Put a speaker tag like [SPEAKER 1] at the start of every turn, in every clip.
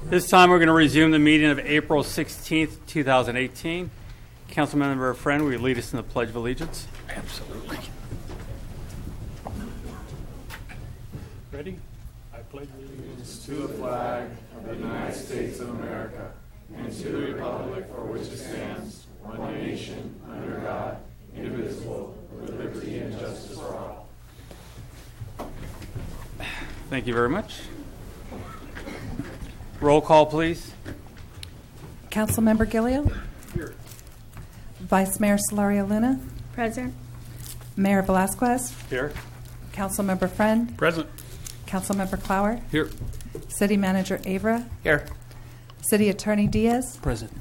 [SPEAKER 1] This time we're going to resume the meeting of April 16th, 2018. Councilmember Friend, will you lead us in the Pledge of Allegiance?
[SPEAKER 2] Absolutely.
[SPEAKER 1] Ready?
[SPEAKER 2] I pledge allegiance to the flag of the United States of America and to the republic for which it stands, one nation, under God, indivisible, with liberty and justice for all.
[SPEAKER 1] Thank you very much. Roll call, please.
[SPEAKER 3] Councilmember Gilliel?
[SPEAKER 1] Here.
[SPEAKER 3] Vice Mayor Solario Luna?
[SPEAKER 4] Present.
[SPEAKER 3] Mayor Velazquez?
[SPEAKER 1] Here.
[SPEAKER 3] Councilmember Friend?
[SPEAKER 2] Present.
[SPEAKER 3] Councilmember Clower?
[SPEAKER 2] Here.
[SPEAKER 3] City Manager Avra?
[SPEAKER 2] Here.
[SPEAKER 3] City Attorney Diaz?
[SPEAKER 2] Present.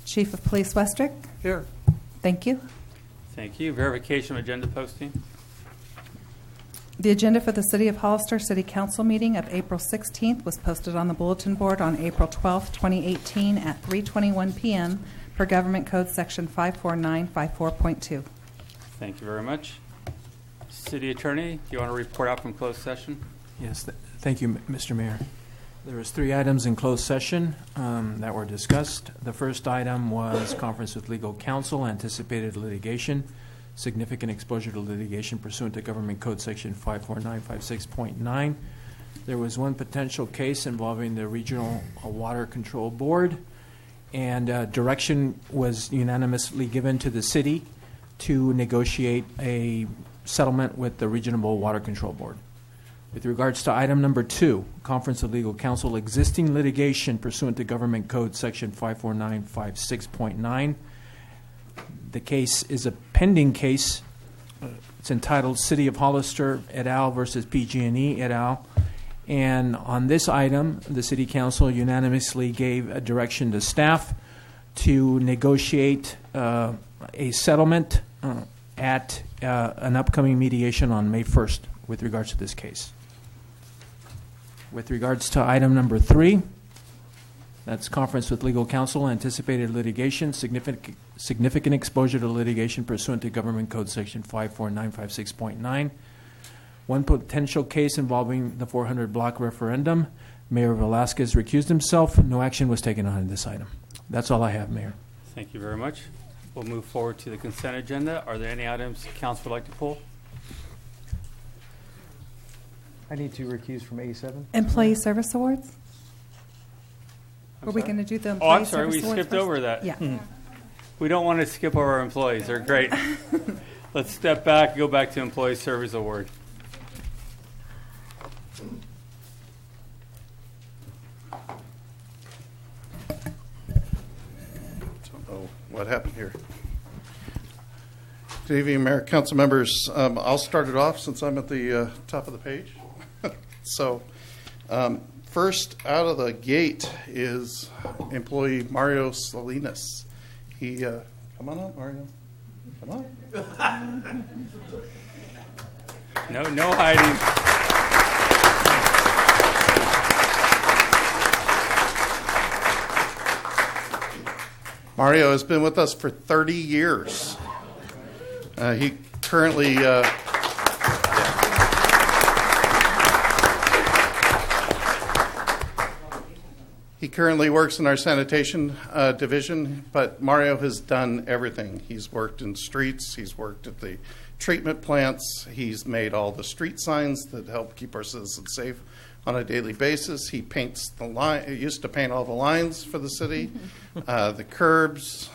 [SPEAKER 3] Chief of Police Westrick?
[SPEAKER 2] Here.
[SPEAKER 3] Thank you.
[SPEAKER 1] Thank you. Verification of agenda posting.
[SPEAKER 3] The agenda for the City of Hollister City Council meeting of April 16th was posted on the bulletin board on April 12th, 2018 at 3:21 p.m. per Government Code Section 54954.2.
[SPEAKER 1] Thank you very much. City Attorney, do you want to report out from closed session?
[SPEAKER 5] Yes, thank you, Mr. Mayor. There was 3 items in closed session that were discussed. The first item was conference with legal counsel, anticipated litigation, significant exposure to litigation pursuant to Government Code Section 54956.9. There was one potential case involving the Regional Water Control Board, and direction was unanimously given to the city to negotiate a settlement with the Regional Water Control Board. With regards to item number 2, conference of legal counsel, existing litigation pursuant to Government Code Section 54956.9. The case is a pending case. It's entitled City of Hollister et al. Versus PG&E et al. And on this item, the City Council unanimously gave a direction to staff to negotiate a settlement at an upcoming mediation on May 1st with regards to this case. With regards to item number 3, that's conference with legal counsel, anticipated litigation, significant exposure to litigation pursuant to Government Code Section 54956.9. One potential case involving the 400 block referendum. Mayor Velazquez recused himself. No action was taken on this item. That's all I have, Mayor.
[SPEAKER 1] Thank you very much. We'll move forward to the consent agenda. Are there any items council would like to pull?
[SPEAKER 6] I need to recuse from A7.
[SPEAKER 3] Employee Service Awards? Were we going to do the Employee
[SPEAKER 1] I'm sorry, we
[SPEAKER 3] Service Awards
[SPEAKER 1] skipped
[SPEAKER 3] first?
[SPEAKER 1] over that.
[SPEAKER 3] Yeah.
[SPEAKER 1] We don't want to skip over our employees. They're great. Let's step back and go back to Employee Service Award.
[SPEAKER 7] Don't know what happened here. Good evening, Mayor, council members. I'll start it off since I'm at the top of the page. So, first out of the gate is employee Mario Salinas. He, come on up, Mario. Come on.
[SPEAKER 1] No hiding.
[SPEAKER 7] Mario has been with us for 30 years. He currently works in our sanitation division, but Mario has done everything. He's worked in streets. He's worked at the treatment plants. He's made all the street signs that help keep our citizens safe on a daily basis. He paints the line. He used to paint all the lines for the city, the curbs.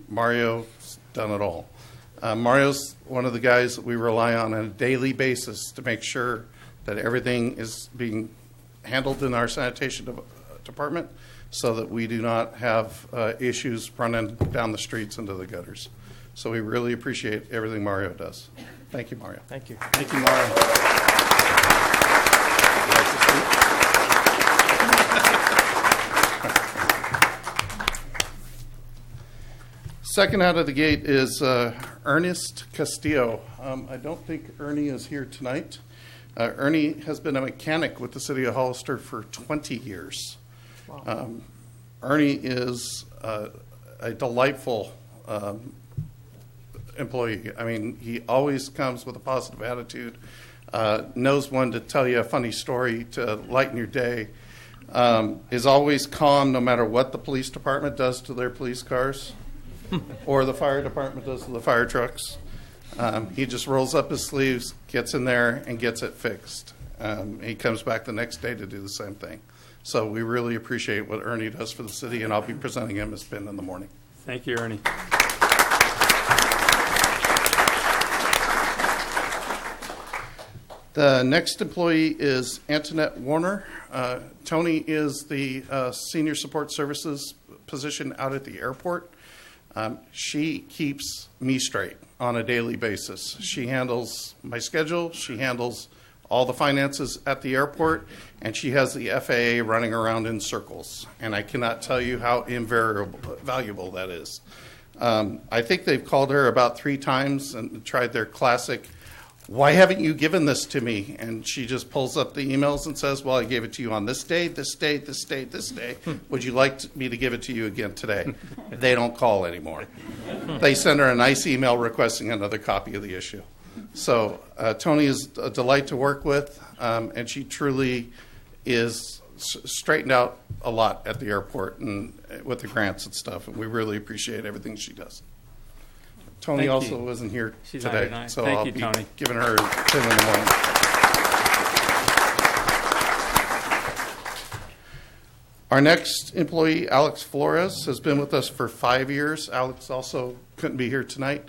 [SPEAKER 7] Mario's done it all. Mario's one of the guys that we rely on a daily basis to make sure that everything is being handled in our sanitation department so that we do not have issues running down the streets into the gutters. So we really appreciate everything Mario does. Thank you, Mario.
[SPEAKER 6] Thank you.
[SPEAKER 1] Thank you, Mario.
[SPEAKER 7] Second out of the gate is Ernest Castillo. I don't think Ernie is here tonight. Ernie has been a mechanic with the City of Hollister for 20 years.
[SPEAKER 6] Wow.
[SPEAKER 7] Ernie is a delightful employee. I mean, he always comes with a positive attitude, knows when to tell you a funny story to lighten your day. is always calm no matter what the police department does to their police cars or the fire department does to the fire trucks. He just rolls up his sleeves, gets in there, and gets it fixed. He comes back the next day to do the same thing. So we really appreciate what Ernie does for the city, and I'll be presenting him his pin in the morning.
[SPEAKER 1] Thank you, Ernie.
[SPEAKER 7] The next employee is Antoinette Warner. Tony is the senior support services position out at the airport. She keeps me straight on a daily basis. She handles my schedule. She handles all the finances at the airport, and she has the FAA running around in circles. And I cannot tell you how valuable that is. I think they've called her about 3 times and tried their classic, "Why haven't you given this to me?" And she just pulls up the emails and says, "Well, I gave it to you on this day, this day, this day, this day. Would you like me to give it to you again today?" They don't call anymore. They send her a nice email requesting another copy of the issue. So Tony is a delight to work with, and she truly is straightened out a lot at the airport and with the grants and stuff. And we really appreciate everything she does. Tony
[SPEAKER 1] Thank
[SPEAKER 7] also
[SPEAKER 1] you.
[SPEAKER 7] wasn't here
[SPEAKER 1] She's not
[SPEAKER 7] today,
[SPEAKER 1] here tonight.
[SPEAKER 7] so
[SPEAKER 1] Thank
[SPEAKER 7] I'll
[SPEAKER 1] you,
[SPEAKER 7] be
[SPEAKER 1] Tony.
[SPEAKER 7] giving her a pin in the morning. Our next employee, Alex Flores, has been with us for 5 years. Alex also couldn't be here tonight.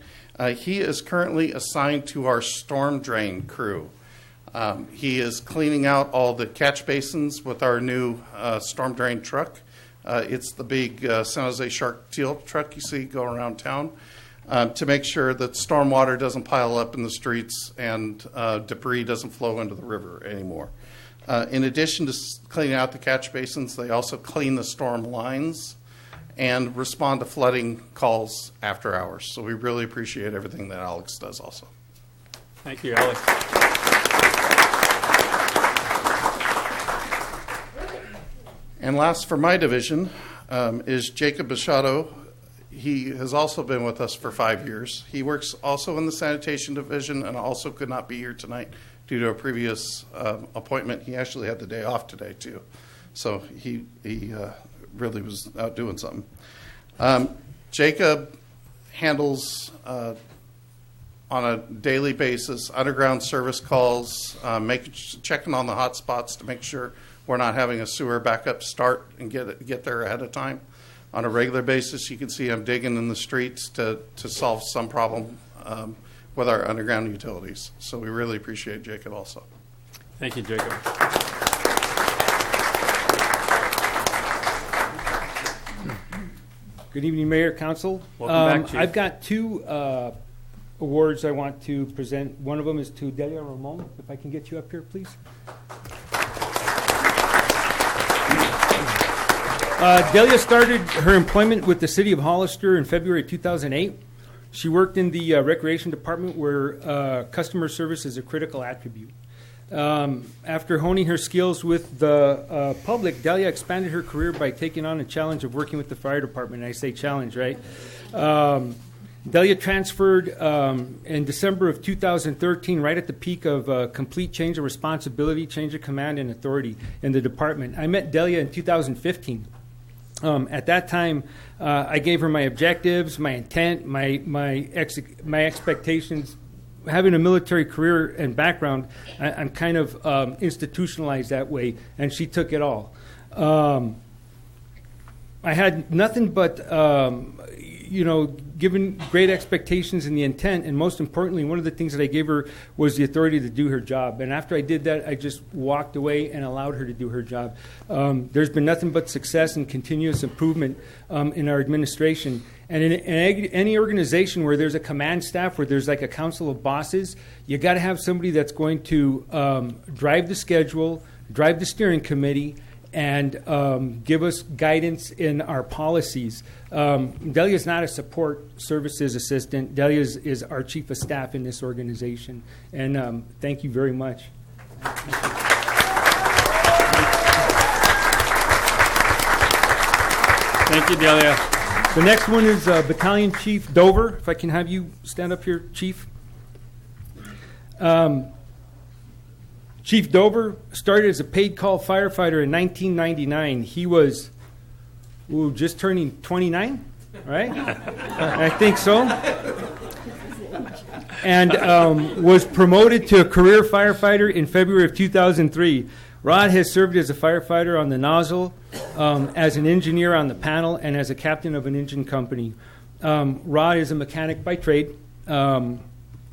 [SPEAKER 7] He is currently assigned to our storm drain crew. He is cleaning out all the catch basins with our new storm drain truck. It's the big San Jose Shark Teal truck you see go around town to make sure that storm water doesn't pile up in the streets and debris doesn't flow into the river anymore. In addition to cleaning out the catch basins, they also clean the storm lines and respond to flooding calls after hours. So we really appreciate everything that Alex does also.
[SPEAKER 1] Thank you, Alex.
[SPEAKER 7] And last for my division is Jacob Bichotto. He has also been with us for 5 years. He works also in the sanitation division and also could not be here tonight due to a previous appointment. He actually had the day off today too. So he really was out doing something. Jacob handles on a daily basis underground service calls, checking on the hot spots to make sure we're not having a sewer backup start and get there ahead of time. On a regular basis, you can see him digging in the streets to solve some problem with our underground utilities. So we really appreciate Jacob also.
[SPEAKER 1] Thank you, Jacob.
[SPEAKER 4] Good evening, Mayor, Council.
[SPEAKER 1] Welcome back, Chief.
[SPEAKER 4] I've got 2 awards I want to present. One of them is to Delia Ramon. If I can get you up here, please. Delia started her employment with the City of Hollister in February 2008. She worked in the Recreation Department where customer service is a critical attribute. After honing her skills with the public, Delia expanded her career by taking on a challenge of working with the fire department. I say challenge, right? Delia transferred in December of 2013, right at the peak of complete change of responsibility, change of command and authority in the department. I met Delia in 2015. At that time, I gave her my objectives, my intent, my expectations. Having a military career and background, I'm kind of institutionalized that way, and she took it all. I had nothing but, given great expectations and the intent, and most importantly, one of the things that I gave her was the authority to do her job. And after I did that, I just walked away and allowed her to do her job. There's been nothing but success and continuous improvement in our administration. And in any organization where there's a command staff, where there's like a council of bosses, you got to have somebody that's going to drive the schedule, drive the steering committee, and give us guidance in our policies. Delia is not a support services assistant. Delia is our chief of staff in this organization. And thank you very much.
[SPEAKER 1] Thank you, Delia.
[SPEAKER 4] The next one is Battalion Chief Dover. If I can have you stand up here, Chief. Chief Dover started as a paid call firefighter in 1999. He was just turning 29, right? I think so. And was promoted to a career firefighter in February of 2003. Rod has served as a firefighter on the nozzle, as an engineer on the panel, and as a captain of an engine company. Rod is a mechanic by trade.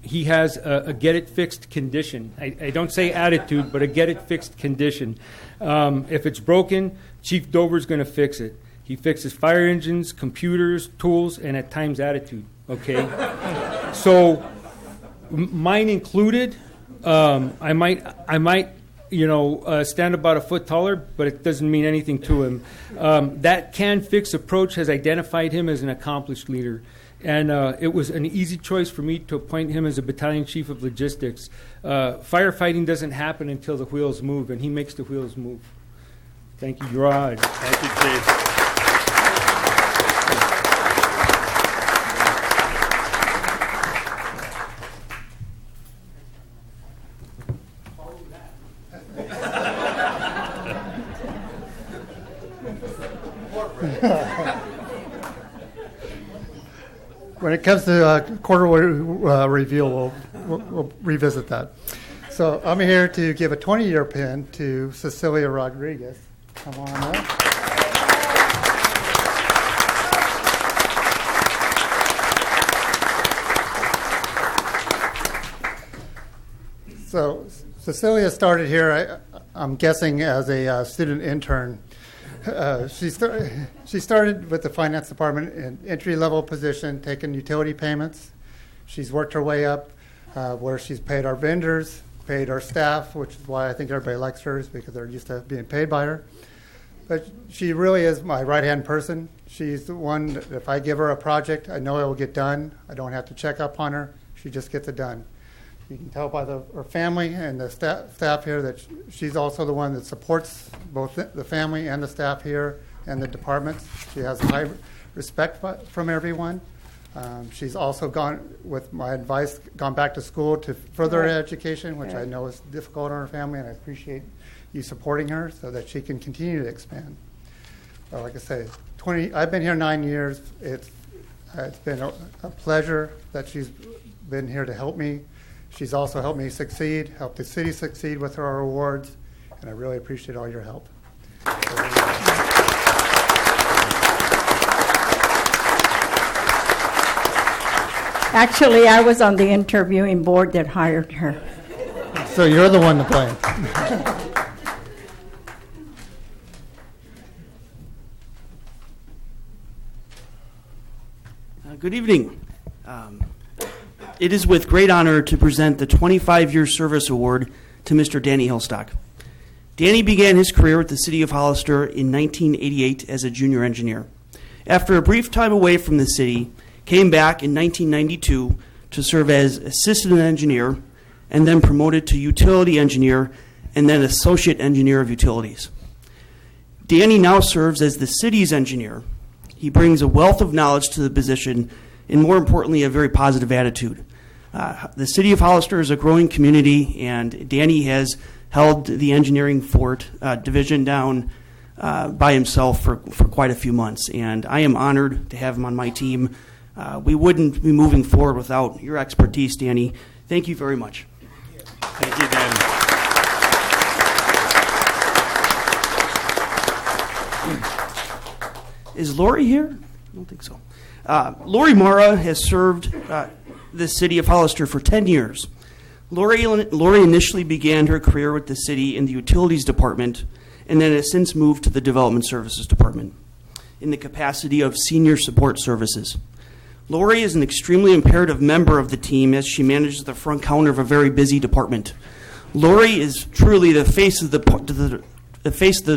[SPEAKER 4] He has a get-it-fixed condition. I don't say attitude, but a get-it-fixed condition. If it's broken, Chief Dover's going to fix it. He fixes fire engines, computers, tools, and at times attitude, okay? So mine included, I might stand about a foot taller, but it doesn't mean anything to him. That can-fix approach has identified him as an accomplished leader. And it was an easy choice for me to appoint him as a battalion chief of logistics. Firefighting doesn't happen until the wheels move, and he makes the wheels move. Thank you, Rod.
[SPEAKER 1] Thank you, Chief.
[SPEAKER 8] When it comes to quarterly review, we'll revisit that. So I'm here to give a 20-year pin to Cecilia Rodriguez. Come on up. So Cecilia started here, I'm guessing, as a student intern. She started with the finance department in entry-level position, taking utility payments. She's worked her way up where she's paid our vendors, paid our staff, which is why I think everybody likes her, is because they're used to being paid by her. But she really is my right-hand person. She's the one that if I give her a project, I know it will get done. I don't have to check up on her. She just gets it done. You can tell by her family and the staff here that she's also the one that supports both the family and the staff here and the departments. She has high respect from everyone. She's also gone, with my advice, gone back to school to further her education, which I know is difficult on her family, and I appreciate you supporting her so that she can continue to expand. Well, like I say, I've been here 9 years. It's been a pleasure that she's been here to help me. She's also helped me succeed, helped the city succeed with our awards, and I really appreciate all your help.
[SPEAKER 9] Actually, I was on the interviewing board that hired her.
[SPEAKER 8] So you're the one to blame.
[SPEAKER 10] Good evening. It is with great honor to present the 25-year Service Award to Mr. Danny Hillstock. Danny began his career with the City of Hollister in 1988 as a junior engineer. After a brief time away from the city, came back in 1992 to serve as assistant engineer and then promoted to utility engineer and then associate engineer of utilities. Danny now serves as the city's engineer. He brings a wealth of knowledge to the position and, more importantly, a very positive attitude. The City of Hollister is a growing community, and Danny has held the engineering fort division down by himself for quite a few months, and I am honored to have him on my team. We wouldn't be moving forward without your expertise, Danny. Thank you very much.
[SPEAKER 1] Thank you, Danny.
[SPEAKER 10] Is Lori here? I don't think so. Lori Mara has served the City of Hollister for 10 years. Lori initially began her career with the city in the Utilities Department and then has since moved to the Development Services Department in the capacity of Senior Support Services. Lori is an extremely imperative member of the team as she manages the front counter of a very busy department. Lori is truly the face of the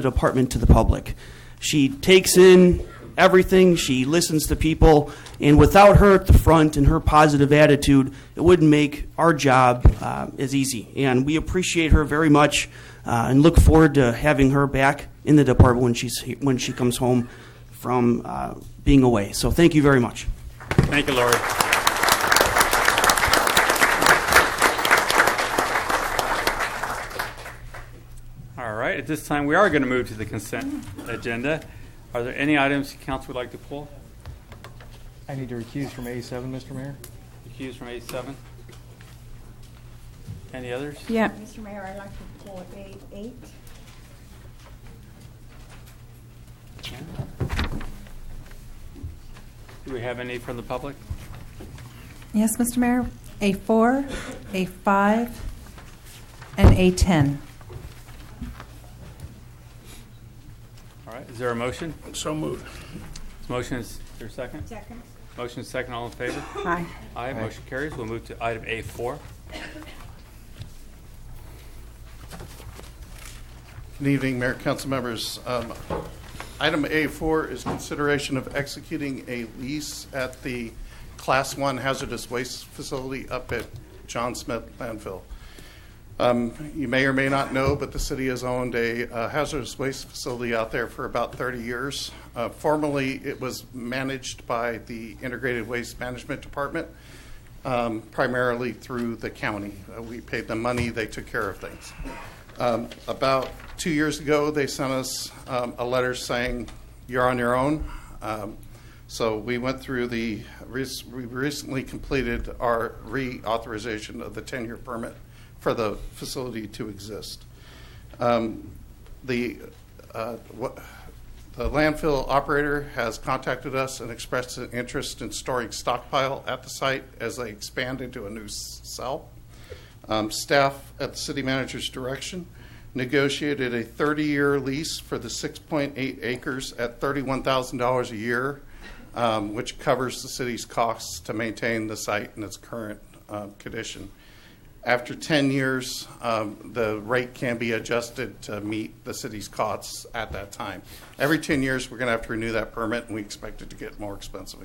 [SPEAKER 10] department to the public. She takes in everything, she listens to people, and without her at the front and her positive attitude, it wouldn't make our job as easy. And we appreciate her very much and look forward to having her back in the department when she comes home from being away. So thank you very much.
[SPEAKER 1] Thank you, Lori. at this time, we are going to move to the consent agenda. Are there any items the council would like to pull?
[SPEAKER 6] I need to recuse from A7, Mr. Mayor.
[SPEAKER 1] Accused from A7? Any others?
[SPEAKER 9] Yeah.
[SPEAKER 11] Mr. Mayor, I'd like to pull A8.
[SPEAKER 1] Do we have any from the public?
[SPEAKER 3] Yes, Mr. Mayor. A4, A5, and A10.
[SPEAKER 1] All right, is there a motion?
[SPEAKER 2] So moved.
[SPEAKER 1] Motion is there a second?
[SPEAKER 11] Second.
[SPEAKER 1] Motion is second, all in favor?
[SPEAKER 9] Aye.
[SPEAKER 1] Aye, motion carries. We'll move to item A4.
[SPEAKER 7] Good evening, Mayor, council members. Item A4 is consideration of executing a lease at the Class 1 hazardous waste facility up at John Smith Landfill. You may or may not know, but the city has owned a hazardous waste facility out there for about 30 years. Formerly, it was managed by the Integrated Waste Management Department, primarily through the county. We paid them money, they took care of things. About 2 years ago, they sent us a letter saying, you're on your own. So we went through we recently completed our reauthorization of the 10-year permit for the facility to exist. The landfill operator has contacted us and expressed an interest in storing stockpile at the site as they expand into a new cell. Staff at the city manager's direction negotiated a 30-year lease for the 6.8 acres at $31,000 a year, which covers the city's costs to maintain the site in its current condition. After 10 years, the rate can be adjusted to meet the city's costs at that time. Every 10 years, we're going to have to renew that permit, and we expect it to get more expensive.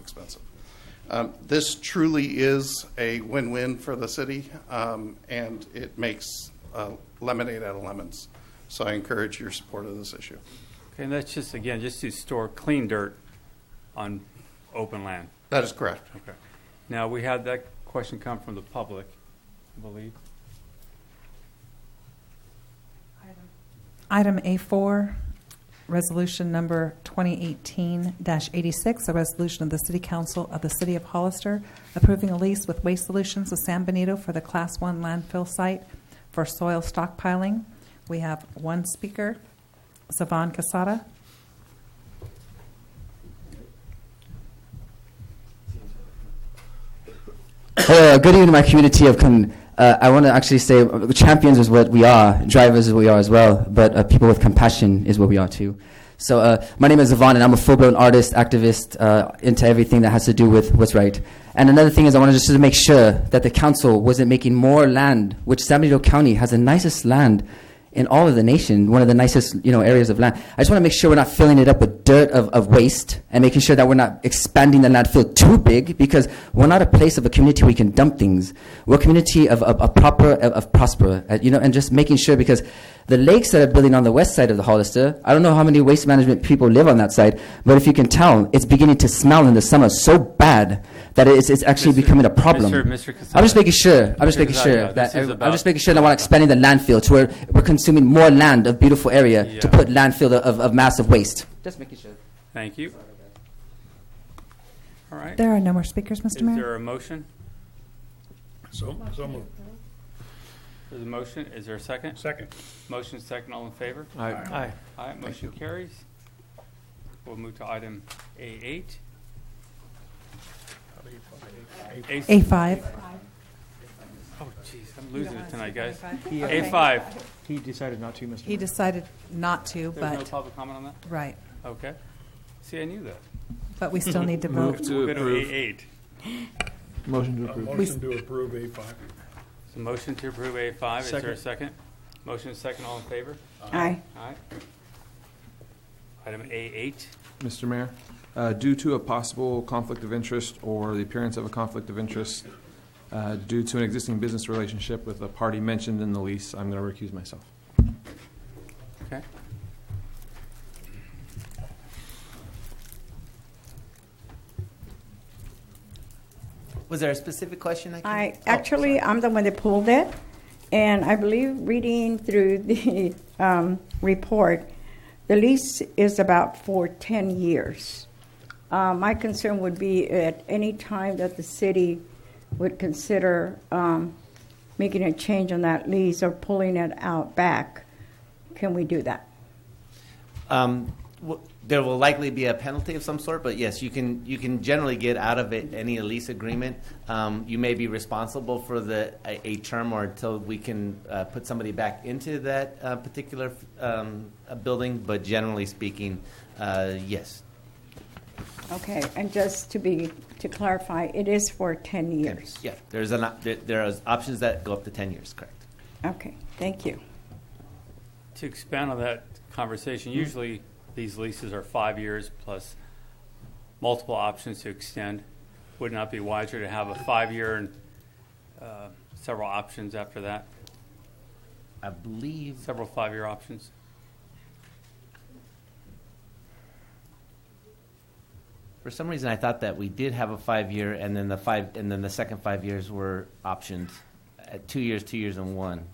[SPEAKER 7] This truly is a win-win for the city, and it makes lemonade out of lemons. So I encourage your support of this issue.
[SPEAKER 1] Okay, and that's just, again, just to store clean dirt on open land.
[SPEAKER 7] That is correct.
[SPEAKER 1] Okay. Now, we had that question come from the public, I believe.
[SPEAKER 3] Item A4, resolution number 2018-86, a resolution of the City Council of the City of Hollister approving a lease with Waste Solutions of San Benito for the Class 1 landfill site for soil stockpiling. We have one speaker, Savan Casada.
[SPEAKER 12] Good evening, my community of I want to actually say champions is what we are, drivers is what we are as well, but people with compassion is what we are too. So my name is Yvonne, and I'm a full-blown artist, activist, into everything that has to do with what's right. And another thing is I wanted just to make sure that the council wasn't making more land, which San Benito County has the nicest land in all of the nation, one of the nicest areas of land. I just want to make sure we're not filling it up with dirt of waste and making sure that we're not expanding the landfill too big, because we're not a place of a community where we can dump things. We're a community of prosper, and just making sure, because the lakes that are building on the west side of the Hollister, I don't know how many waste management people live on that side, but if you can tell, it's beginning to smell in the summer so bad that it's actually becoming a problem.
[SPEAKER 1] Mr.
[SPEAKER 12] I'm just making sure. I'm just making sure that we're not expanding the landfill to where we're consuming more land of beautiful area to put landfill of massive waste. Just making sure.
[SPEAKER 1] Thank you. All right.
[SPEAKER 3] There are no more speakers, Mr. Mayor.
[SPEAKER 1] Is there a motion?
[SPEAKER 2] So moved.
[SPEAKER 1] There's a motion. Is there a second?
[SPEAKER 2] Second.
[SPEAKER 1] Motion second. All in favor?
[SPEAKER 6] Aye.
[SPEAKER 1] Aye. Motion carries. We'll move to item A8.
[SPEAKER 3] A5.
[SPEAKER 1] Oh, jeez, I'm losing it tonight, guys.
[SPEAKER 3] Okay.
[SPEAKER 1] A5.
[SPEAKER 6] He decided not to, Mr.
[SPEAKER 3] He
[SPEAKER 6] Mayor.
[SPEAKER 3] decided not to,
[SPEAKER 1] There's no
[SPEAKER 3] but,
[SPEAKER 1] public comment on that?
[SPEAKER 3] right.
[SPEAKER 1] Okay. See, I knew that.
[SPEAKER 3] But we still need to vote.
[SPEAKER 1] We'll go to A8.
[SPEAKER 6] Motion to approve.
[SPEAKER 2] Motion to approve A5.
[SPEAKER 1] So motion to approve A5. Is there a
[SPEAKER 6] Second.
[SPEAKER 1] second? Motion is second. All in favor?
[SPEAKER 9] Aye.
[SPEAKER 1] Aye. Item A8.
[SPEAKER 13] Mr. Mayor, due to a possible conflict of interest or the appearance of a conflict of interest due to an existing business relationship with a party mentioned in the lease, I'm going to recuse myself.
[SPEAKER 1] Okay.
[SPEAKER 14] Was there a specific question?
[SPEAKER 9] I'm the one that pulled it, And I believe reading through the report, the lease is about for 10 years. My concern would be at any time that the city would consider making a change on that lease or pulling it out back, can we do that?
[SPEAKER 14] There will likely be a penalty of some sort, but yes, you can generally get out of it any lease agreement. You may be responsible for a term or until we can put somebody back into that particular building, but generally speaking, yes.
[SPEAKER 9] Okay, and just to clarify, it is for 10 years.
[SPEAKER 14] Yeah, there are options that go up to 10 years, correct.
[SPEAKER 9] Okay, thank you.
[SPEAKER 1] To expand on that conversation, usually these leases are 5 years plus multiple options to extend. Would it not be wiser to have a 5-year and several options after that?
[SPEAKER 14] I believe
[SPEAKER 1] several 5-year options.
[SPEAKER 14] For some reason, I thought that we did have a 5-year, and then the second 5 years were optioned at 2 years, 2 years, and 1.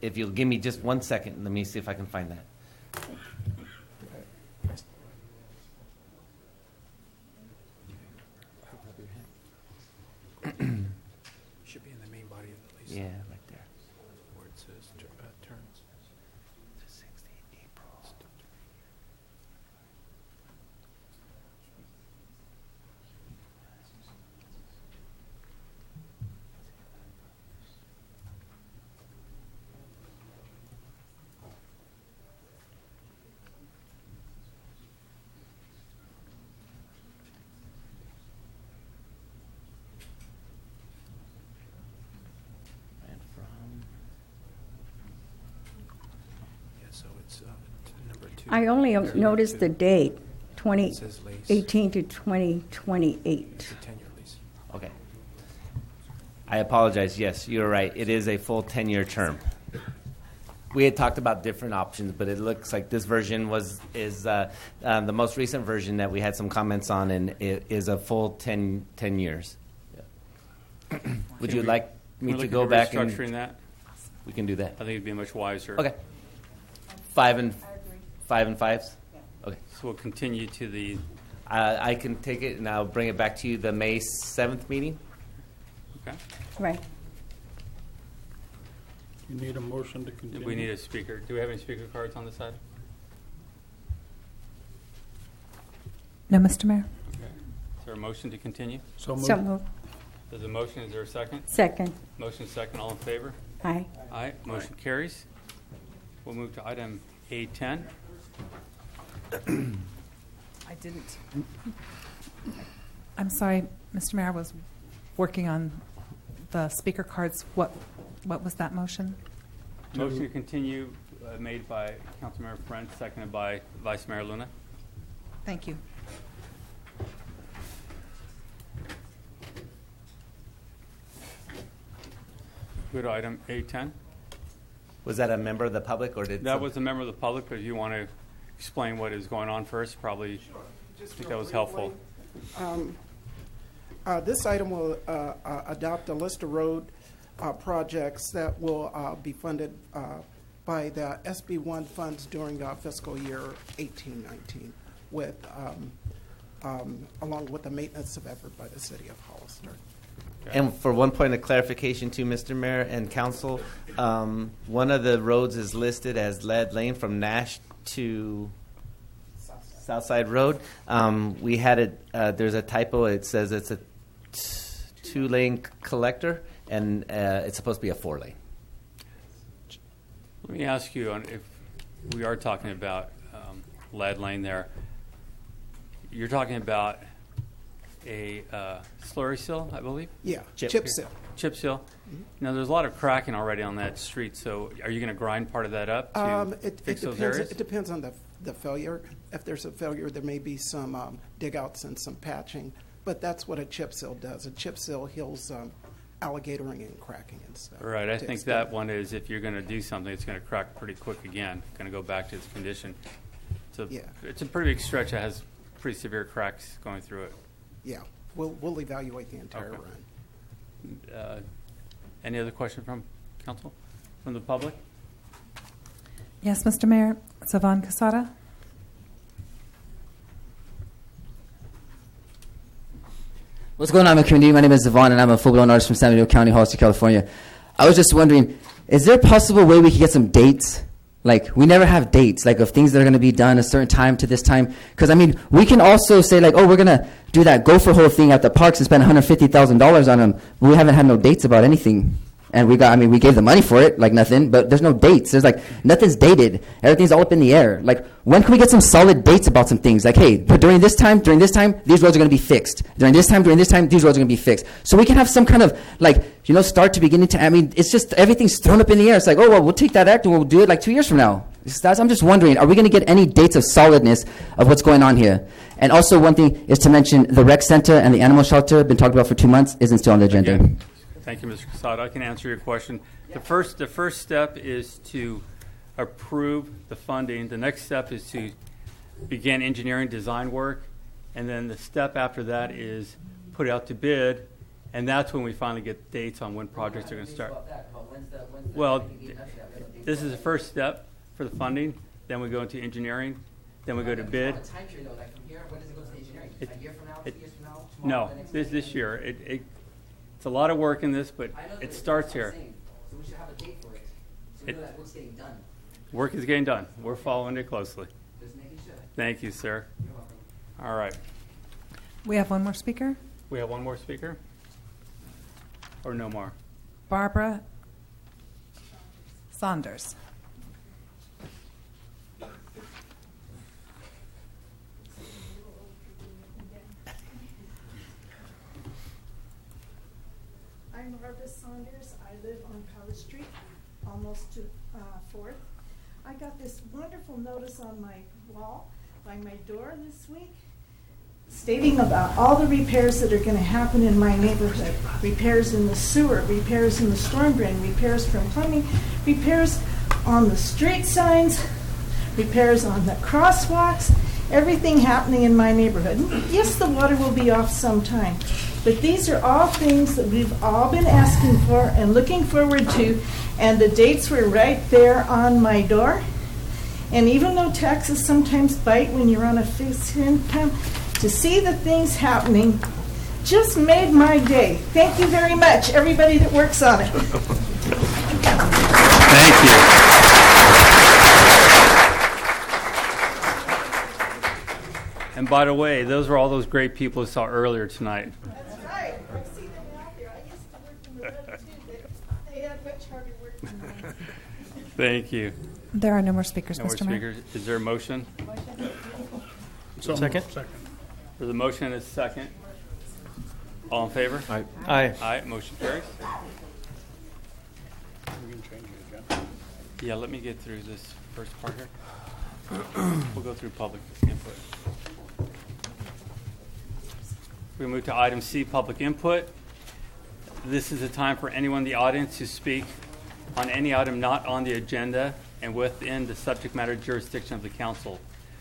[SPEAKER 14] If you'll give me just 1 second, let me see if I can find that.
[SPEAKER 5] Should be in the main body of the lease.
[SPEAKER 14] Yeah, right there.
[SPEAKER 5] Where it says terms.
[SPEAKER 9] I only noticed the date, 2018 to 2028.
[SPEAKER 14] Okay. I apologize. Yes, you're right. It is a full 10-year term. We had talked about different options, but it looks like this version is the most recent version that we had some comments on, and it is a full 10 years. Yeah. Would you like me to go back and
[SPEAKER 1] restructuring that?
[SPEAKER 14] We can do that.
[SPEAKER 1] I think it'd be much wiser.
[SPEAKER 14] Okay. 5 and 5s? Okay.
[SPEAKER 1] So we'll continue to the...
[SPEAKER 14] I can take it, and I'll bring it back to you the May 7th meeting.
[SPEAKER 1] Okay.
[SPEAKER 9] Right.
[SPEAKER 2] You need a motion to continue?
[SPEAKER 1] We need a speaker. Do we have any speaker cards on the side?
[SPEAKER 3] No, Mr. Mayor.
[SPEAKER 1] Okay. Is there a motion to continue?
[SPEAKER 2] So moved.
[SPEAKER 9] So moved.
[SPEAKER 1] There's a motion. Is there a second?
[SPEAKER 9] Second.
[SPEAKER 1] Motion second. All in favor?
[SPEAKER 9] Aye.
[SPEAKER 1] Aye. Motion carries. We'll move to item A10.
[SPEAKER 3] I didn't. I'm sorry, Mr. Mayor, I was working on the speaker cards. What was that motion?
[SPEAKER 1] Motion to continue made by Councilmember Friend, seconded by Vice Mayor Luna.
[SPEAKER 3] Thank you.
[SPEAKER 1] Go to item A10.
[SPEAKER 14] Was that a member of the public, or did
[SPEAKER 1] that was a member of the public? But if you want to explain what is going on first, probably I think that was helpful.
[SPEAKER 15] This item will adopt a list of road projects that will be funded by the SB1 funds during fiscal year 18-19, with along with the maintenance of effort by the city of Hollister.
[SPEAKER 14] Okay. And for one point of clarification to Mr. Mayor and Council, one of the roads is listed as Lead Lane from Nash to Southside Road. We had it. There's a typo. It says it's a 2-lane collector, and it's supposed to be a 4-lane.
[SPEAKER 1] Let me ask you, if we are talking about Lead Lane there, you're talking about a slurry sill, I believe?
[SPEAKER 15] Yeah, chip seal.
[SPEAKER 1] Chip seal. Mm-hmm. Now, there's a lot of cracking already on that street, so are you going to grind part of that up to fix those areas?
[SPEAKER 15] It depends on the failure. If there's a failure, there may be some dig-outs and some patching, but that's what a chip seal does. A chip seal heals alligatoring and cracking and stuff.
[SPEAKER 1] Right, I think that one is, if you're going to do something, it's going to crack pretty quick again, going to go back to its condition. So yeah. It's a pretty big stretch that has pretty severe cracks going through it.
[SPEAKER 15] Yeah, we'll evaluate the entire run.
[SPEAKER 1] Any other question from council? from the public?
[SPEAKER 3] Yes, Mr. Mayor. Savan Casada.
[SPEAKER 12] What's going on, my community? My name is Zavon, and I'm a full-blown artist from San Diego County, Hollister, California. I was just wondering, is there a possible way we could get some dates? Like, we never have dates, like, of things that are going to be done a certain time to this time. Because, I mean, we can also say, like, oh, we're going to do that Gopher Hole thing at the parks and spend $150,000 on them. We haven't had no dates about anything. And we gave the money for it, like nothing, but there's no dates. There's like, nothing's dated. Everything's all up in the air. Like, when can we get some solid dates about some things? Like, hey, but during this time, these roads are going to be fixed. During this time, these roads are going to be fixed. So we can have some kind of, like, start to beginning to, I mean, it's just, everything's thrown up in the air. It's like, oh, well, we'll take that act and we'll do it like 2 years from now. I'm just wondering, are we going to get any dates of solidness of what's going on here? And also, one thing is to mention the rec center and the animal shelter, been talked about for 2 months, isn't still on the agenda.
[SPEAKER 1] Again. Thank you, Mr. Casada. I can answer your question. The first step is to approve the funding. The next step is to begin engineering design work. And then the step after that is put it out to bid. And that's when we finally get dates on when projects are going to start. Well, this is the first step for the funding. Then we go into engineering. Then we go to bid. No, this year. It's a lot of work in this, but it starts here.
[SPEAKER 12] So we should have a date for it. So we know that work's getting done.
[SPEAKER 1] Work is getting done. We're following it closely.
[SPEAKER 12] Just making sure.
[SPEAKER 1] Thank you, sir.
[SPEAKER 12] You're welcome.
[SPEAKER 1] All right.
[SPEAKER 3] We have one more speaker.
[SPEAKER 1] We have one more speaker? Or no more?
[SPEAKER 3] Barbara Saunders.
[SPEAKER 11] I'm Barbara Saunders. I live on College Street, almost to 4th. I got this wonderful notice on my wall by my door this week stating about all the repairs that are going to happen in my neighborhood. Repairs in the sewer, repairs in the storm drain, repairs from plumbing, repairs on the street signs, repairs on the crosswalks, everything happening in my neighborhood. Yes, the water will be off sometime, but these are all things that we've all been asking for and looking forward to, and the dates were right there on my door. And even though taxes sometimes bite when you're on a fixed income, to see the things happening just made my day. Thank you very much, everybody that works on it.
[SPEAKER 1] Thank you. And by the way, those were all those great people who saw earlier tonight.
[SPEAKER 11] That's right. I've seen them out there. I used to work in the web too. They had much harder work than mine.
[SPEAKER 1] Thank you.
[SPEAKER 3] There are no more speakers,
[SPEAKER 1] No more
[SPEAKER 3] Mr. Mayor.
[SPEAKER 1] speakers. Is there a motion?
[SPEAKER 6] Second.
[SPEAKER 1] There's a motion and a second. All in favor?
[SPEAKER 6] Aye.
[SPEAKER 1] Aye. Motion carries. Yeah, let me get through this first part here. We'll go through public input. We move to item C, public input. This is a time for anyone in the audience to speak on any item not on the agenda and within the subject matter jurisdiction of the council.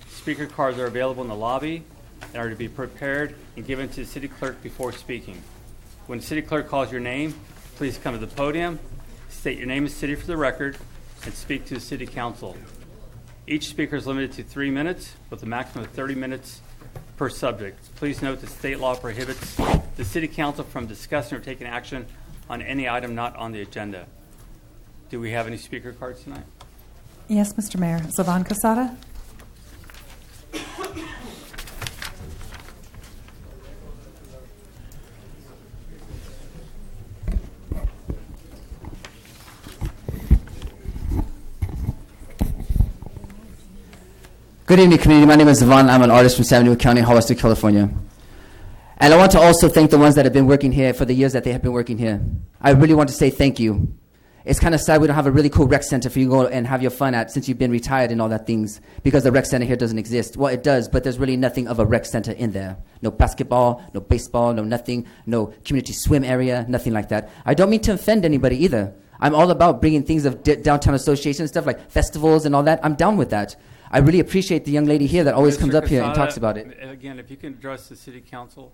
[SPEAKER 1] Speaker cards are available in the lobby and are to be prepared and given to the city clerk before speaking. When the city clerk calls your name, please come to the podium, state your name and city for the record, and speak to the city council. Each speaker is limited to 3 minutes with a maximum of 30 minutes per subject. Please note that state law prohibits the city council from discussing or taking action on any item not on the agenda. Do we have any speaker cards tonight?
[SPEAKER 3] Yes, Mr. Mayor. Savan Casada.
[SPEAKER 12] Good evening, community. My name is Zavon. I'm an artist from San Diego County, Hollister, California. And I want to also thank the ones that have been working here for the years that they have been working here. I really want to say thank you. It's kind of sad we don't have a really cool rec center for you to go and have your fun at since you've been retired and all that things, because the rec center here doesn't exist. Well, it does, but there's really nothing of a rec center in there. No basketball, no baseball, no nothing, no community swim area, nothing like that. I don't mean to offend anybody either. I'm all about bringing things of downtown association and stuff like festivals and all that. I'm down with that. I really appreciate the young lady here that always
[SPEAKER 1] Mr.
[SPEAKER 12] comes up here and
[SPEAKER 1] Casada,
[SPEAKER 12] talks about it.
[SPEAKER 1] Again, if you can address the city council.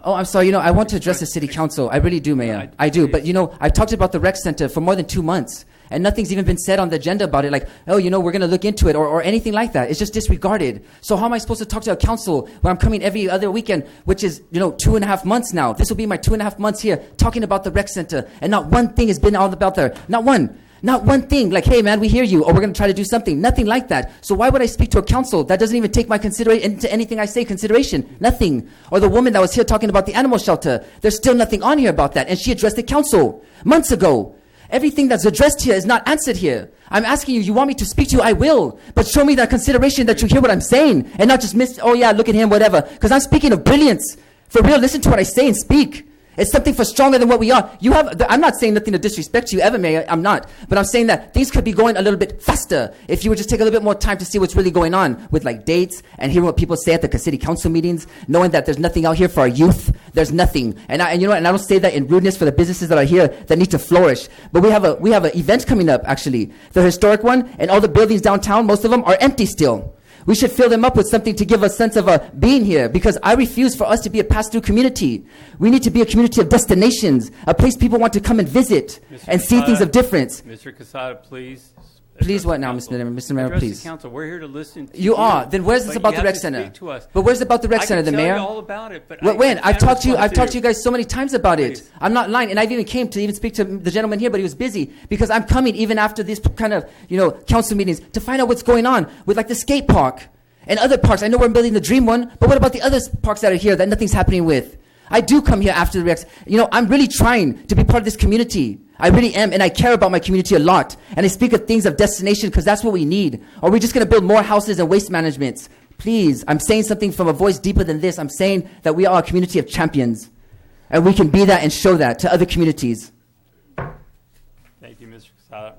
[SPEAKER 12] Oh, I'm sorry. I want to address the city council. I really do, Mayor. I do. But, I've talked about the rec center for more than 2 months, and nothing's even been said on the agenda about it, like, oh, we're going to look into it or anything like that. It's just disregarded. So how am I supposed to talk to a council when I'm coming every other weekend, which is, 2.5 months now? This will be my 2.5 months here talking about the rec center, and not one thing has been all about there. Not one. Not one thing like, hey, man, we hear you, or we're going to try to do something. Nothing like that. So why would I speak to a council that doesn't even take my into anything I say consideration? Nothing. Or the woman that was here talking about the animal shelter. There's still nothing on here about that. And she addressed the council months ago. Everything that's addressed here is not answered here. I'm asking you want me to speak to you? I will. But show me that consideration that you hear what I'm saying and not just miss, oh, yeah, look at him, whatever. Because I'm speaking of brilliance. For real, listen to what I say and speak. It's something for stronger than what we are. I'm not saying nothing to disrespect you ever, Mayor. I'm not. But I'm saying that things could be going a little bit faster if you would just take a little bit more time to see what's really going on with like dates and hearing what people say at the city council meetings, knowing that there's nothing out here for our youth. There's nothing. And I don't say that in rudeness for the businesses that are here that need to flourish. But we have an event coming up, actually. The historic one, and all the buildings downtown, most of them are empty still. We should fill them up with something to give a sense of being here, because I refuse for us to be a pass-through community. We need to be a community of destinations, a place people want to come and visit and see things of difference.
[SPEAKER 1] Mr. Casada, please.
[SPEAKER 12] Please, what now, Mr. Mayor,
[SPEAKER 1] address
[SPEAKER 12] please?
[SPEAKER 1] The council. We're here to listen to
[SPEAKER 12] you. Are. Then where's this about the rec center? But where's about the rec center, the mayor?
[SPEAKER 1] I can tell you all about it, but
[SPEAKER 12] when? I've talked to you guys so many times about it. I'm not lying, and I've even came to even speak to the gentleman here, but he was busy because I'm coming even after this kind of council meetings to find out what's going on with like the skate park and other parks. I know we're building the dream one, but what about the other parks that are here that nothing's happening with? I do come here after the recs. I'm really trying to be part of this community. I really am, and I care about my community a lot. And I speak of things of destination because that's what we need. Or are we just going to build more houses and waste managements? Please, I'm saying something from a voice deeper than this. I'm saying that we are a community of champions. And we can be that and show that to other communities.
[SPEAKER 1] Thank you, Mr. Casada.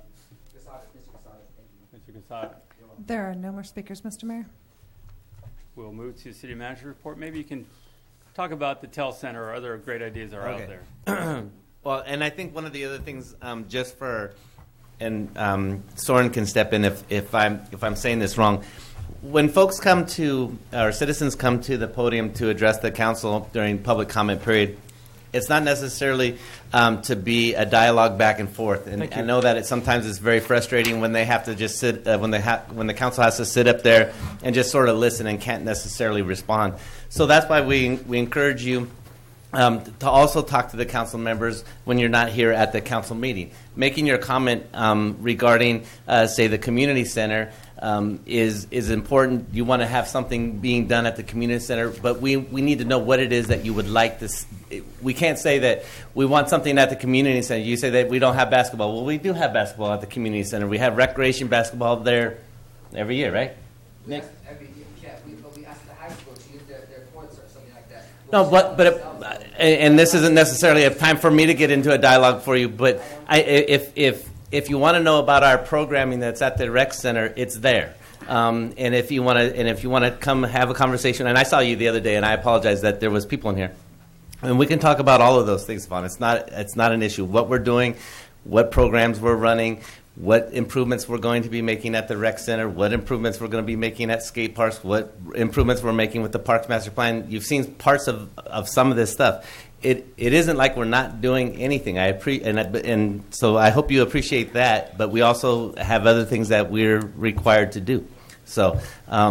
[SPEAKER 1] Mr. Casada.
[SPEAKER 3] There are no more speakers, Mr. Mayor.
[SPEAKER 1] We'll move to the city manager report. Maybe you can talk about the TEL Center or other great ideas that are out there.
[SPEAKER 14] Well, and I think one of the other things, Soren can step in if I'm saying this wrong. When folks citizens come to the podium to address the council during public comment period, it's not necessarily to be a dialogue back and forth. And I know that sometimes it's very frustrating when they have to just sit, when the council has to sit up there and just sort of listen and can't necessarily respond. So that's why we encourage you to also talk to the council members when you're not here at the council meeting. Making your comment regarding, say, the community center is important. You want to have something being done at the community center, but we need to know what it is that you would like to. We can't say that we want something at the community center. You say that we don't have basketball. Well, we do have basketball at the community center. We have recreation basketball there every year, right? Nick?
[SPEAKER 12] Yes, every year. Yeah, but we asked the high school to use their courts or something like that.
[SPEAKER 14] No, and this isn't necessarily a time for me to get into a dialogue for you, but if you want to know about our programming that's at the rec center, it's there. And if you want to come have a conversation, and I saw you the other day, and I apologize that there was people in here, and we can talk about all of those things, Vaughn. It's not an issue. What we're doing, what programs we're running, what improvements we're going to be making at the rec center, what improvements we're going to be making at skate parks, what improvements we're making with the Parks Master Plan. You've seen parts of some of this stuff. It isn't like we're not doing anything. And so I hope you appreciate that, but we also have other things that we're required to do. So I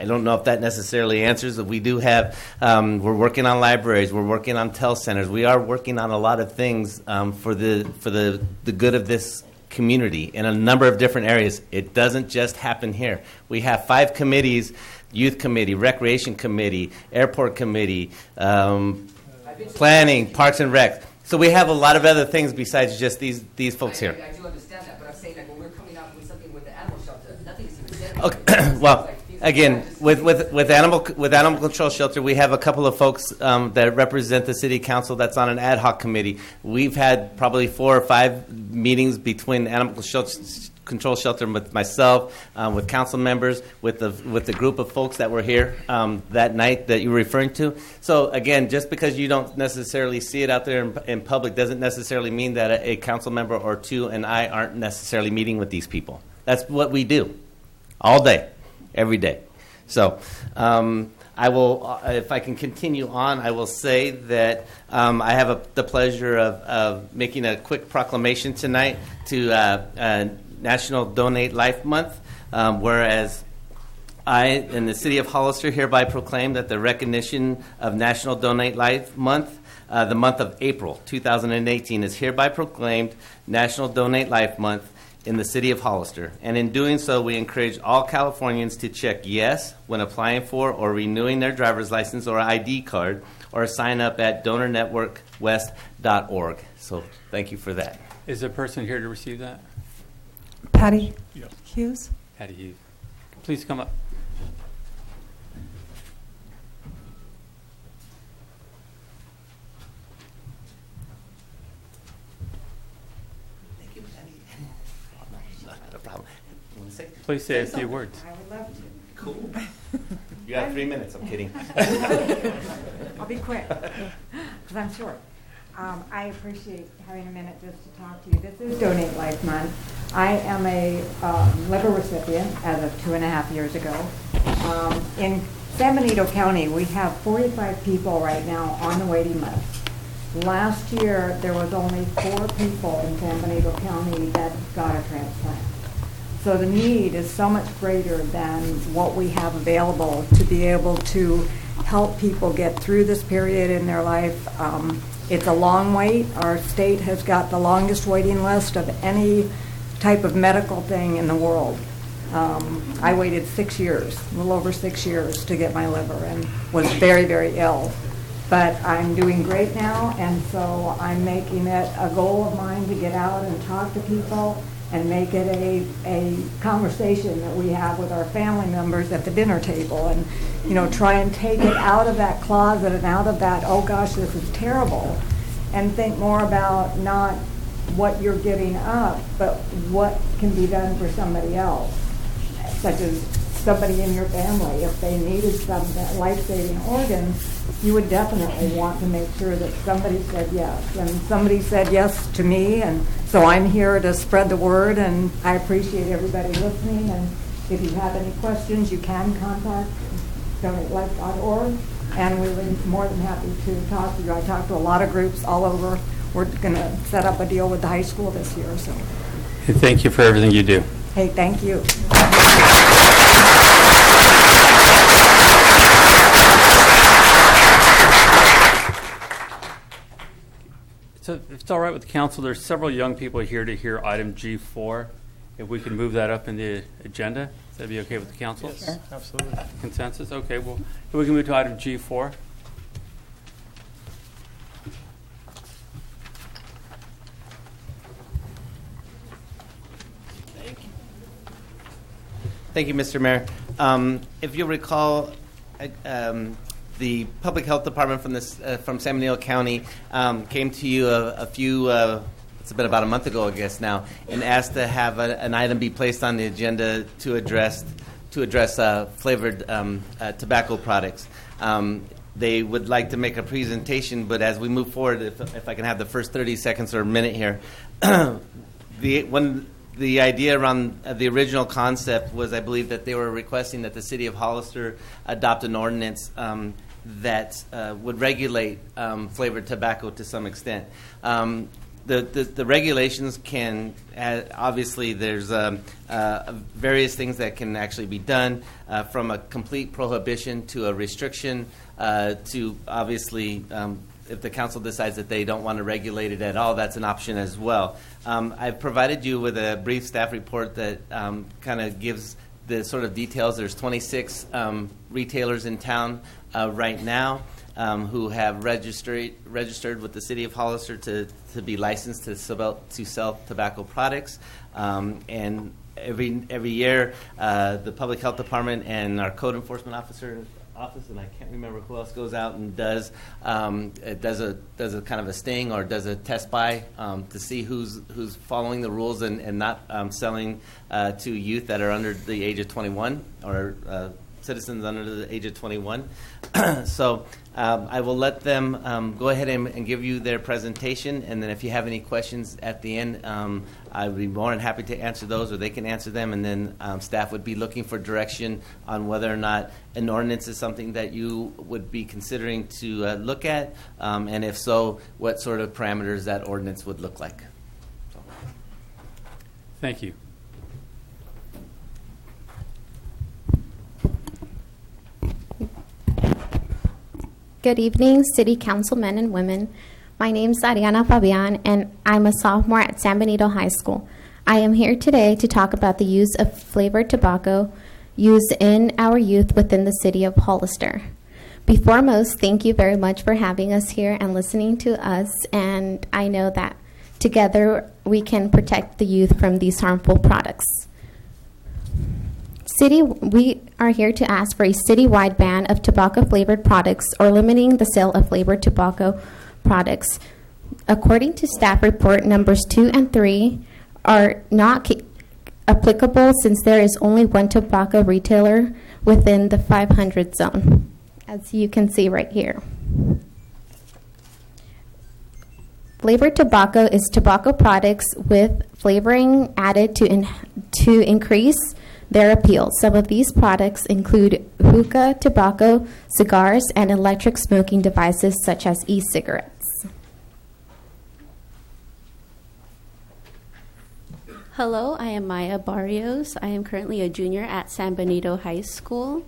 [SPEAKER 14] don't know if that necessarily answers it. We do have, we're working on libraries, we're working on TEL centers. We are working on a lot of things for the good of this community in a number of different areas. It doesn't just happen here. We have 5 committees: Youth Committee, Recreation Committee, Airport Committee, Planning, Parks and Rec. So we have a lot of other things besides just these folks here.
[SPEAKER 12] I do understand that, but I'm saying that when we're coming up with something with the animal shelter, nothing's even said.
[SPEAKER 14] Okay. Well, again, with animal control shelter, we have a couple of folks that represent the city council that's on an ad hoc committee. We've had probably 4 or 5 meetings between animal control shelter with myself, with council members, with the group of folks that were here that night that you were referring to. So again, just because you don't necessarily see it out there in public doesn't necessarily mean that a council member or 2 and I aren't necessarily meeting with these people. That's what we do all day, every day. So I will, if I can continue on, I will say that I have the pleasure of making a quick proclamation tonight to National Donate Life Month, whereas I and the City of Hollister hereby proclaim that the recognition of National Donate Life Month, the month of April 2018, is hereby proclaimed National Donate Life Month in the City of Hollister. And in doing so, we encourage all Californians to check yes when applying for or renewing their driver's license or ID card, or sign up at donornetworkwest.org. So thank you for that.
[SPEAKER 1] Is a person here to receive that?
[SPEAKER 3] Patty
[SPEAKER 1] Yes.
[SPEAKER 3] Hughes?
[SPEAKER 1] Patty Hughes. Please come up.
[SPEAKER 14] Thank you, Patty. Not a problem. You want to say?
[SPEAKER 1] Please say a few words.
[SPEAKER 9] I would love to.
[SPEAKER 14] Cool. You got 3 minutes. I'm kidding.
[SPEAKER 16] I'll be quick, because I'm short. I appreciate having a minute just to talk to you. This is Donate Life Month. I am a liver recipient as of 2.5 years ago. In San Benito County, we have 45 people right now on the waiting list. Last year, there was only 4 people in San Benito County that got a transplant. So the need is so much greater than what we have available to be able to help people get through this period in their life. It's a long wait. Our state has got the longest waiting list of any type of medical thing in the world. I waited 6 years, a little over 6 years, to get my liver and was very, very ill. But I'm doing great now, and so I'm making it a goal of mine to get out and talk to people and make it a conversation that we have with our family members at the dinner table, and try and take it out of that closet and out of that, oh gosh, this is terrible, and think more about not what you're giving up, but what can be done for somebody else, such as somebody in your family. If they needed some life-saving organs, you would definitely want to make sure that somebody said yes. And somebody said yes to me, and so I'm here to spread the word, and I appreciate everybody listening. And if you have any questions, you can contact donatelife.org, and we're more than happy to talk to you. I talked to a lot of groups all over. We're going to set up a deal with the high school this year. So,
[SPEAKER 1] Thank you for everything you do.
[SPEAKER 16] hey, thank you.
[SPEAKER 1] So if it's all right with the council, there's several young people here to hear item G4. If we can move that up in the agenda, would that be okay with the council?
[SPEAKER 6] Yes, absolutely.
[SPEAKER 1] Consensus? Okay, well, if we can move to item G4.
[SPEAKER 14] Thank you, Mr. Mayor. If you'll recall, the Public Health Department from San Benito County came to you it's been about a month ago, I guess now, and asked to have an item be placed on the agenda to address flavored tobacco products. They would like to make a presentation, but as we move forward, if I can have the first 30 seconds or a minute here, the idea around the original concept was, I believe, that they were requesting that the City of Hollister adopt an ordinance that would regulate flavored tobacco to some extent. The regulations can, obviously, there's various things that can actually be done, from a complete prohibition to a restriction to, obviously, if the council decides that they don't want to regulate it at all, that's an option as well. I've provided you with a brief staff report that kind of gives the sort of details. There's 26 retailers in town right now who have registered with the City of Hollister to be licensed to sell tobacco products. And every year, the Public Health Department and our Code Enforcement Office, and I can't remember who else goes out and does a kind of a sting or does a test buy to see who's following the rules and not selling to youth that are under the age of 21 or citizens under the age of 21. So I will let them go ahead and give you their presentation, and then if you have any questions at the end, I would be more than happy to answer those, or they can answer them, and then staff would be looking for direction on whether or not an ordinance is something that you would be considering to look at, and if so, what sort of parameters that ordinance would look like.
[SPEAKER 1] Thank you.
[SPEAKER 17] Good evening, City Councilmen and women. My name is Ariana Fabian, and I'm a sophomore at San Benito High School. I am here today to talk about the use of flavored tobacco used in our youth within the city of Hollister. Before most, thank you very much for having us here and listening to us, and I know that together we can protect the youth from these harmful products. We are here to ask for a citywide ban of tobacco-flavored products or limiting the sale of flavored tobacco products. According to staff report, numbers 2 and 3 are not applicable since there is only one tobacco retailer within the 500 zone, as you can see right here. Flavored tobacco is tobacco products with flavoring added to increase their appeal. Some of these products include hookah, tobacco, cigars, and electric smoking devices such as e-cigarettes.
[SPEAKER 18] Hello, I am Maya Barrios. I am currently a junior at San Benito High School.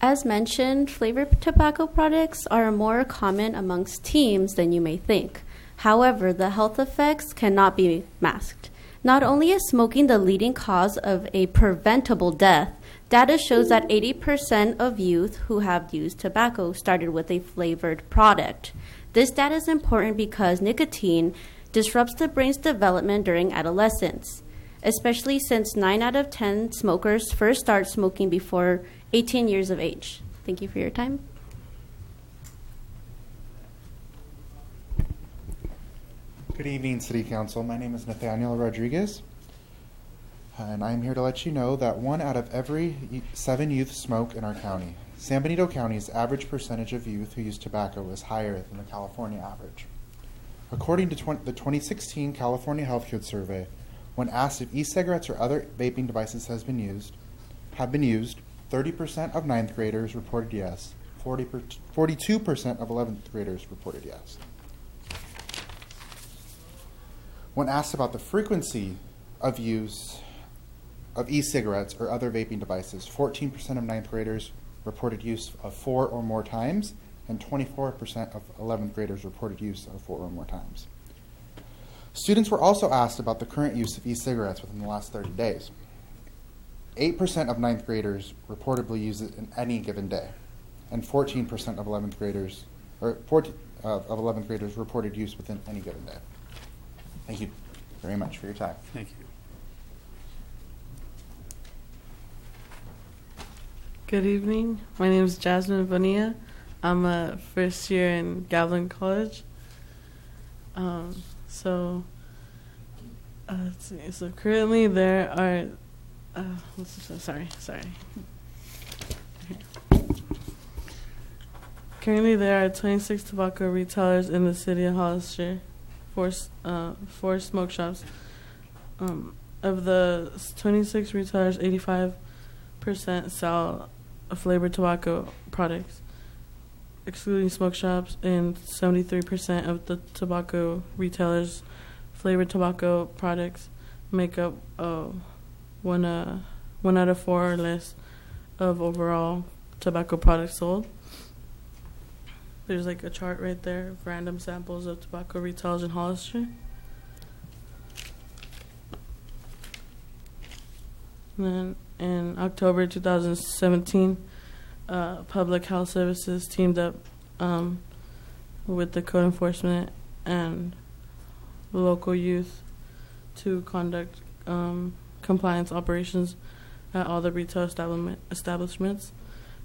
[SPEAKER 18] As mentioned, flavored tobacco products are more common amongst teens than you may think. However, the health effects cannot be masked. Not only is smoking the leading cause of a preventable death, data shows that 80% of youth who have used tobacco started with a flavored product. This data is important because nicotine disrupts the brain's development during adolescence, especially since 9 out of 10 smokers first start smoking before 18 years of age. Thank you for your time.
[SPEAKER 19] Good evening, City Council. My name is Nathaniel Rodriguez, and I'm here to let you know that 1 out of every 7 youth smoke in our county. San Benito County's average percentage of youth who use tobacco is higher than the California average. According to the 2016 California Health Code Survey, when asked if e-cigarettes or other vaping devices have been used, 30% of 9th graders reported yes, 42% of 11th graders reported yes. When asked about the frequency of use of e-cigarettes or other vaping devices, 14% of 9th graders reported use of 4 or more times, and 24% of 11th graders reported use of 4 or more times. Students were also asked about the current use of e-cigarettes within the last 30 days. 8% of 9th graders reportedly use it in any given day, and 14% of 11th graders, reported use within any given day. Thank you very much for your time.
[SPEAKER 1] Thank you.
[SPEAKER 20] Good evening. My name is Jasmine Bonilla. I'm a first year in Gavilan College. Let's see. So currently there are, Currently there are 26 tobacco retailers in the city of Hollister. 4 smoke shops. Of the 26 retailers, 85% sell flavored tobacco products, excluding smoke shops, and 73% of the tobacco retailers' flavored tobacco products make up 1 out of 4 or less of overall tobacco products sold. There's like a chart right there of random samples of tobacco retailers in Hollister. And then in October 2017, Public Health Services teamed up with the code enforcement and local youth to conduct compliance operations at all the retail establishments.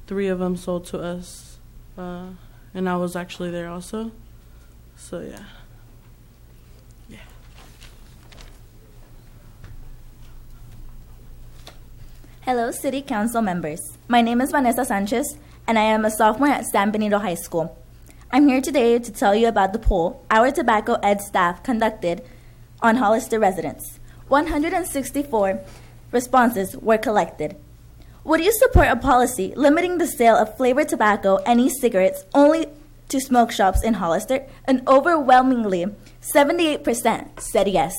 [SPEAKER 20] 3 of them sold to us, and I was actually there also. So yeah.
[SPEAKER 21] Hello, City Council members. My name is Vanessa Sanchez, and I am a sophomore at San Benito High School. I'm here today to tell you about the poll our tobacco ed staff conducted on Hollister residents. 164 responses were collected. Would you support a policy limiting the sale of flavored tobacco and e-cigarettes only to smoke shops in Hollister? And overwhelmingly, 78% said yes.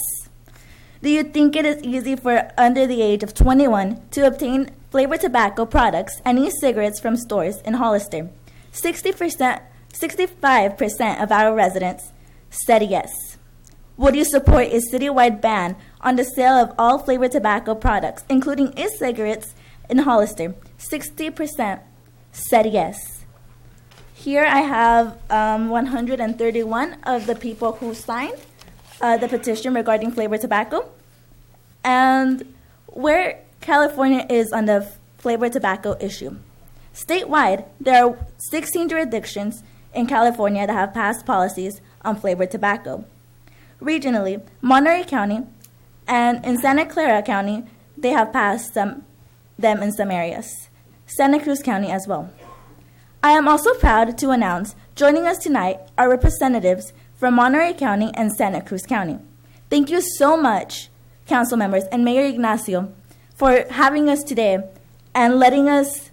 [SPEAKER 21] Do you think it is easy for under the age of 21 to obtain flavored tobacco products and e-cigarettes from stores in Hollister? 65% of our residents said yes. Would you support a citywide ban on the sale of all flavored tobacco products, including e-cigarettes, in Hollister? 60% said yes. Here I have 131 of the people who signed the petition regarding flavored tobacco, and where California is on the flavored tobacco issue. Statewide, there are 16 jurisdictions in California that have passed policies on flavored tobacco. Regionally, Monterey County and in Santa Clara County, they have passed them in some areas. Santa Cruz County as well. I am also proud to announce joining us tonight are representatives from Monterey County and Santa Cruz County. Thank you so much, council members and Mayor Ignacio, for having us today and letting us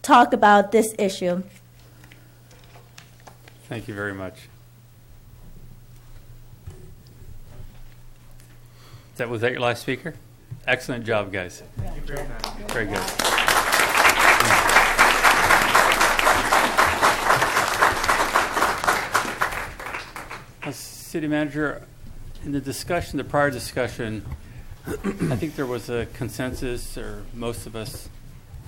[SPEAKER 21] talk about this issue.
[SPEAKER 1] Thank you very much. Was that your last speaker? Excellent job, guys.
[SPEAKER 2] Thank you very much.
[SPEAKER 1] Very good. City Manager, in the prior discussion, I think there was a consensus, or most of us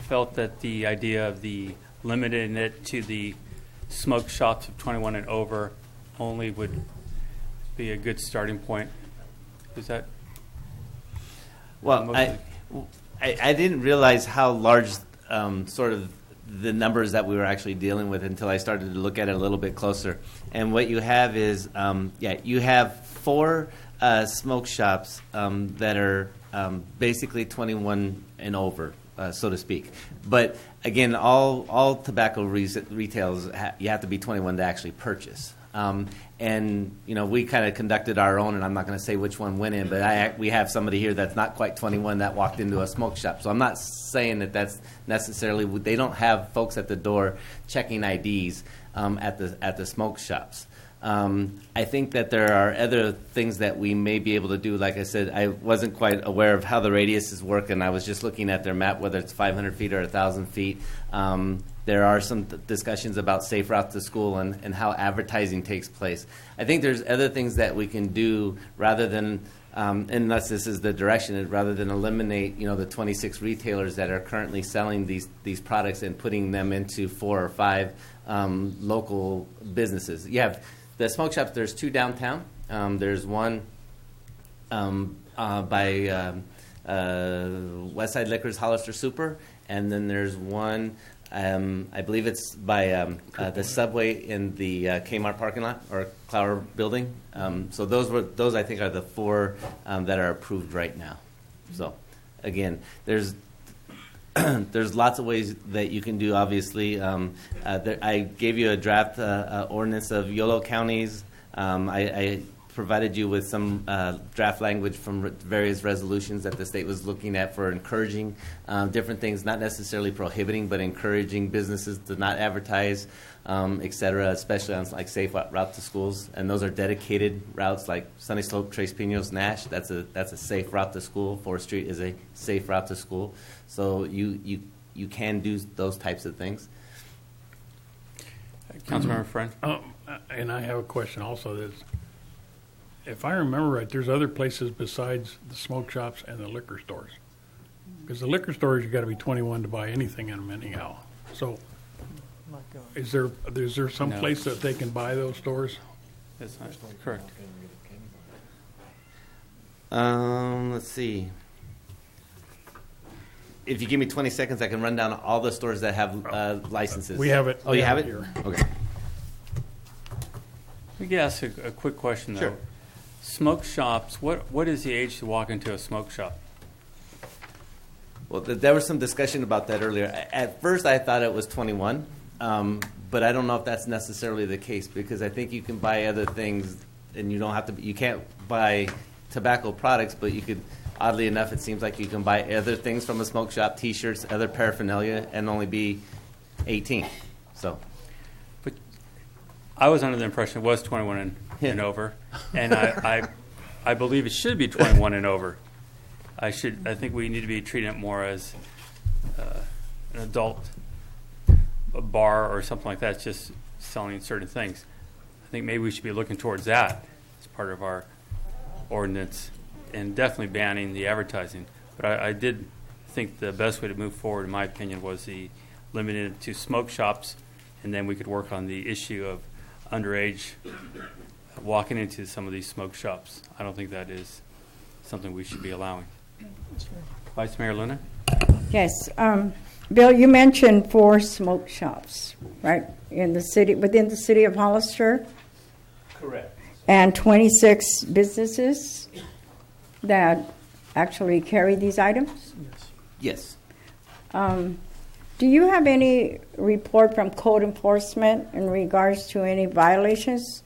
[SPEAKER 1] felt that the idea of the limiting it to the smoke shops of 21 and over only would be a good starting point. Is that?
[SPEAKER 14] Well, I didn't realize how large sort of the numbers that we were actually dealing with until I started to look at it a little bit closer. And what you have is, you have 4 smoke shops that are basically 21 and over, so to speak. But again, all tobacco retails, you have to be 21 to actually purchase. And we kind of conducted our own, and I'm not going to say which one went in, but we have somebody here that's not quite 21 that walked into a smoke shop. So I'm not saying that that's necessarily, they don't have folks at the door checking IDs at the smoke shops. I think that there are other things that we may be able to do. Like I said, I wasn't quite aware of how the radiuses work, and I was just looking at their map, whether it's 500 feet or 1,000 feet. There are some discussions about safe routes to school and how advertising takes place. I think there's other things that we can do rather than, unless this is the direction, rather than eliminate, the 26 retailers that are currently selling these products and putting them into 4 or 5 local businesses. You have the smoke shops. There's 2 downtown. There's one by Westside Liquors Hollister Super, and then there's one. I believe it's by the subway in the Kmart parking lot or Clower building. So those I think are the 4 that are approved right now. So again, there's lots of ways that you can do. Obviously, I gave you a draft ordinance of YOLO counties. I provided you with some draft language from various resolutions that the state was looking at for encouraging different things, not necessarily prohibiting, but encouraging businesses to not advertise, et cetera, especially on like safe route to schools. And those are dedicated routes like Sunny Slope, Tres Pinos, Nash. That's a safe route to school. 4th Street is a safe route to school. So you can do those types of things.
[SPEAKER 1] Councilmember Friend?
[SPEAKER 22] And I have a question also. If I remember right, there's other places besides the smoke shops and the liquor stores. Because the liquor stores, you got to be 21 to buy anything in them anyhow. So, is there some place that they can buy those stores?
[SPEAKER 1] That's not correct.
[SPEAKER 14] Let's see. If you give me 20 seconds, I can run down all the stores that have licenses.
[SPEAKER 22] We have it.
[SPEAKER 14] Oh, you have it?
[SPEAKER 22] Here.
[SPEAKER 14] Okay.
[SPEAKER 1] We can ask a quick question, though.
[SPEAKER 14] Sure.
[SPEAKER 1] Smoke shops, what is the age to walk into a smoke shop?
[SPEAKER 14] Well, there was some discussion about that earlier. At first, I thought it was 21, but I don't know if that's necessarily the case because I think you can buy other things, and you don't have to. You can't buy tobacco products, but you could. Oddly enough, it seems like you can buy other things from a smoke shop, T-shirts, other paraphernalia, and only be 18. So,
[SPEAKER 1] but I was under the impression it was 21 and over, and I believe it should be 21 and over. I think we need to be treating it more as an adult bar or something like that, just selling certain things. I think maybe we should be looking towards that as part of our ordinance, and definitely banning the advertising. But I did think the best way to move forward, in my opinion, was the limited to smoke shops, and then we could work on the issue of underage walking into some of these smoke shops. I don't think that is something we should be allowing. Vice Mayor Luna?
[SPEAKER 9] Yes. Bill, you mentioned 4 smoke shops, right, in the city, within the city of Hollister?
[SPEAKER 14] Correct.
[SPEAKER 9] And 26 businesses that actually carry these items?
[SPEAKER 14] Yes.
[SPEAKER 9] Do you have any report from code enforcement in regards to any violations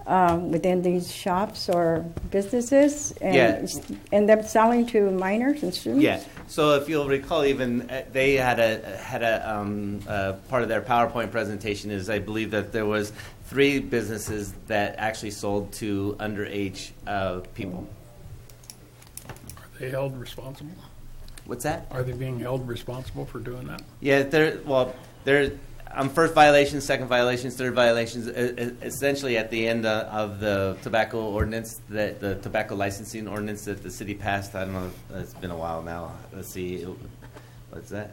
[SPEAKER 9] within these shops or businesses? And them selling to minors and students?
[SPEAKER 14] Yeah. So if you'll recall, even they had a part of their PowerPoint presentation is I believe that there was 3 businesses that actually sold to underage people.
[SPEAKER 22] Are they held responsible?
[SPEAKER 14] What's that?
[SPEAKER 22] Are they being held responsible for doing that?
[SPEAKER 14] Yeah, they're first violations, second violations, third violations. Essentially, at the end of the tobacco ordinance, the tobacco licensing ordinance that the city passed. I don't know. It's been a while now. Let's see. What's that?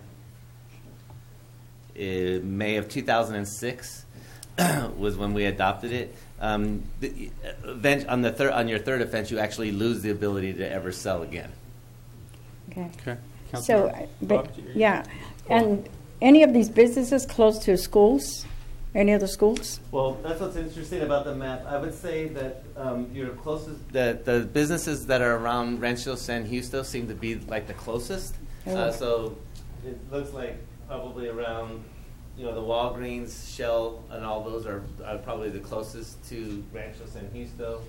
[SPEAKER 14] In May of 2006 was when we adopted it. On your third offense, you actually lose the ability to ever sell again.
[SPEAKER 9] Okay. So, and any of these businesses close to schools? Any other schools?
[SPEAKER 14] Well, that's what's interesting about the map. I would say that your closest, the businesses that are around Rancho San Justo seem to be like the closest. So it looks like probably around, the Walgreens, Shell, and all those are probably the closest to Rancho San Justo.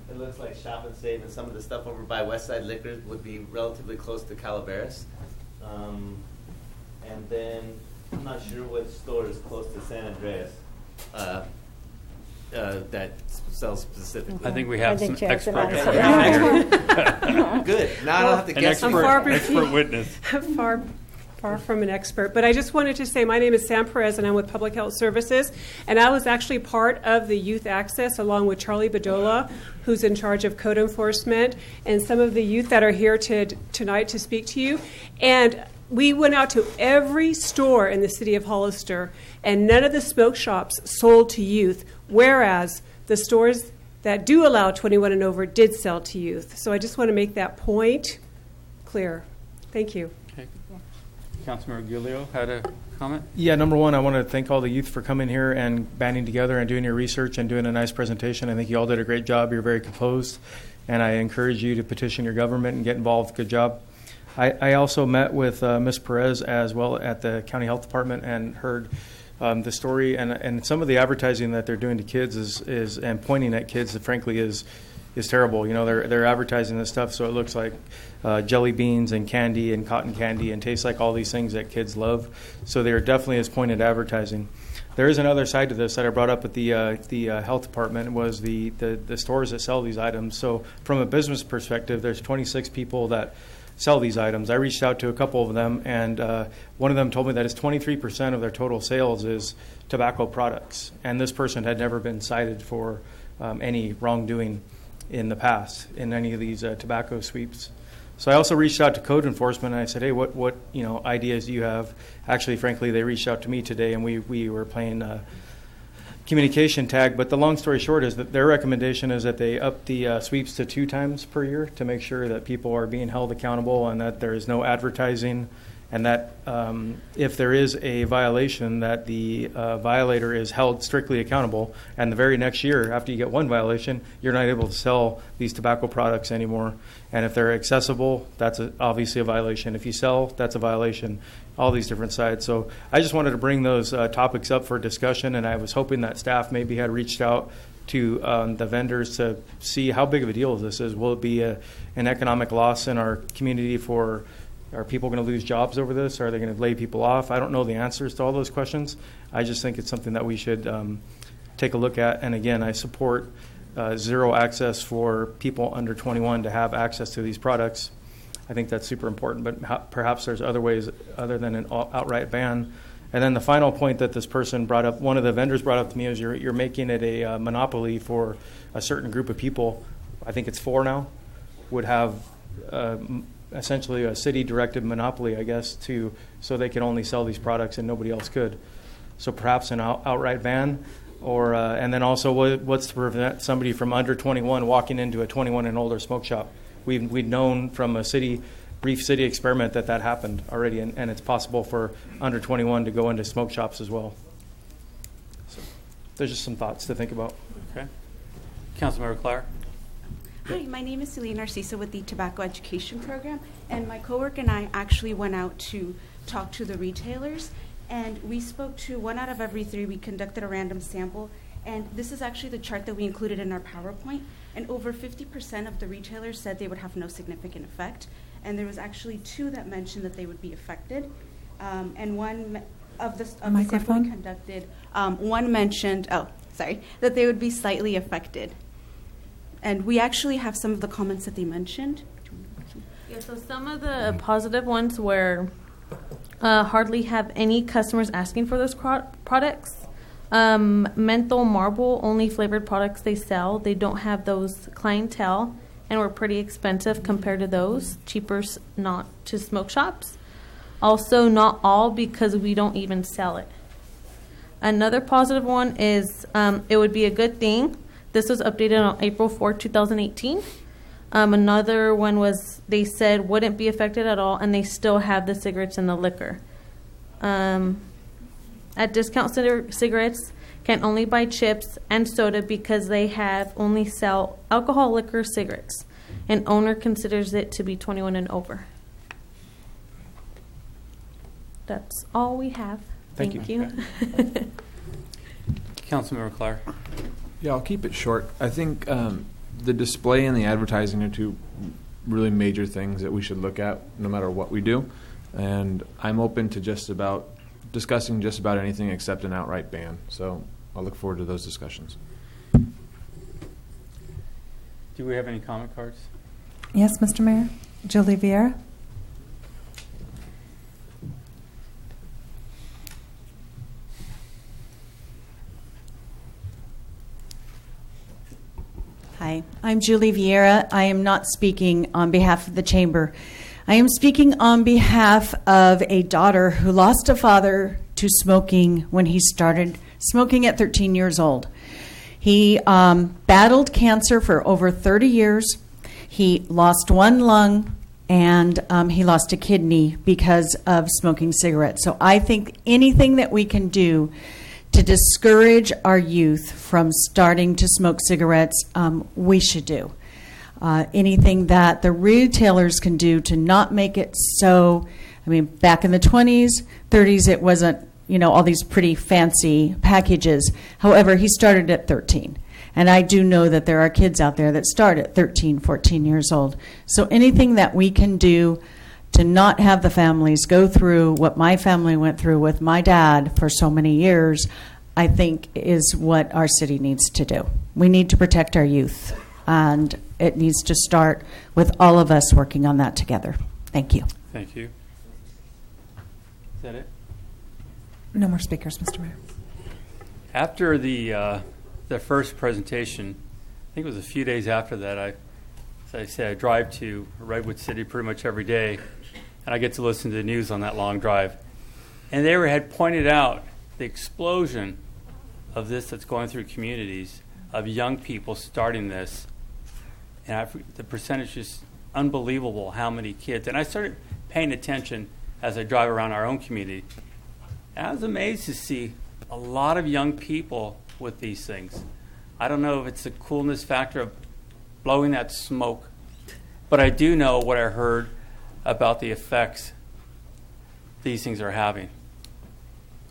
[SPEAKER 14] It looks like Shop and Save and some of the stuff over by Westside Liquor would be relatively close to Calaveras. And then I'm not sure which store is close to San Andreas that sells specifically.
[SPEAKER 1] I think we have some expert.
[SPEAKER 14] Good. Now I don't have to guess.
[SPEAKER 1] An expert witness.
[SPEAKER 4] Far from an expert, but I just wanted to say my name is Sam Perez and I'm with Public Health Services, and I was actually part of the Youth Access along with Charlie Bedolla, who's in charge of code enforcement, and some of the youth that are here tonight to speak to you. And we went out to every store in the city of Hollister, and none of the smoke shops sold to youth, whereas the stores that do allow 21 and over did sell to youth. So I just want to make that point clear. Thank you.
[SPEAKER 1] Councilmember Giglio had a comment?
[SPEAKER 6] Yeah, number one, I want to thank all the youth for coming here and banding together and doing your research and doing a nice presentation. I think you all did a great job. You're very composed, and I encourage you to petition your government and get involved. Good job. I also met with Ms. Perez as well at the County Health Department and heard the story, and some of the advertising that they're doing to kids is and pointing at kids that frankly is terrible. They're advertising this stuff so it looks like jelly beans and candy and cotton candy and tastes like all these things that kids love. So there definitely is pointed advertising. There is another side to this that I brought up at the health department was the stores that sell these items. So from a business perspective, there's 26 people that sell these items. I reached out to a couple of them, and one of them told me that it's 23% of their total sales is tobacco products. And this person had never been cited for any wrongdoing in the past in any of these tobacco sweeps. So I also reached out to code enforcement, and I said, hey, what ideas do you have? Actually, frankly, they reached out to me today, and we were playing communication tag. But the long story short is that their recommendation is that they up the sweeps to 2 times per year to make sure that people are being held accountable and that there is no advertising and that if there is a violation, that the violator is held strictly accountable, and the very next year, after you get one violation, you're not able to sell these tobacco products anymore. And if they're accessible, that's obviously a violation. If you sell, that's a violation. All these different sides. So I just wanted to bring those topics up for discussion, and I was hoping that staff maybe had reached out to the vendors to see how big of a deal this is. Will it be an economic loss in our community? Are people going to lose jobs over this? Are they going to lay people off? I don't know the answers to all those questions. I just think it's something that we should take a look at. And again, I support zero access for people under 21 to have access to these products. I think that's super important, but perhaps there's other ways other than an outright ban. And then the final point that this person brought up, one of the vendors brought up to me, is you're making it a monopoly for a certain group of people. I think it's 4 now, would have essentially a city-directed monopoly, I guess, so they can only sell these products and nobody else could. So perhaps an outright ban, or and then also what's to prevent somebody from under 21 walking into a 21 and older smoke shop? We'd known from a brief city experiment that happened already, and it's possible for under 21 to go into smoke shops as well. So there's just some thoughts to think about.
[SPEAKER 1] Okay. Councilmember Clare.
[SPEAKER 8] Hi, my name is Celine Narcisa with the Tobacco Education Program, and my coworker and I actually went out to talk to the retailers, and we spoke to 1 out of every 3. We conducted a random sample, and this is actually the chart that we included in our PowerPoint, and over 50% of the retailers said they would have no significant effect, and there was actually 2 that mentioned that they would be affected, and one of the sample we conducted, one mentioned, that they would be slightly affected. And we actually have some of the comments that they mentioned.
[SPEAKER 20] Yeah, so some of the positive ones were hardly have any customers asking for those products. Menthol marble, only flavored products they sell. They don't have those clientele, and were pretty expensive compared to those. Cheaper not to smoke shops. Also, not all, because we don't even sell it. Another positive one is it would be a good thing. This was updated on April 4, 2018. Another one was they said wouldn't be affected at all, and they still have the cigarettes and the liquor. At discount cigarettes can only buy chips and soda because they have only sell alcohol, liquor, cigarettes. An owner considers it to be 21 and over. That's all we have. Thank you.
[SPEAKER 1] Okay. Councilmember Clare.
[SPEAKER 13] Yeah, I'll keep it short. I think the display and the advertising are 2 really major things that we should look at no matter what we do. And I'm open to discussing just about anything except an outright ban. So I'll look forward to those discussions.
[SPEAKER 1] Do we have any comment cards?
[SPEAKER 3] Yes, Mr. Mayor. Julie Vieira.
[SPEAKER 10] Hi, I'm Julie Vieira. I am not speaking on behalf of the Chamber. I am speaking on behalf of a daughter who lost a father to smoking when he started smoking at 13 years old. He battled cancer for over 30 years. He lost 1 lung, and he lost a kidney because of smoking cigarettes. So I think anything that we can do to discourage our youth from starting to smoke cigarettes, we should do. Anything that the retailers can do to not make it so, back in the 20s, 30s, it wasn't, all these pretty fancy packages. However, he started at 13. And I do know that there are kids out there that start at 13, 14 years old. So anything that we can do to not have the families go through what my family went through with my dad for so many years, I think is what our city needs to do. We need to protect our youth, and it needs to start with all of us working on that together. Thank you.
[SPEAKER 1] Thank you. Is that it?
[SPEAKER 3] No more speakers, Mr. Mayor.
[SPEAKER 1] After the first presentation, I think it was a few days after that, as I said, I drive to Redwood City pretty much every day, and I get to listen to the news on that long drive. And they had pointed out the explosion of this that's going through communities, of young people starting this. And the percentage is unbelievable how many kids. And I started paying attention as I drive around our own community. And I was amazed to see a lot of young people with these things. I don't know if it's the coolness factor of blowing that smoke, but I do know what I heard about the effects these things are having.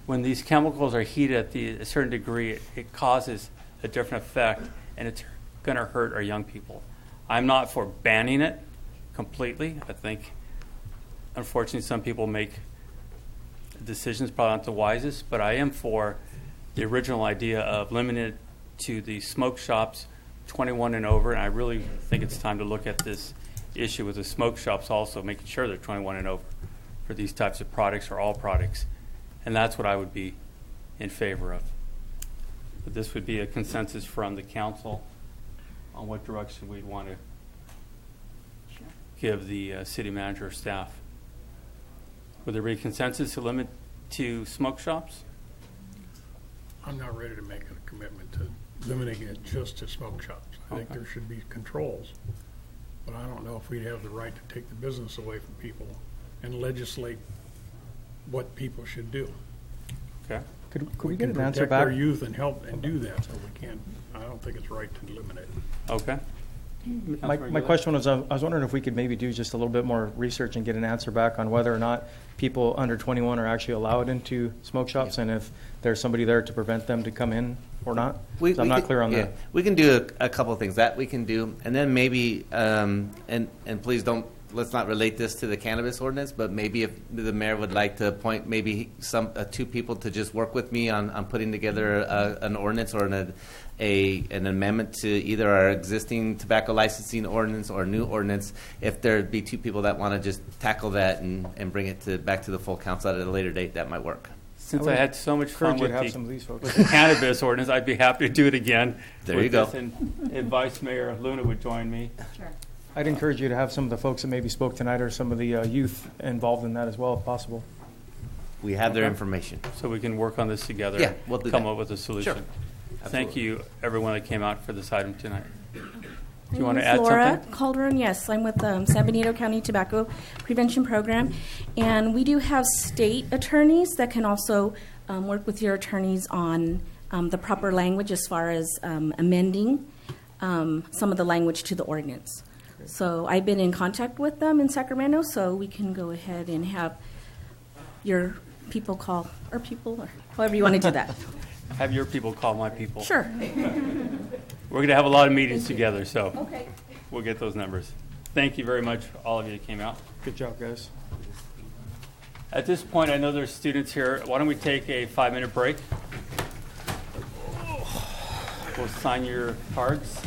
[SPEAKER 1] When these chemicals are heated at a certain degree, it causes a different effect, and it's going to hurt our young people. I'm not for banning it completely. I think, unfortunately, some people make decisions probably not the wisest, but I am for the original idea of limiting it to the smoke shops 21 and over, and I really think it's time to look at this issue with the smoke shops also, making sure they're 21 and over for these types of products or all products. And that's what I would be in favor of. But this would be a consensus from the council on what direction we'd want to give the city manager or staff. Would there be consensus to limit to smoke shops?
[SPEAKER 22] I'm not ready to make a commitment to limiting it just to smoke shops. I think there should be controls, but I don't know if we'd have the right to take the business away from people and legislate what people should do.
[SPEAKER 1] Okay.
[SPEAKER 6] Could we
[SPEAKER 22] can
[SPEAKER 6] get an answer
[SPEAKER 22] protect
[SPEAKER 6] back?
[SPEAKER 22] our youth and help and do that, so we can't. I don't think it's right to limit it.
[SPEAKER 1] Okay.
[SPEAKER 6] My question was, I was wondering if we could maybe do just a little bit more research and get an answer back on whether or not people under 21 are actually allowed into smoke shops, and if there's somebody there to prevent them to come in or not. I'm not clear on that.
[SPEAKER 14] We can do a couple of things that we can do, and then maybe, and please let's not relate this to the cannabis ordinance, but maybe if the mayor would like to appoint maybe two people to just work with me on putting together an ordinance or an amendment to either our existing tobacco licensing ordinance or a new ordinance, if there'd be two people that want to just tackle that and bring it back to the full council at a later date, that might work.
[SPEAKER 1] Since I had so much fun with the cannabis ordinance, I'd be happy to do it again.
[SPEAKER 14] There you go.
[SPEAKER 1] And Vice Mayor Luna would join me.
[SPEAKER 16] Sure.
[SPEAKER 6] I'd encourage you to have some of the folks that maybe spoke tonight or some of the youth involved in that as well, if possible.
[SPEAKER 14] We have their information.
[SPEAKER 1] So we can work on this together.
[SPEAKER 14] Yeah, we'll do
[SPEAKER 1] come
[SPEAKER 14] that.
[SPEAKER 1] up with a solution.
[SPEAKER 14] Sure.
[SPEAKER 1] Thank you, everyone that came out for this item tonight. Do you
[SPEAKER 21] My
[SPEAKER 1] want to
[SPEAKER 21] name is
[SPEAKER 1] add
[SPEAKER 21] Laura
[SPEAKER 1] something?
[SPEAKER 21] Calderon, yes. I'm with the San Benito County Tobacco Prevention Program. And we do have state attorneys that can also work with your attorneys on the proper language as far as amending some of the language to the ordinance. So I've been in contact with them in Sacramento, so we can go ahead and have your people call our people, or however you want to do that.
[SPEAKER 1] Have your people call my people.
[SPEAKER 21] Sure.
[SPEAKER 1] We're going to have a lot of meetings together, so we'll get those numbers. Thank you very much, all of you that came out.
[SPEAKER 6] Good job, guys.
[SPEAKER 1] At this point, I know there's students here. Why don't we take a 5-minute break? We'll sign your cards.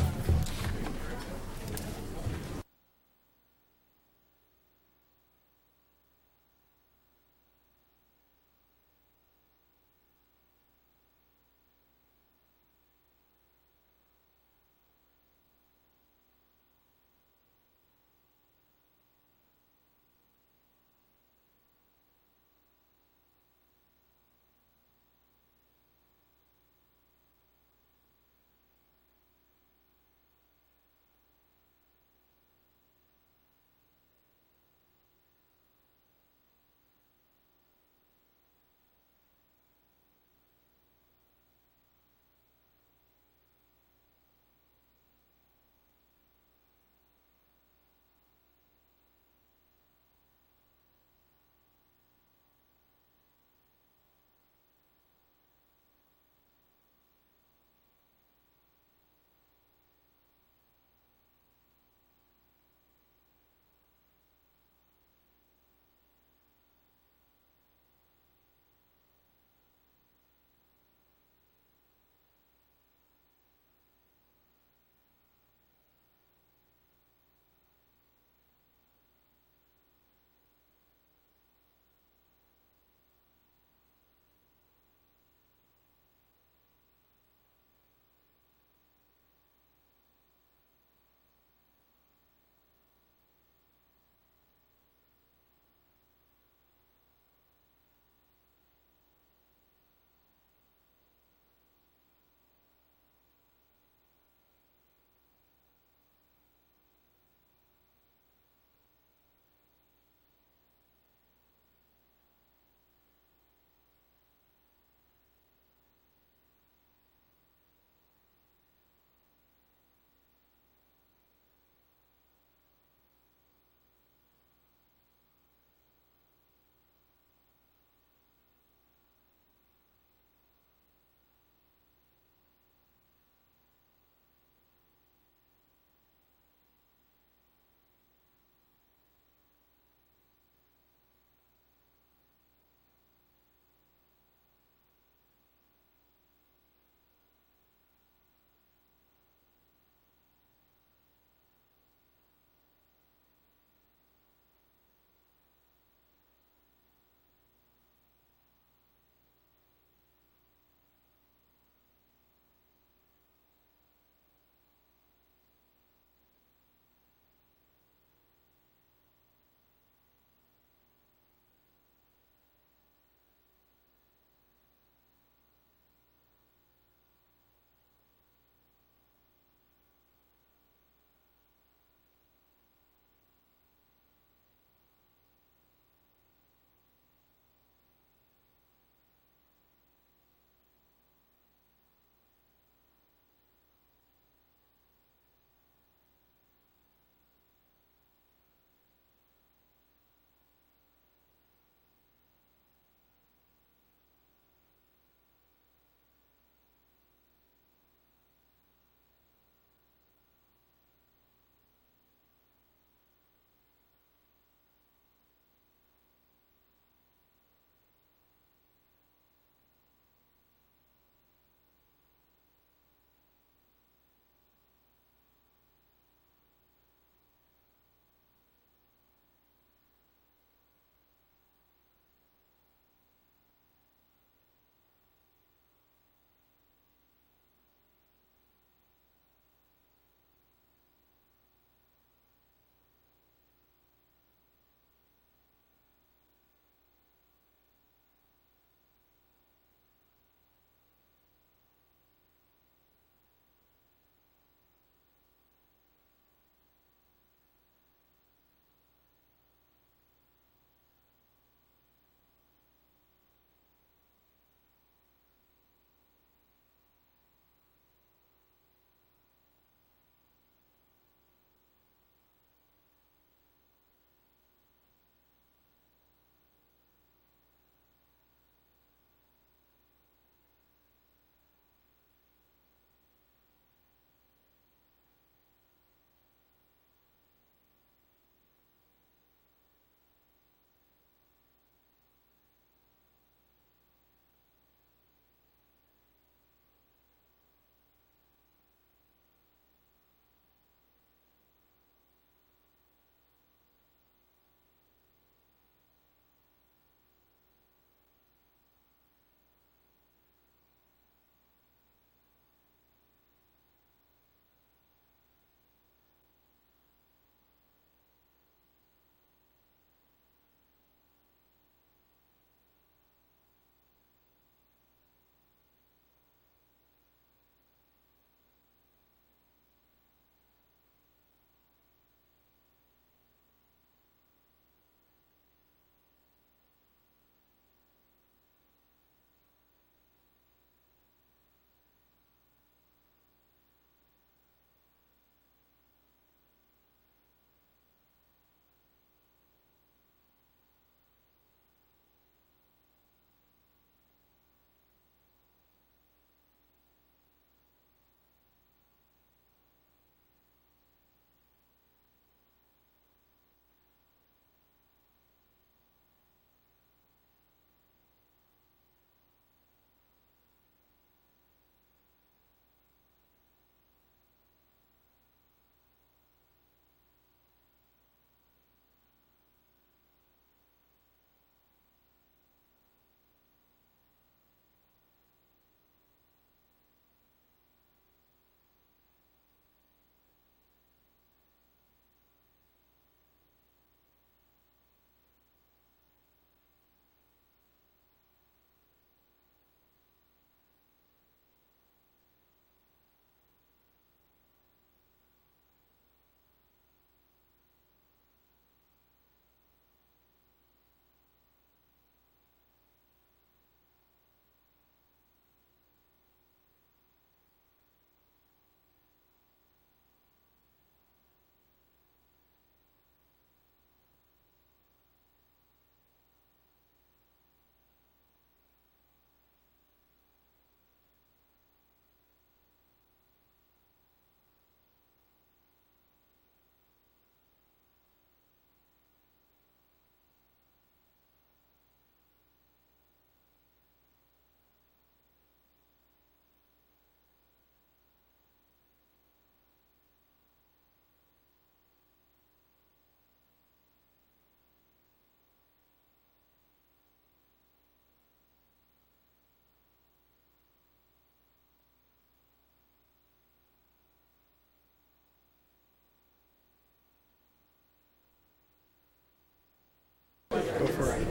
[SPEAKER 22] Go for it.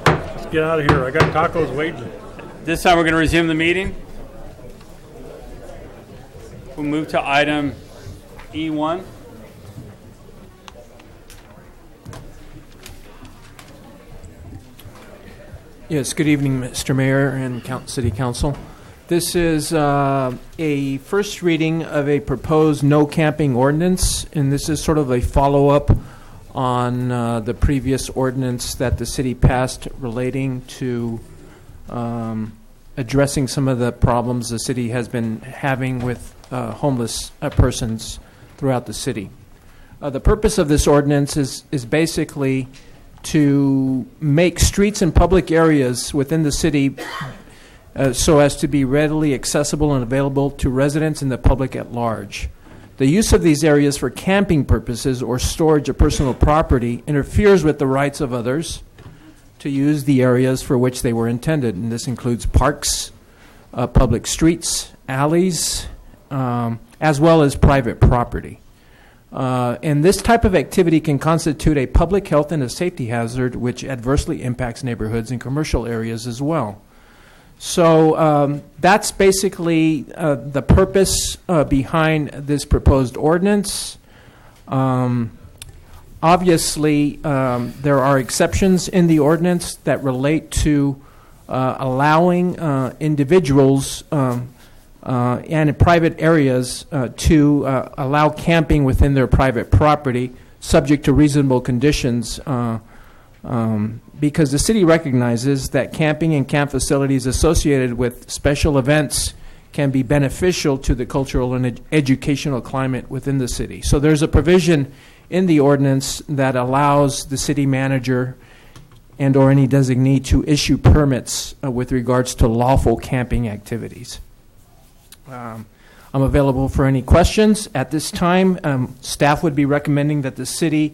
[SPEAKER 22] Let's get out of here. I got tacos waiting.
[SPEAKER 1] This time we're going to resume the meeting. We'll move to item E1.
[SPEAKER 5] Yes, good evening, Mr. Mayor and City Council. This is a first reading of a proposed no camping ordinance, and this is sort of a follow-up on the previous ordinance that the city passed relating to addressing some of the problems the city has been having with homeless persons throughout the city. The purpose of this ordinance is basically to make streets and public areas within the city so as to be readily accessible and available to residents and the public at large. The use of these areas for camping purposes or storage of personal property interferes with the rights of others to use the areas for which they were intended, and this includes parks, public streets, alleys, as well as private property. And this type of activity can constitute a public health and a safety hazard, which adversely impacts neighborhoods and commercial areas as well. So that's basically the purpose behind this proposed ordinance. Obviously, there are exceptions in the ordinance that relate to allowing individuals and in private areas to allow camping within their private property, subject to reasonable conditions, because the city recognizes that camping and camp facilities associated with special events can be beneficial to the cultural and educational climate within the city. So there's a provision in the ordinance that allows the city manager and or any designee to issue permits with regards to lawful camping activities. I'm available for any questions. At this time, staff would be recommending that the City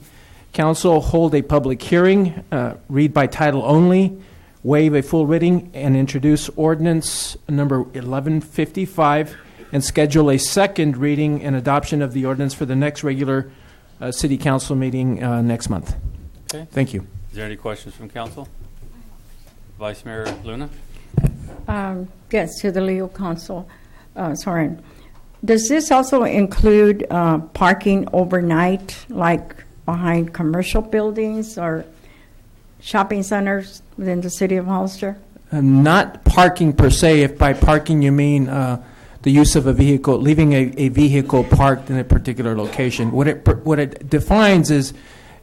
[SPEAKER 5] Council hold a public hearing, read by title only, waive a full reading, and introduce ordinance number 1155, and schedule a second reading and adoption of the ordinance for the next regular City Council meeting next month.
[SPEAKER 1] Okay.
[SPEAKER 5] Thank you.
[SPEAKER 1] Is there any questions from council? Vice Mayor Luna?
[SPEAKER 9] Yes, to the legal counsel. Sorry. Does this also include parking overnight, like behind commercial buildings or shopping centers within the city of Hollister?
[SPEAKER 5] Not parking per se. If by parking you mean the use of a vehicle, leaving a vehicle parked in a particular location. What it defines is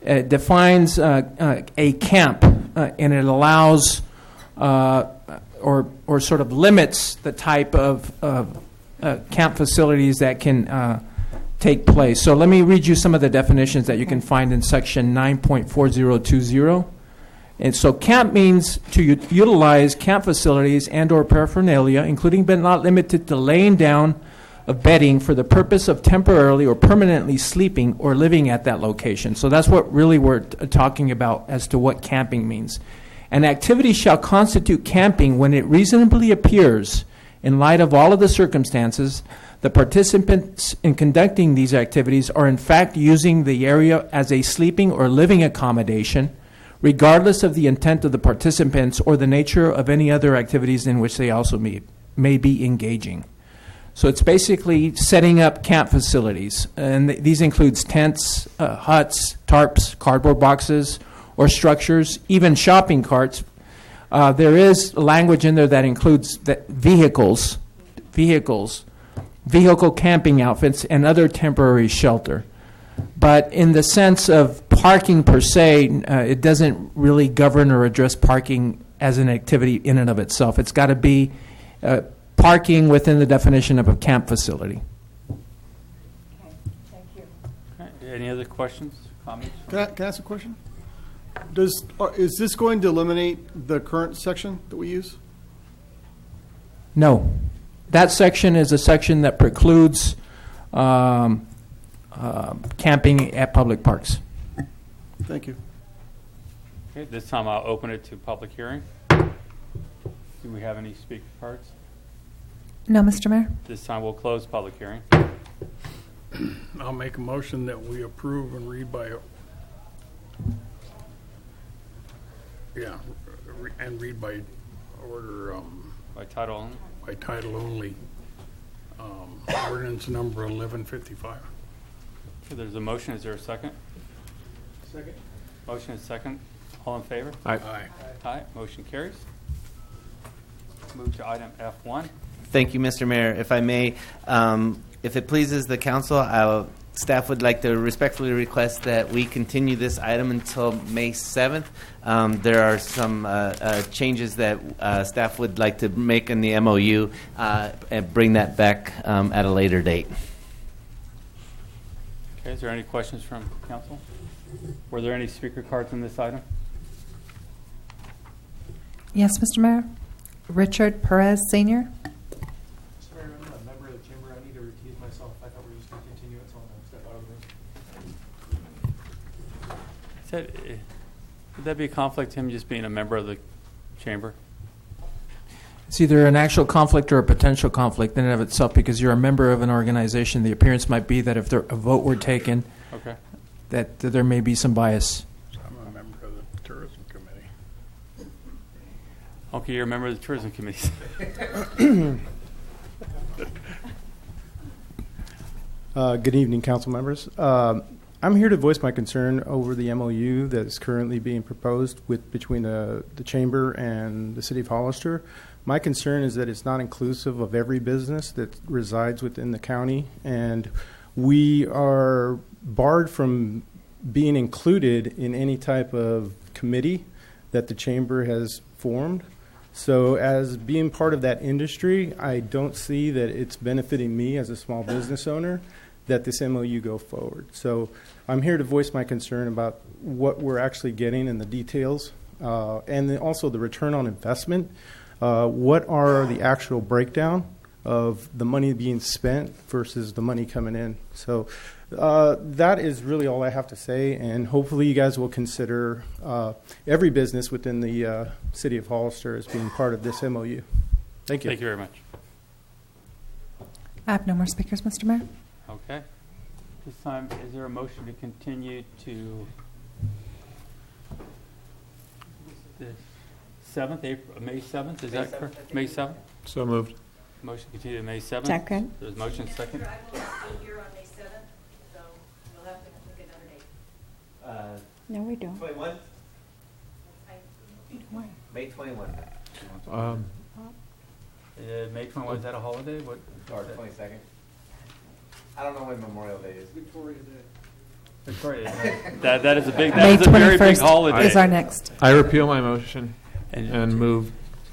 [SPEAKER 5] it defines a camp, and it allows or sort of limits the type of camp facilities that can take place. So let me read you some of the definitions that you can find in section 9.4020. And so camp means to utilize camp facilities and or paraphernalia, including but not limited to laying down of bedding for the purpose of temporarily or permanently sleeping or living at that location. So that's what really we're talking about as to what camping means. An activity shall constitute camping when it reasonably appears, in light of all of the circumstances, the participants in conducting these activities are in fact using the area as a sleeping or living accommodation, regardless of the intent of the participants or the nature of any other activities in which they also may be engaging. So it's basically setting up camp facilities, and these includes tents, huts, tarps, cardboard boxes, or structures, even shopping carts. There is language in there that includes vehicle camping outfits, and other temporary shelter. But in the sense of parking per se, it doesn't really govern or address parking as an activity in and of itself. It's got to be parking within the definition of a camp facility.
[SPEAKER 16] Okay, thank you.
[SPEAKER 1] Okay. Any other questions, comments?
[SPEAKER 7] Can I ask a question? Is this going to eliminate the current section that we use?
[SPEAKER 5] No. That section is a section that precludes camping at public parks.
[SPEAKER 7] Thank you.
[SPEAKER 1] Okay, this time I'll open it to public hearing. Do we have any speaker cards?
[SPEAKER 3] No, Mr. Mayor.
[SPEAKER 1] This time we'll close public hearing.
[SPEAKER 22] I'll make a motion that we approve and read by Yeah, and read by order,
[SPEAKER 1] By title only?
[SPEAKER 22] by title only. Ordinance number 1155.
[SPEAKER 1] Okay, there's a motion. Is there a second?
[SPEAKER 22] Second.
[SPEAKER 1] Motion is second. All in favor?
[SPEAKER 22] Aye.
[SPEAKER 1] Aye. Motion carries. Move to item F1.
[SPEAKER 14] Thank you, Mr. Mayor. If I may, if it pleases the council, staff would like to respectfully request that we continue this item until May 7th. There are some changes that staff would like to make in the MOU and bring that back at a later date.
[SPEAKER 1] Okay, is there any questions from council? Were there any speaker cards in this item?
[SPEAKER 3] Yes, Mr. Mayor. Richard Perez, Sr.
[SPEAKER 6] Mr. Mayor, I'm not a member of the chamber. I need to recuse myself. I thought we were just going to continue it, so I'm going to step out of the room.
[SPEAKER 1] Would that be a conflict, him just being a member of the chamber?
[SPEAKER 5] It's either an actual conflict or a potential conflict in and of itself, because you're a member of an organization. The appearance might be that if a vote were taken,
[SPEAKER 1] Okay.
[SPEAKER 5] that there may be some bias.
[SPEAKER 22] I'm a member of the tourism committee.
[SPEAKER 1] Okay, you're a member of the tourism committee.
[SPEAKER 6] Good evening, council members. I'm here to voice my concern over the MOU that is currently being proposed between the chamber and the city of Hollister. My concern is that it's not inclusive of every business that resides within the county, and we are barred from being included in any type of committee that the chamber has formed. So as being part of that industry, I don't see that it's benefiting me as a small business owner that this MOU go forward. So I'm here to voice my concern about what we're actually getting and the details, and then also the return on investment. What are the actual breakdown of the money being spent versus the money coming in? So that is really all I have to say, and hopefully you guys will consider every business within the city of Hollister as being part of this MOU. Thank you.
[SPEAKER 1] Thank you very much.
[SPEAKER 3] I have no more speakers, Mr. Mayor.
[SPEAKER 1] Okay. This time, is there a motion to continue to the 7th, May 7th? Is that correct? May 7th?
[SPEAKER 13] So moved.
[SPEAKER 1] Motion to continue to May 7th.
[SPEAKER 9] Second.
[SPEAKER 1] There's motion second.
[SPEAKER 10] I will not be here on May 7th, so we'll have to pick another date.
[SPEAKER 9] No, we don't.
[SPEAKER 14] 21? May 21.
[SPEAKER 1] May 21, is that a holiday? What?
[SPEAKER 14] Or 22nd. I don't know when Memorial Day is.
[SPEAKER 22] Victoria Day.
[SPEAKER 1] Victoria Day. That is a big.
[SPEAKER 3] May
[SPEAKER 1] That is a very big
[SPEAKER 3] 21st
[SPEAKER 1] holiday.
[SPEAKER 3] is our next.
[SPEAKER 13] I repeal my motion
[SPEAKER 1] And-
[SPEAKER 13] and move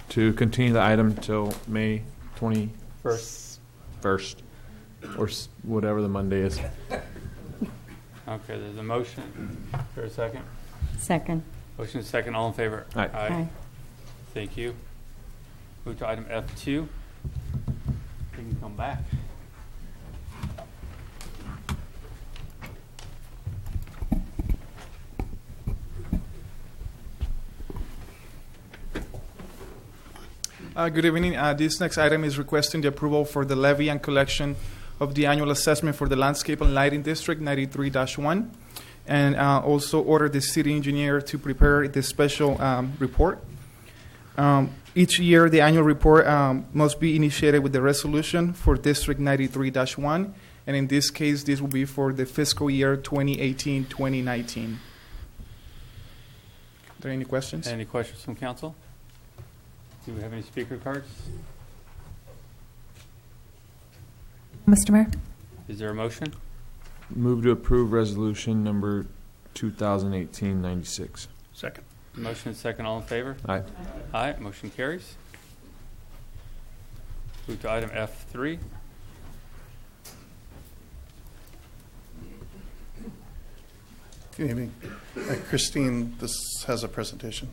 [SPEAKER 13] to continue the item till May
[SPEAKER 1] 21st.
[SPEAKER 13] or whatever the Monday is.
[SPEAKER 1] Okay, there's a motion. Is there a second?
[SPEAKER 9] Second.
[SPEAKER 1] Motion is second. All in favor?
[SPEAKER 13] Aye.
[SPEAKER 9] Aye.
[SPEAKER 1] Thank you. Move to item F2. You can come back.
[SPEAKER 11] Good evening. This next item is requesting the approval for the levy and collection of the annual assessment for the Landscape and Lighting District 93-1, and also order the city engineer to prepare the special report. Each year, the annual report must be initiated with the resolution for District 93-1, and in this case, this will be for the fiscal year 2018-2019. Are there any questions?
[SPEAKER 1] Any questions from council? Do we have any speaker cards?
[SPEAKER 3] Mr. Mayor.
[SPEAKER 1] Is there a motion?
[SPEAKER 13] Move to approve resolution number 2018-96.
[SPEAKER 22] Second.
[SPEAKER 1] Motion is second. All in favor?
[SPEAKER 13] Aye.
[SPEAKER 1] Aye. Motion carries. Move to item F3.
[SPEAKER 15] Good evening. Christine, this has a presentation.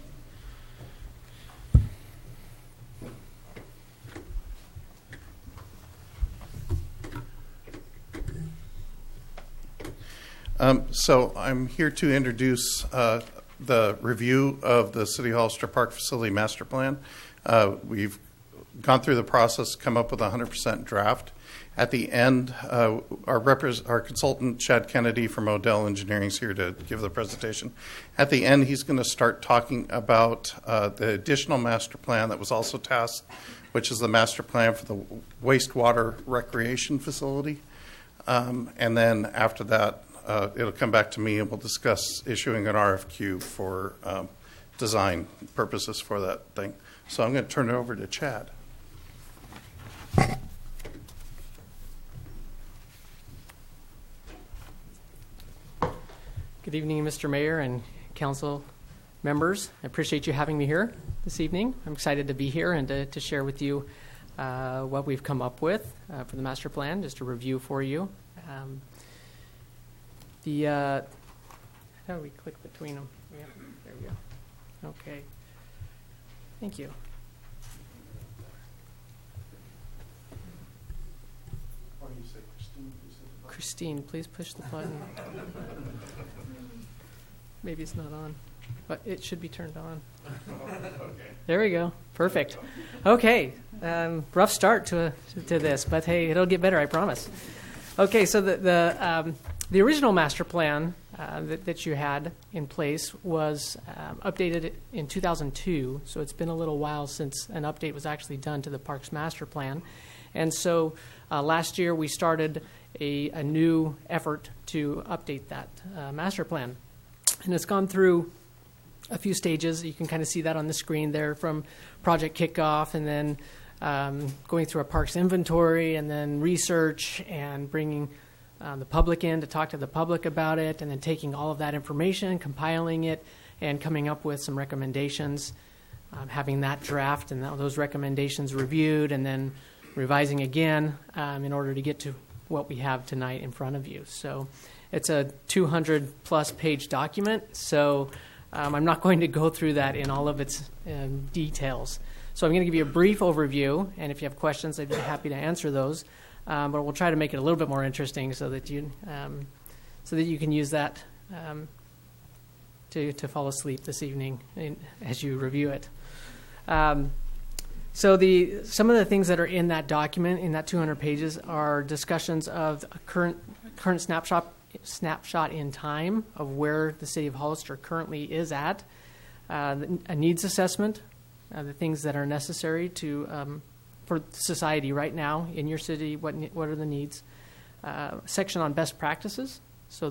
[SPEAKER 15] So I'm here to introduce the review of the City Hollister Park Facility Master Plan. We've gone through the process, come up with a 100% draft. At the end, our consultant, Chad Kennedy from Odell Engineering, is here to give the presentation. At the end, he's going to start talking about the additional master plan that was also tasked, which is the master plan for the wastewater recreation facility. And then after that, it'll come back to me and we'll discuss issuing an RFQ for design purposes for that thing. So I'm going to turn it over to Chad.
[SPEAKER 12] Good evening, Mr. Mayor and council members. I appreciate you having me here this evening. I'm excited to be here and to share with you what we've come up with for the master plan, just a review for you. How do we click between them? Yeah, there we go. Okay. Thank you. Christine, please push the button. Maybe it's not on, but it should be turned on. There we go. Perfect. Okay. Rough start to this, but hey, it'll get better, I promise. Okay, so the original master plan that you had in place was updated in 2002, so it's been a little while since an update was actually done to the Parks Master Plan. And so last year we started a new effort to update that master plan. And it's gone through a few stages. You can kind of see that on the screen there, from project kickoff and then going through a parks inventory and then research and bringing the public in to talk to the public about it, and then taking all of that information, compiling it, and coming up with some recommendations, having that draft and those recommendations reviewed, and then revising again in order to get to what we have tonight in front of you. So it's a 200-plus page document, so I'm not going to go through that in all of its details. So I'm going to give you a brief overview, and if you have questions, I'd be happy to answer those. But we'll try to make it a little bit more interesting so that you can use that to fall asleep this evening as you review it. So some of the things that are in that document, in that 200 pages, are discussions of a current snapshot in time of where the city of Hollister currently is at, a needs assessment, the things that are necessary for society right now in your city. What are the needs? Section on best practices. So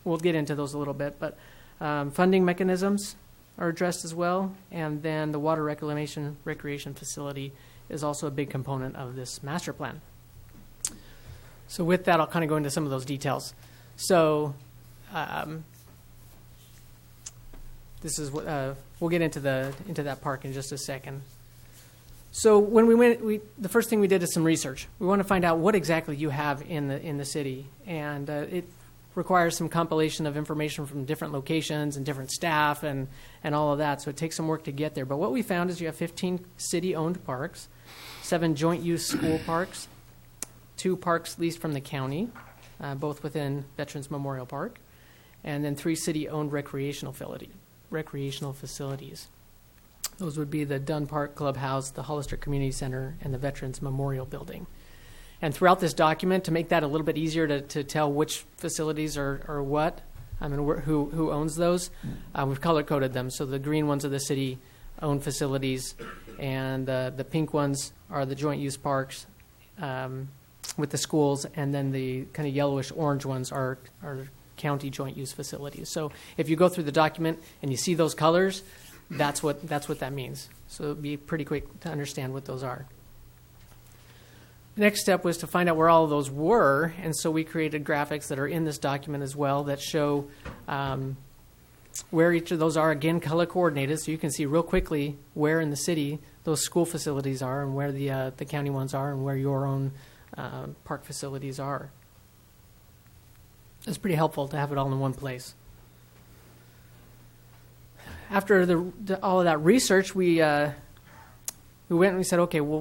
[SPEAKER 12] we'll get into those a little bit, but funding mechanisms are addressed as well, and then the water reclamation recreation facility is also a big component of this master plan. So with that, I'll kind of go into some of those details. So this is what we'll get into that park in just a second. So when we went, the first thing we did is some research. We want to find out what exactly you have in the city, and it requires some compilation of information from different locations and different staff and all of that. So it takes some work to get there. But what we found is you have 15 city-owned parks, 7 joint-use school parks, 2 parks leased from the county, both within Veterans Memorial Park, and then 3 city-owned recreational facilities. Those would be the Dunn Park Clubhouse, the Hollister Community Center, and the Veterans Memorial Building. And throughout this document, to make that a little bit easier to tell which facilities are what, who owns those, we've color-coded them. So the green ones are the city-owned facilities, and the pink ones are the joint-use parks with the schools, and then the kind of yellowish-orange ones are county joint-use facilities. So if you go through the document and you see those colors, that's what that means. So it'll be pretty quick to understand what those are. The next step was to find out where all of those were, and so we created graphics that are in this document as well that show where each of those are, again, color coordinated, so you can see real quickly where in the city those school facilities are and where the county ones are and where your own park facilities are. It's pretty helpful to have it all in one place. After all of that research, we went and we said, okay, well,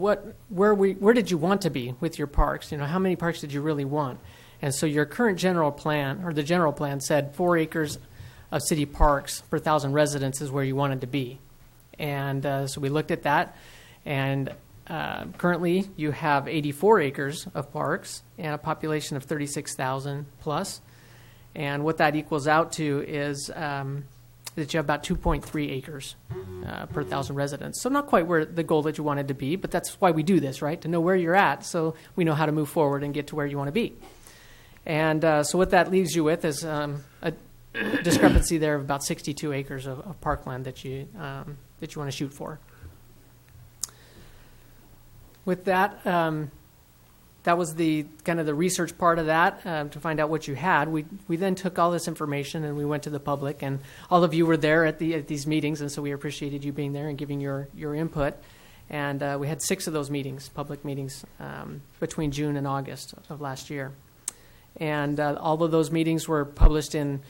[SPEAKER 12] where did you want to be with your parks? How many parks did you really want? And so your current general plan, or the general plan, said 4 acres of city parks per 1,000 residents is where you wanted to be. And so we looked at that, And currently, you have 84 acres of parks and a population of 36,000 plus. And what that equals out to is that you have about 2.3 acres per 1,000 residents. So not quite where the goal that you wanted to be, but that's why we do this, right? To know where you're at so we know how to move forward and get to where you want to be. And so what that leaves you with is a discrepancy there of about 62 acres of parkland that you want to shoot for. With that, that was the kind of the research part of that to find out what you had. We then took all this information and we went to the public, and all of you were there at these meetings, and so we appreciated you being there and giving your input. And we had 6 of those meetings, public meetings, between June and August of last year. And all of those meetings were published in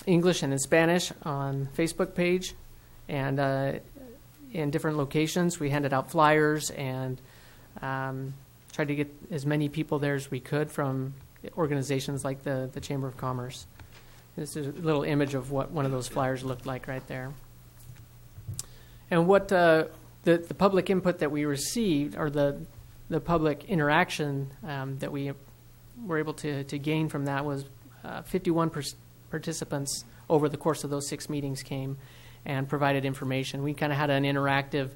[SPEAKER 12] English and in Spanish on Facebook page, and in different locations. We handed out flyers and tried to get as many people there as we could from organizations like the Chamber of Commerce. This is a little image of what one of those flyers looked like right there. And what the public input that we received, or the public interaction that we were able to gain from that, was 51 participants over the course of those 6 meetings came and provided information. We kind of had an interactive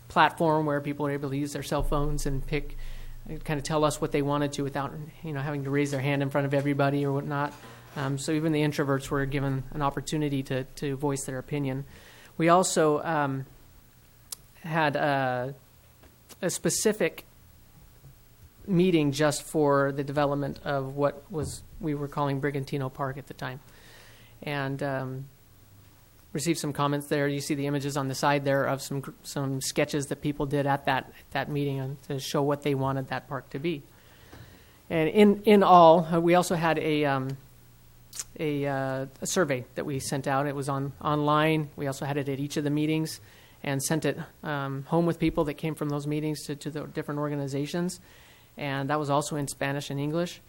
[SPEAKER 12] platform where people were able to use their cell phones and kind of tell us what they wanted to without having to raise their hand in front of everybody or whatnot. So even the introverts were given an opportunity to voice their opinion. We also had a specific meeting just for the development of what we were calling Brigantino Park at the time, and received some comments there. You see the images on the side there of some sketches that people did at that meeting to show what they wanted that park to be. And in all, we also had a survey that we sent out. It was online. We also had it at each of the meetings and sent it home with people that came from those meetings to the different organizations. And that was also in Spanish and English.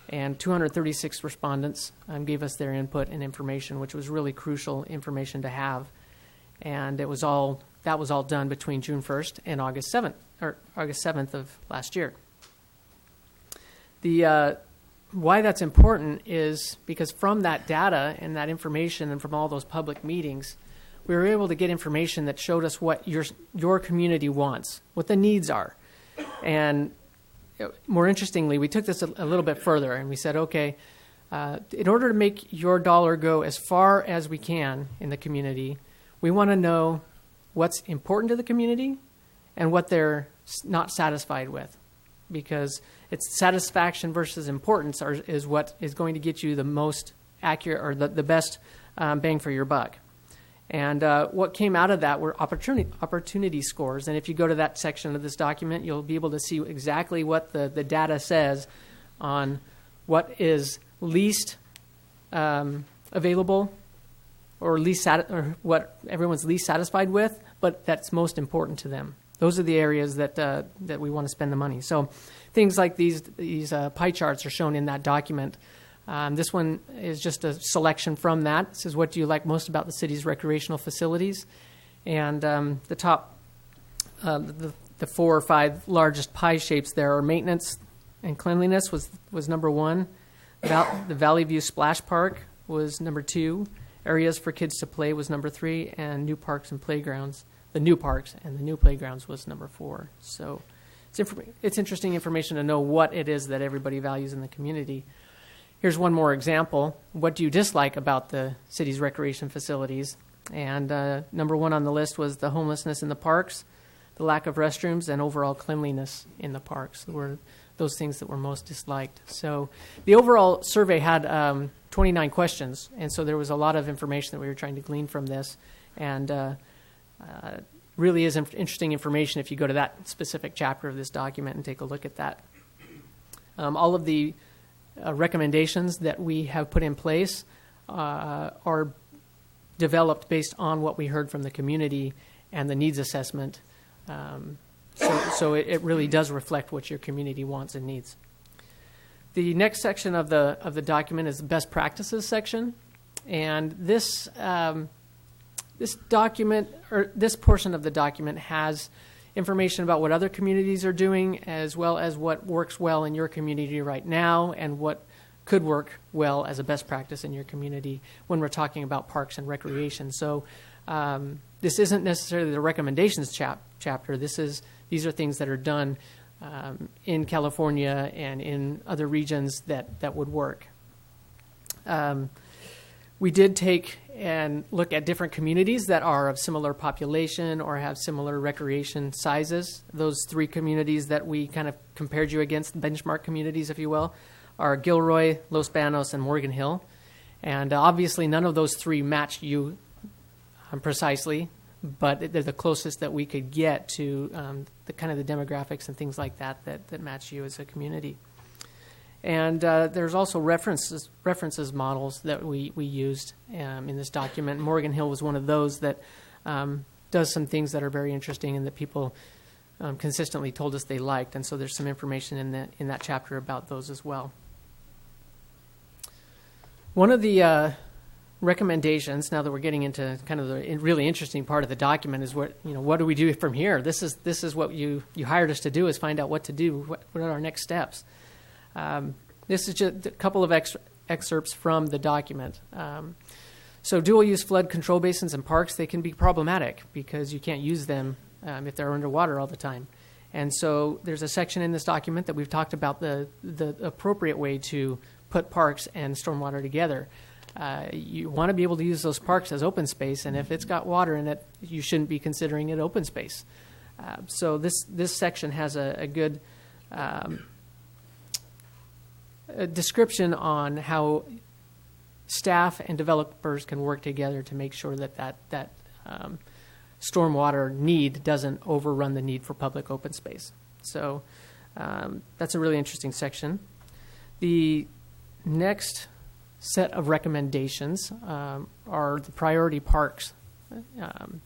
[SPEAKER 12] And 236 respondents gave us their input and information, which was really crucial information to have. And that was all done between June 1st and August 7th of last year. Why that's important is because from that data and that information and from all those public meetings, we were able to get information that showed us what your community wants, what the needs are. And more interestingly, we took this a little bit further, and we said, okay, in order to make your dollar go as far as we can in the community, we want to know what's important to the community and what they're not satisfied with, because it's satisfaction versus importance is what is going to get you the most accurate or the best bang for your buck. And what came out of that were opportunity scores. And if you go to that section of this document, you'll be able to see exactly what the data says on what is least available or what everyone's least satisfied with, but that's most important to them. Those are the areas that we want to spend the money. So things like these pie charts are shown in that document. This one is just a selection from that. It says, what do you like most about the city's recreational facilities? And the top, the 4 or 5 largest pie shapes there are maintenance and cleanliness was number 1. The Valley View Splash Park was number 2. Areas for kids to play was number 3. And new parks and playgrounds, the new parks and the new playgrounds was number 4. So it's interesting information to know what it is that everybody values in the community. Here's one more example. What do you dislike about the city's recreation facilities? And number 1 on the list was the homelessness in the parks, the lack of restrooms, and overall cleanliness in the parks. Were those things that were most disliked. So the overall survey had 29 questions, and so there was a lot of information that we were trying to glean from this. And really is interesting information if you go to that specific chapter of this document and take a look at that. All of the recommendations that we have put in place are developed based on what we heard from the community and the needs assessment. So it really does reflect what your community wants and needs. The next section of the document is the best practices section, and this this document, or this portion of the document, has information about what other communities are doing, as well as what works well in your community right now, and what could work well as a best practice in your community when we're talking about parks and recreation. So this isn't necessarily the recommendations chapter. These are things that are done in California and in other regions that would work. We did take and look at different communities that are of similar population or have similar recreation sizes. Those 3 communities that we kind of compared you against, benchmark communities, if you will, are Gilroy, Los Banos, and Morgan Hill. And obviously none of those 3 match you precisely, but they're the closest that we could get to the kind of the demographics and things like that match you as a community. And there's also references models that we used in this document. Morgan Hill was one of those that does some things that are very interesting and that people consistently told us they liked. And so there's some information in that chapter about those as well. One of the recommendations, now that we're getting into kind of the really interesting part of the document, is what do we do from here? This is what you hired us to do, is find out what to do. What are our next steps? This is just a couple of excerpts from the document. So dual-use flood control basins and parks, they can be problematic because you can't use them if they're underwater all the time. And so there's a section in this document that we've talked about the appropriate way to put parks and stormwater together. You want to be able to use those parks as open space, and if it's got water in it, you shouldn't be considering it open space. So this section has a good a description on how staff and developers can work together to make sure that stormwater need doesn't overrun the need for public open space. So that's a really interesting section. The next set of recommendations are the priority parks.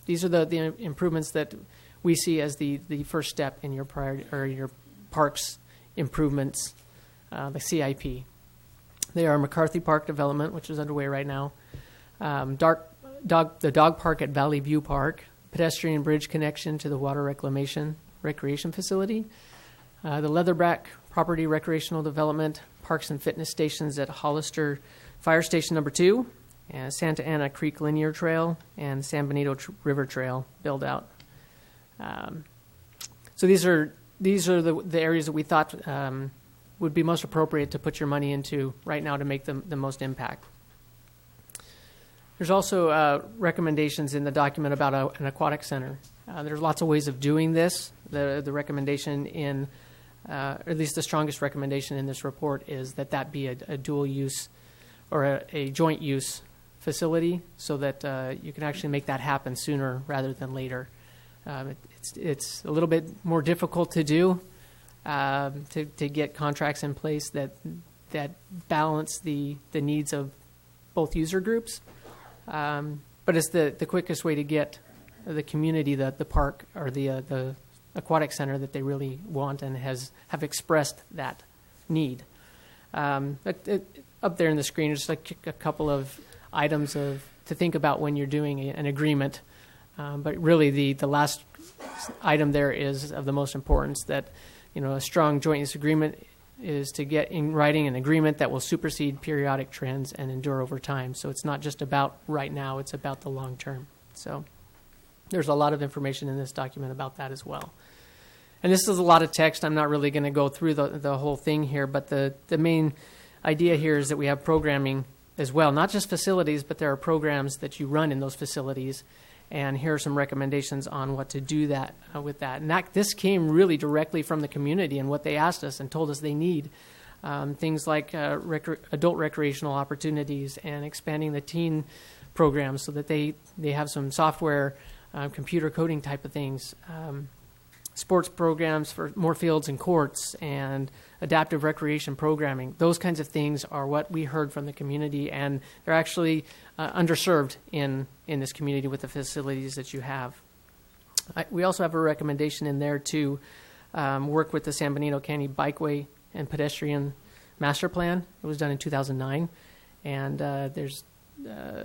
[SPEAKER 12] These are the improvements that we see as the first step in your priority or your parks improvements. The CIP. They are McCarthy Park development, which is underway right now, the dog park at Valley View Park, pedestrian bridge connection to the water reclamation recreation facility, the Leatherback property recreational development, parks and fitness stations at Hollister Fire Station number 2, and Santa Ana Creek Linear Trail, and San Benito River Trail build out. So these are the areas that we thought would be most appropriate to put your money into right now to make the most impact. There's also recommendations in the document about an aquatic center. There's lots of ways of doing this. The recommendation in, or at least the strongest recommendation in this report, is that be a dual use or a joint use facility, so that you can actually make that happen sooner rather than later. It's a little bit more difficult to do. To get contracts in place that balance the needs of both user groups, but it's the quickest way to get the community, the park or the aquatic center that they really want and have expressed that need. Up there in the screen is like a couple of items to think about when you're doing an agreement, but really the last item there is of the most importance, that a strong joint use agreement is to get in writing an agreement that will supersede periodic trends and endure over time. So it's not just about right now, it's about the long term. So there's a lot of information in this document about that as well. And this is a lot of text. I'm not really going to go through the whole thing here, but the main idea here is that we have programming as well, not just facilities, but there are programs that you run in those facilities. And here are some recommendations on what to do with that. And this came really directly from the community and what they asked us and told us they need. Things like adult recreational opportunities and expanding the teen programs so that they have some software, computer coding type of things. Sports programs for more fields and courts, and adaptive recreation programming. Those kinds of things are what we heard from the community, and they're actually underserved in this community with the facilities that you have. We also have a recommendation in there to work with the San Benito County Bikeway and Pedestrian Master Plan. It was done in 2009, and there's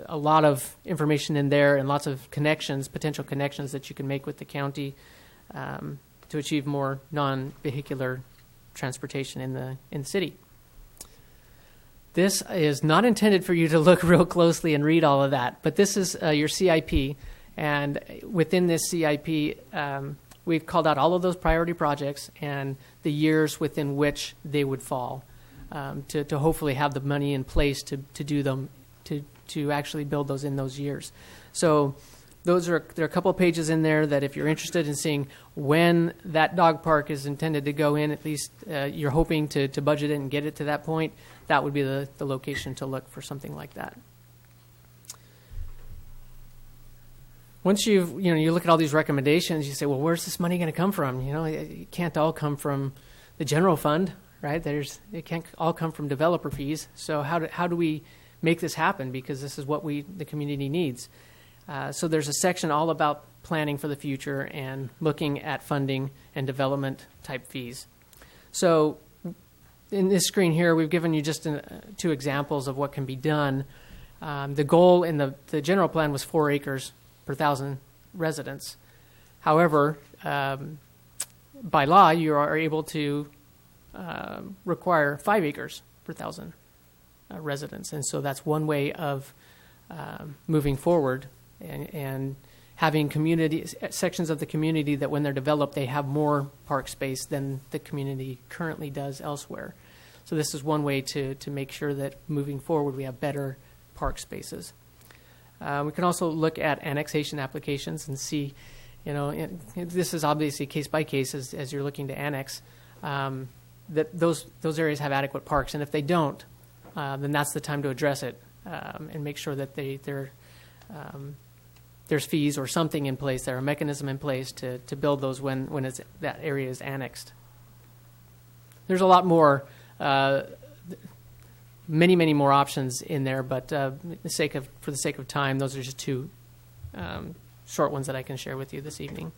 [SPEAKER 12] a lot of information in there and lots of connections, potential connections that you can make with the county to achieve more non-vehicular transportation in the city. This is not intended for you to look real closely and read all of that, but this is your CIP, and within this CIP, we've called out all of those priority projects and the years within which they would fall, to hopefully have the money in place to do them, to actually build those in those years. So there are a couple of pages in there that if you're interested in seeing when that dog park is intended to go in, at least you're hoping to budget it and get it to that point, that would be the location to look for something like that. Once you look at all these recommendations, you say, well, where's this money going to come from? It can't all come from the general fund, right? It can't all come from developer fees. So how do we make this happen? Because this is what the community needs. So there's a section all about planning for the future and looking at funding and development type fees. So in this screen here, we've given you just 2 examples of what can be done. The goal in the general plan was 4 acres per 1,000 residents. However, by law, you are able to require 5 acres per 1,000 residents. And so that's one way of moving forward and having sections of the community that when they're developed, they have more park space than the community currently does elsewhere. So this is one way to make sure that moving forward, we have better park spaces. We can also look at annexation applications and see, this is obviously case by case as you're looking to annex, that those areas have adequate parks. And if they don't, then that's the time to address it and make sure that there's fees or something in place, there a mechanism in place to build those when that area is annexed. There's a lot more, many more options in there, but for the sake of time, those are just 2 short ones that I can share with you this evening.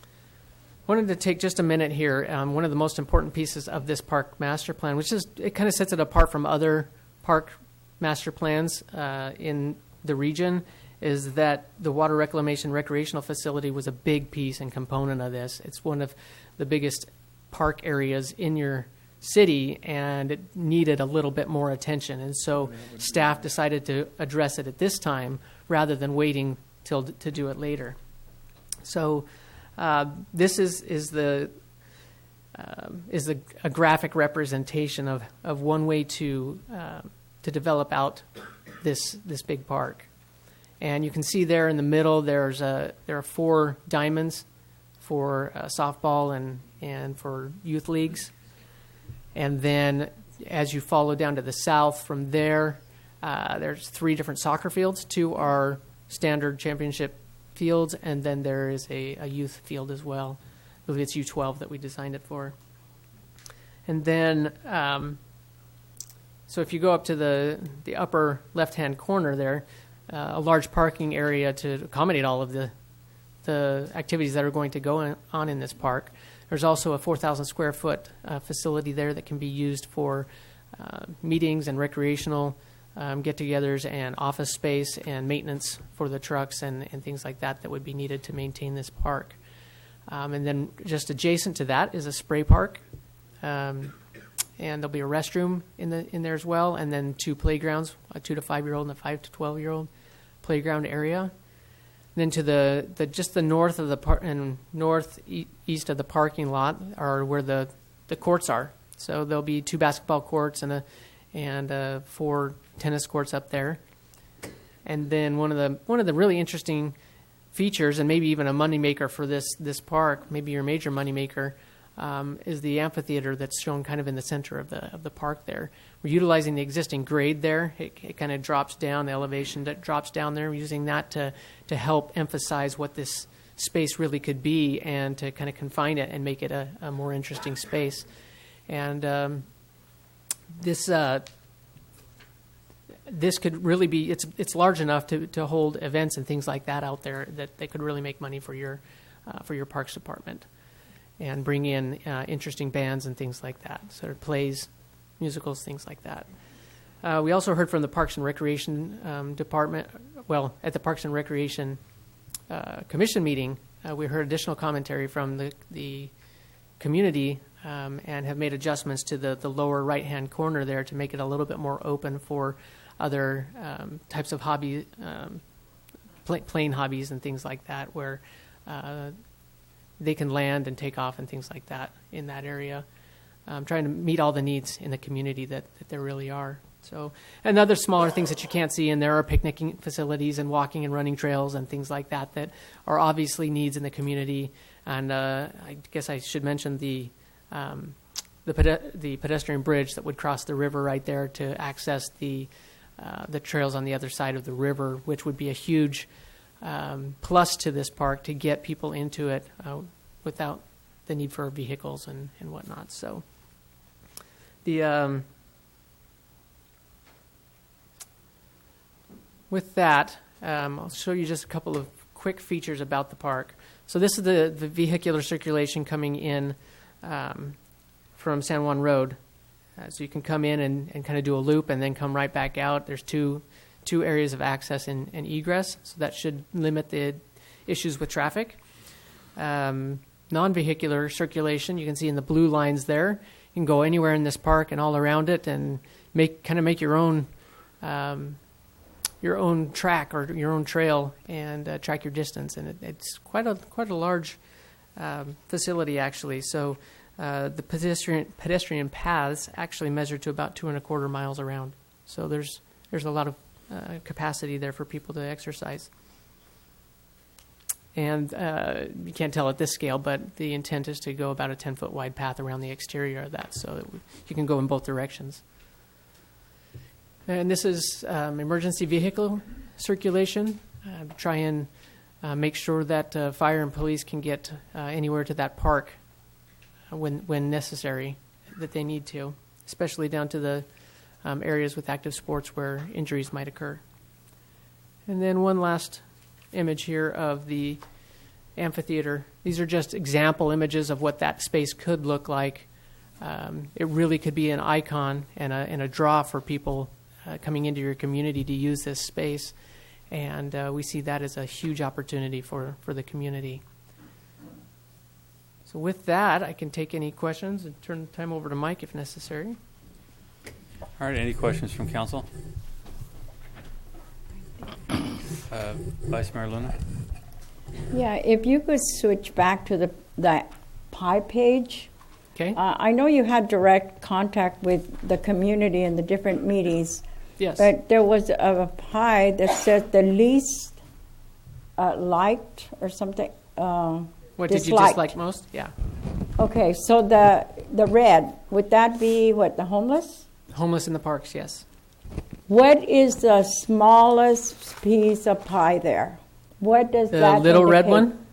[SPEAKER 12] I wanted to take just a minute here. One of the most important pieces of this park master plan, it kind of sets it apart from other park master plans in the region, is that the water reclamation recreational facility was a big piece and component of this. It's one of the biggest park areas in your city, and it needed a little bit more attention. And so staff decided to address it at this time rather than waiting to do it later. So this is a graphic representation of one way to develop out this big park. And you can see there in the middle, there are 4 diamonds for softball and for youth leagues. And then as you follow down to the south from there, there's 3 different soccer fields. 2 are standard championship fields, and then there is a youth field as well. I believe it's U12 that we designed it for. And then, so if you go up to the upper left-hand corner there, a large parking area to accommodate all of the activities that are going to go on in this park. There's also a 4,000 square foot facility there that can be used for meetings and recreational get-togethers and office space and maintenance for the trucks and things like that would be needed to maintain this park. And then just adjacent to that is a spray park, and there'll be a restroom in there as well, and then 2 playgrounds, a 2 to 5-year-old and a 5 to 12-year-old playground area. And then to the north of the northeast of the parking lot are where the courts are. So there'll be 2 basketball courts and 4 tennis courts up there. And then one of the really interesting features, and maybe even a moneymaker for this park, maybe your major moneymaker, is the amphitheater that's shown kind of in the center of the park there. We're utilizing the existing grade there. It kind of drops down, the elevation that drops down there. We're using that to help emphasize what this space really could be and to kind of confine it and make it a more interesting space. And this could really be, it's large enough to hold events and things like that out there that they could really make money for your parks department and bring in interesting bands and things like that. So plays, musicals, things like that. We also heard from the Parks and Recreation Department. Well, at the Parks and Recreation Commission meeting, we heard additional commentary from the community and have made adjustments to the lower right-hand corner there to make it a little bit more open for other types of hobby, plane hobbies and things like that, where they can land and take off and things like that in that area. Trying to meet all the needs in the community that there really are. So, and other smaller things that you can't see, and there are picnicking facilities and walking and running trails and things like that that are obviously needs in the community. And I guess I should mention the pedestrian bridge that would cross the river right there to access the trails on the other side of the river, which would be a huge plus to this park to get people into it without the need for vehicles and whatnot. So with that, I'll show you just a couple of quick features about the park. So this is the vehicular circulation coming in from San Juan Road. So you can come in and kind of do a loop and then come right back out. There's two areas of access and egress, so that should limit the issues with traffic. Non-vehicular circulation, you can see in the blue lines there. You can go anywhere in this park and all around it and make your own track or your own trail and track your distance. And it's quite a large facility actually. So the pedestrian paths actually measure to about 2.25 miles around. So there's a lot of capacity there for people to exercise. And you can't tell at this scale, but the intent is to go about a 10-foot wide path around the exterior of that, so that you can go in both directions. And this is emergency vehicle circulation. Try and make sure that fire and police can get anywhere to that park when necessary, that they need to, especially down to the areas with active sports where injuries might occur. And then one last image here of the amphitheater. These are just example images of what that space could look like. It really could be an icon and a draw for people coming into your community to use this space. And we see that as a huge opportunity for the community. So with that, I can take any questions and turn the time over to Mike if necessary.
[SPEAKER 1] All right, any questions from council? Vice Mayor Luna?
[SPEAKER 9] Yeah, if you could switch back to that pie page.
[SPEAKER 12] Okay.
[SPEAKER 9] I know you had direct contact with the community in the different meetings.
[SPEAKER 12] Yes.
[SPEAKER 9] But there was a pie that said the least liked or something.
[SPEAKER 12] What
[SPEAKER 9] disliked.
[SPEAKER 12] did you dislike most? Yeah.
[SPEAKER 9] Okay, so the red, would that be what, the homeless?
[SPEAKER 12] Homeless in the parks, yes.
[SPEAKER 9] What is the smallest piece of pie there? What does that
[SPEAKER 12] The little red
[SPEAKER 9] indicate?
[SPEAKER 12] one?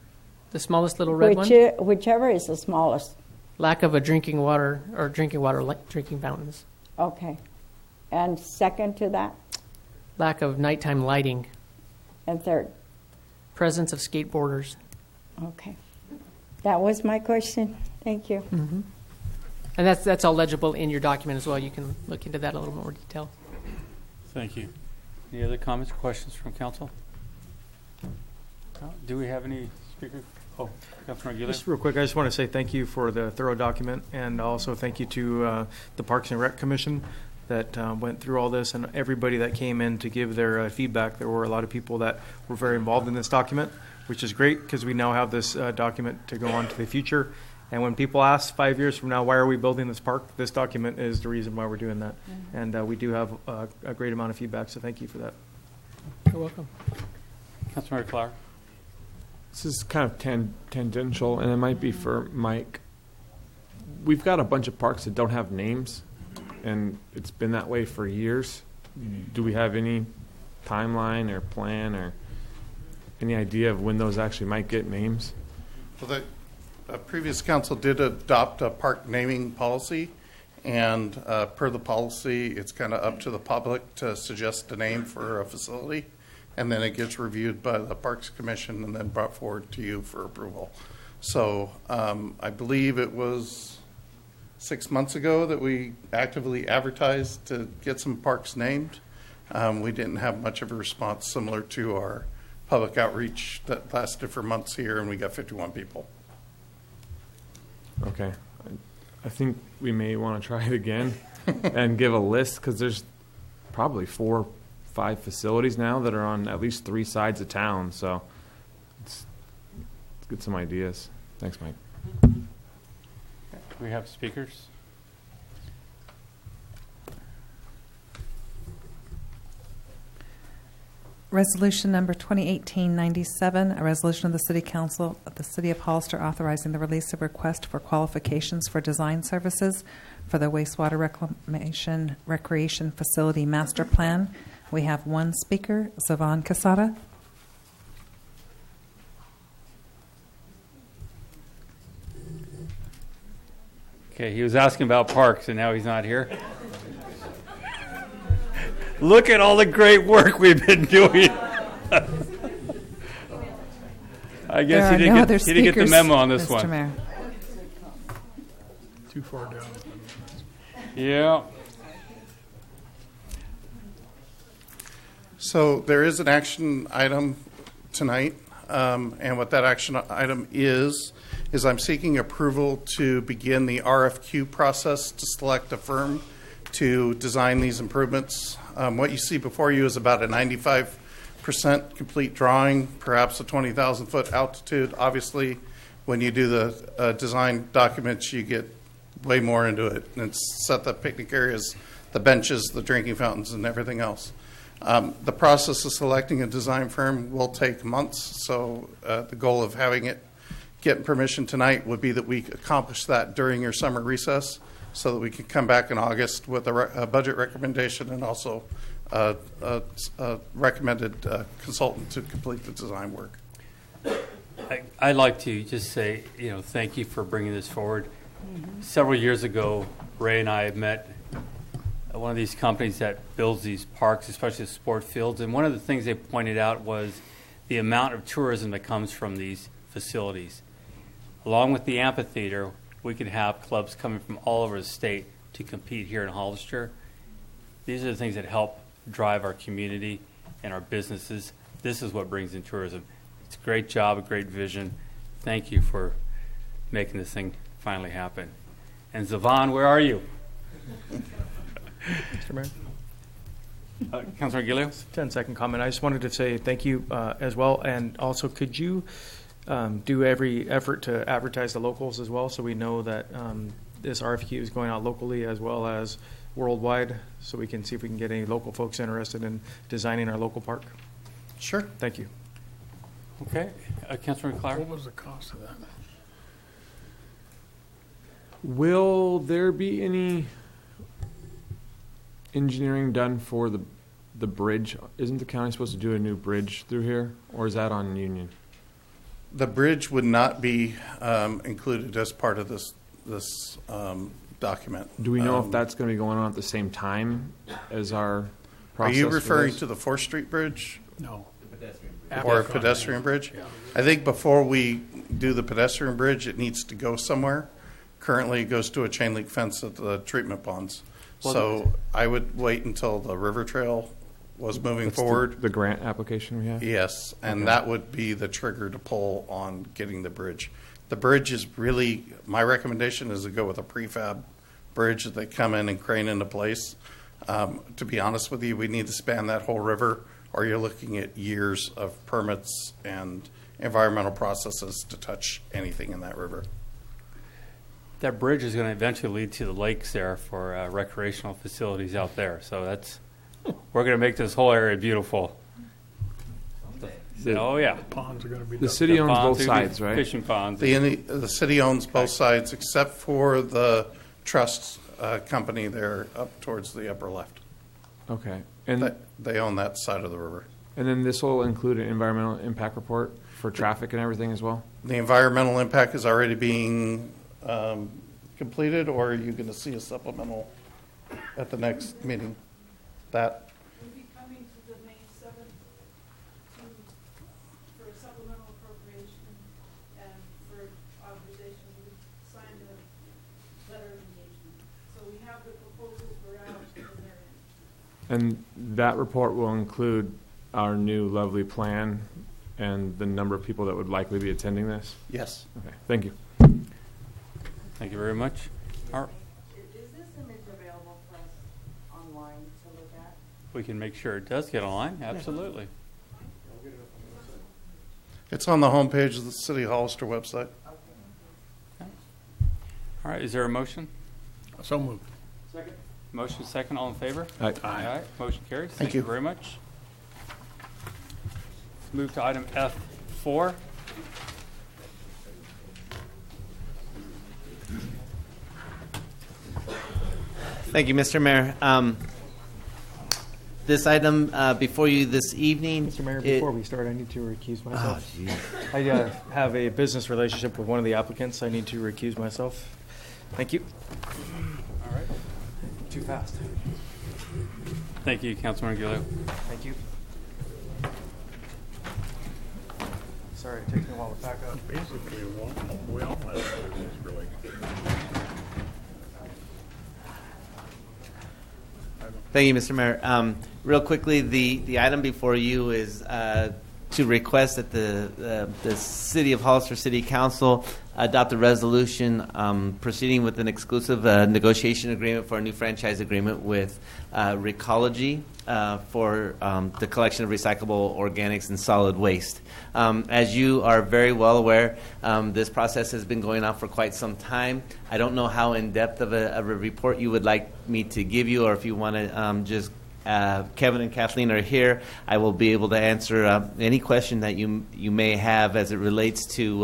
[SPEAKER 12] The smallest little red one?
[SPEAKER 9] Whichever is the smallest.
[SPEAKER 12] Lack of a drinking water like drinking fountains.
[SPEAKER 9] Okay. And second to that?
[SPEAKER 12] Lack of nighttime lighting.
[SPEAKER 9] And third?
[SPEAKER 12] Presence of skateboarders.
[SPEAKER 9] Okay. That was my question. Thank you.
[SPEAKER 12] Mm-hmm. And that's all legible in your document as well. You can look into that in a little more detail.
[SPEAKER 1] Thank you. Any other comments or questions from council? Do we have any speakers? Oh, Councilor Aguilar.
[SPEAKER 6] Just real quick, I just want to say thank you for the thorough document, and also thank you to the Parks and Rec Commission that went through all this, and everybody that came in to give their feedback. There were a lot of people that were very involved in this document, which is great because we now have this document to go on to the future. And when people ask 5 years from now, why are we building this park, this document is the reason why we're doing that. Mm-hmm. And we do have a great amount of feedback, so thank you for that.
[SPEAKER 12] You're welcome.
[SPEAKER 1] Councilor Clark.
[SPEAKER 13] This is kind of tangential, and it might be for Mike. We've got a bunch of parks that don't have names, and it's been that way for years. Do we have any timeline or plan or any idea of when those actually might get names?
[SPEAKER 15] Well, the previous council did adopt a park naming policy, and per the policy, it's kind of up to the public to suggest a name for a facility, and then it gets reviewed by the Parks Commission and then brought forward to you for approval. So I believe it was 6 months ago that we actively advertised to get some parks named. We didn't have much of a response, similar to our public outreach that lasted for months here, and we got 51 people.
[SPEAKER 13] Okay. I think we may want to try it again and give a list, because there's probably 4 or 5 facilities now that are on at least 3 sides of town. So let's get some ideas. Thanks, Mike.
[SPEAKER 1] Do we have speakers?
[SPEAKER 3] Resolution number 2018-97, a resolution of the City Council of the City of Hollister authorizing the release of request for qualifications for design services for the wastewater recreation facility master plan. We have one speaker, Zavan Casada.
[SPEAKER 1] Okay, he was asking about parks, and now he's not here. Look at all the great work we've been doing. I guess he didn't get the memo on this
[SPEAKER 3] Mr.
[SPEAKER 1] one.
[SPEAKER 3] Mayor.
[SPEAKER 22] Too far down.
[SPEAKER 1] Yeah.
[SPEAKER 15] So there is an action item tonight, and what that action item is I'm seeking approval to begin the RFQ process to select a firm to design these improvements. What you see before you is about a 95% complete drawing, perhaps a 20,000-foot altitude. Obviously, when you do the design documents, you get way more into it. And it's set the picnic areas, the benches, the drinking fountains, and everything else. The process of selecting a design firm will take months, so the goal of getting permission tonight would be that we accomplish that during your summer recess, so that we can come back in August with a budget recommendation and also a recommended consultant to complete the design work.
[SPEAKER 1] I'd like to just say, thank you for bringing this forward. Several years ago, Ray and I met at one of these companies that builds these parks, especially the sport fields, and one of the things they pointed out was the amount of tourism that comes from these facilities. Along with the amphitheater, we could have clubs coming from all over the state to compete here in Hollister. These are the things that help drive our community and our businesses. This is what brings in tourism. It's a great job, a great vision. Thank you for making this thing finally happen. And Zavan, where are you?
[SPEAKER 6] Mr. Mayor?
[SPEAKER 1] Councilor Gilio?
[SPEAKER 6] 10-second comment. I just wanted to say thank you as well. And also, could you do every effort to advertise the locals as well, so we know that this RFQ is going out locally as well as worldwide, so we can see if we can get any local folks interested in designing our local park?
[SPEAKER 15] Sure.
[SPEAKER 6] Thank you.
[SPEAKER 1] Okay. Councilor McClure?
[SPEAKER 22] What was the cost of that?
[SPEAKER 13] Will there be any engineering done for the bridge? Isn't the county supposed to do a new bridge through here, or is that on Union?
[SPEAKER 15] The bridge would not be included as part of this document.
[SPEAKER 13] Do we know if that's going to be going on at the same time as our process?
[SPEAKER 15] Are you referring to the 4th Street Bridge?
[SPEAKER 22] No.
[SPEAKER 15] Or a pedestrian bridge?
[SPEAKER 22] Yeah.
[SPEAKER 15] I think before we do the pedestrian bridge, it needs to go somewhere. Currently, it goes to a chain link fence at the treatment ponds. So I would wait until the river trail was moving forward.
[SPEAKER 13] The grant application we have?
[SPEAKER 15] Yes, and that would be the trigger to pull on getting the bridge. The bridge is really, my recommendation is to go with a prefab bridge that they come in and crane into place. To be honest with you, we need to span that whole river, or you're looking at years of permits and environmental processes to touch anything in that river.
[SPEAKER 1] That bridge is going to eventually lead to the lakes there for recreational facilities out there. So we're going to make this whole area beautiful. Oh yeah,
[SPEAKER 22] Ponds are going to be
[SPEAKER 13] the city owns both
[SPEAKER 1] ponds,
[SPEAKER 13] sides, right?
[SPEAKER 1] Fishing ponds.
[SPEAKER 15] The city owns both sides except for the trust company there up towards the upper left.
[SPEAKER 13] Okay, and
[SPEAKER 15] they own that side of the river.
[SPEAKER 13] And then this will include an environmental impact report for traffic and everything as well?
[SPEAKER 15] The environmental impact is already being completed, or are you going to see a supplemental at the next meeting? That
[SPEAKER 17] We'll be coming to the May 7th for a supplemental appropriation and for authorization. We signed a letter of engagement.
[SPEAKER 13] And that report will include our new lovely plan and the number of people that would likely be attending this?
[SPEAKER 15] Yes.
[SPEAKER 13] Okay, thank you.
[SPEAKER 1] Thank you very much.
[SPEAKER 9] Is this image available for us online to look at?
[SPEAKER 1] We can make sure it does get online. Absolutely.
[SPEAKER 15] It's on the homepage of the City of Hollister website.
[SPEAKER 1] All right, is there a motion?
[SPEAKER 22] So moved.
[SPEAKER 1] Second. Motion second, all in favor?
[SPEAKER 13] Aye.
[SPEAKER 1] Aye. Motion carries.
[SPEAKER 15] Thank
[SPEAKER 1] you
[SPEAKER 15] you.
[SPEAKER 1] very much. Let's move to item F4.
[SPEAKER 14] Thank you, Mr. Mayor. This item before you this evening.
[SPEAKER 6] Mr. Mayor, before we start, I need to recuse myself.
[SPEAKER 14] Oh, geez.
[SPEAKER 6] I have a business relationship with one of the applicants. I need to recuse myself. Thank you.
[SPEAKER 1] All right.
[SPEAKER 6] Too fast.
[SPEAKER 1] Thank you, Councilman Gilio.
[SPEAKER 6] Thank you. Sorry, it takes me a while to pack up.
[SPEAKER 22] Basically, we all have a business relationship.
[SPEAKER 14] Thank you, Mr. Mayor. Real quickly, the item before you is to request that the City of Hollister City Council adopt a resolution proceeding with an exclusive negotiation agreement for a new franchise agreement with Recology for the collection of recyclable organics and solid waste. As you are very well aware, this process has been going on for quite some time. I don't know how in-depth of a report you would like me to give you, or if you want to just Kevin and Kathleen are here. I will be able to answer any question that you may have as it relates to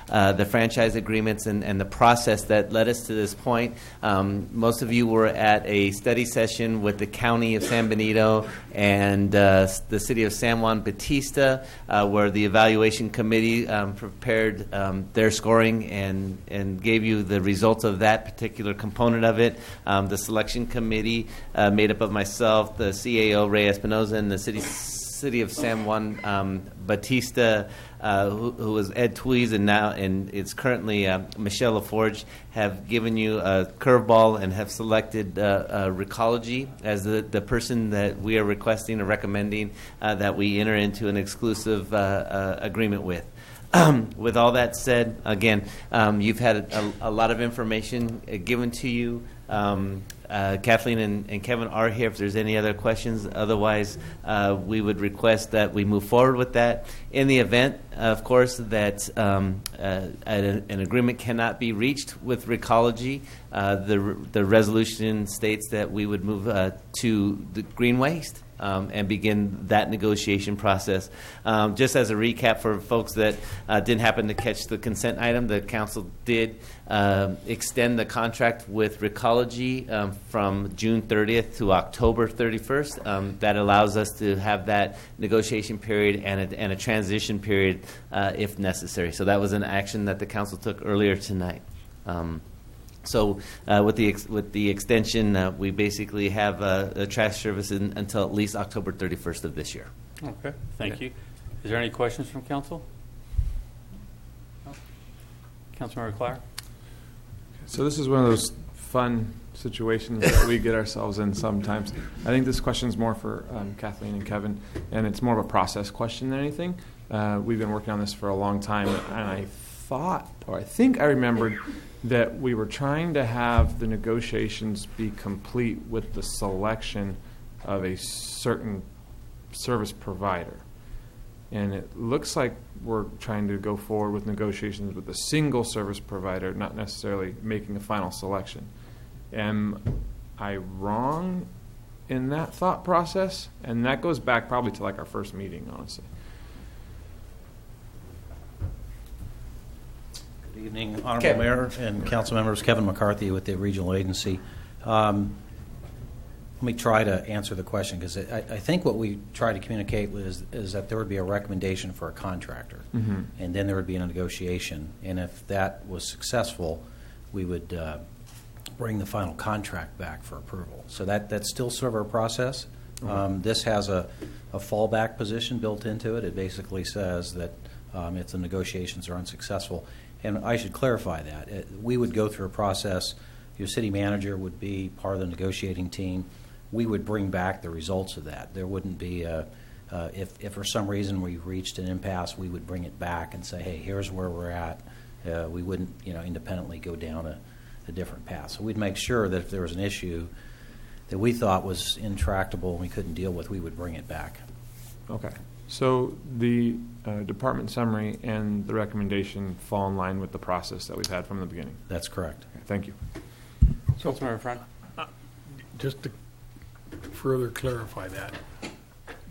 [SPEAKER 14] the franchise agreements and the process that led us to this point. Most of you were at a study session with the County of San Benito and the City of San Juan Bautista, where the evaluation committee prepared their scoring and gave you the results of that particular component of it. The selection committee made up of myself, the CAO Ray Espinoza, and the City of San Juan Bautista, who was Ed Tweez, and it's currently Michelle LaForge, have given you a curveball and have selected Recology as the person that we are requesting or recommending that we enter into an exclusive agreement with. With all that said, again, you've had a lot of information given to you. Kathleen and Kevin are here if there's any other questions. Otherwise, we would request that we move forward with that. In the event, of course, that an agreement cannot be reached with Recology, the resolution states that we would move to the green waste. And begin that negotiation process. Just as a recap for folks that didn't happen to catch the consent item, the council did extend the contract with Recology from June 30th to October 31st. That allows us to have that negotiation period and a transition period if necessary. So that was an action that the council took earlier tonight. So with the extension, we basically have the trash service until at least October 31st of this year.
[SPEAKER 1] Okay, thank you. Is there any questions from council? No? Councilmember Clare?
[SPEAKER 13] So this is one of those fun situations that we get ourselves in sometimes. I think this question is more for Kathleen and Kevin, and it's more of a process question than anything. We've been working on this for a long time, and I think I remembered that we were trying to have the negotiations be complete with the selection of a certain service provider. And it looks like we're trying to go forward with negotiations with a single service provider, not necessarily making a final selection. Am I wrong in that thought process? And that goes back probably to like our first meeting, honestly.
[SPEAKER 18] Good evening, Honorable Mayor and council members. Kevin McCarthy with the regional agency. Let me try to answer the question, because I think what we tried to communicate is that there would be a recommendation for a contractor, and then there would be a negotiation. And if that was successful, we would bring the final contract back for approval. So that's still sort of our process. This has a fallback position built into it. It basically says that if the negotiations are unsuccessful, and I should clarify that, we would go through a process. Your city manager would be part of the negotiating team. we would bring back the results of that. There wouldn't be if for some reason we reached an impasse, we would bring it back and say, hey, here's where we're at. We wouldn't, independently go down a different path. So we'd make sure that if there was an issue that we thought was intractable and we couldn't deal with, we would bring it back.
[SPEAKER 13] Okay. So the department summary and the recommendation fall in line with the process that we've had from the beginning?
[SPEAKER 18] That's correct.
[SPEAKER 13] Okay, thank you.
[SPEAKER 1] Councilmember Friend.
[SPEAKER 22] Just to further clarify that,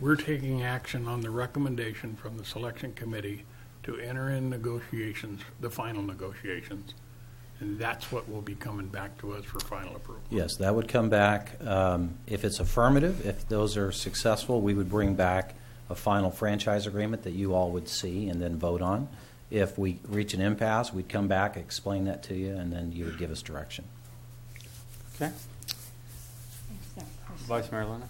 [SPEAKER 22] we're taking action on the recommendation from the selection committee to enter in negotiations, the final negotiations, and that's what will be coming back to us for final approval.
[SPEAKER 18] Yes, that would come back. If it's affirmative, if those are successful, we would bring back a final franchise agreement that you all would see and then vote on. If we reach an impasse, we'd come back, explain that to you, and then you would give us direction.
[SPEAKER 1] Okay. Vice Mayor Luna.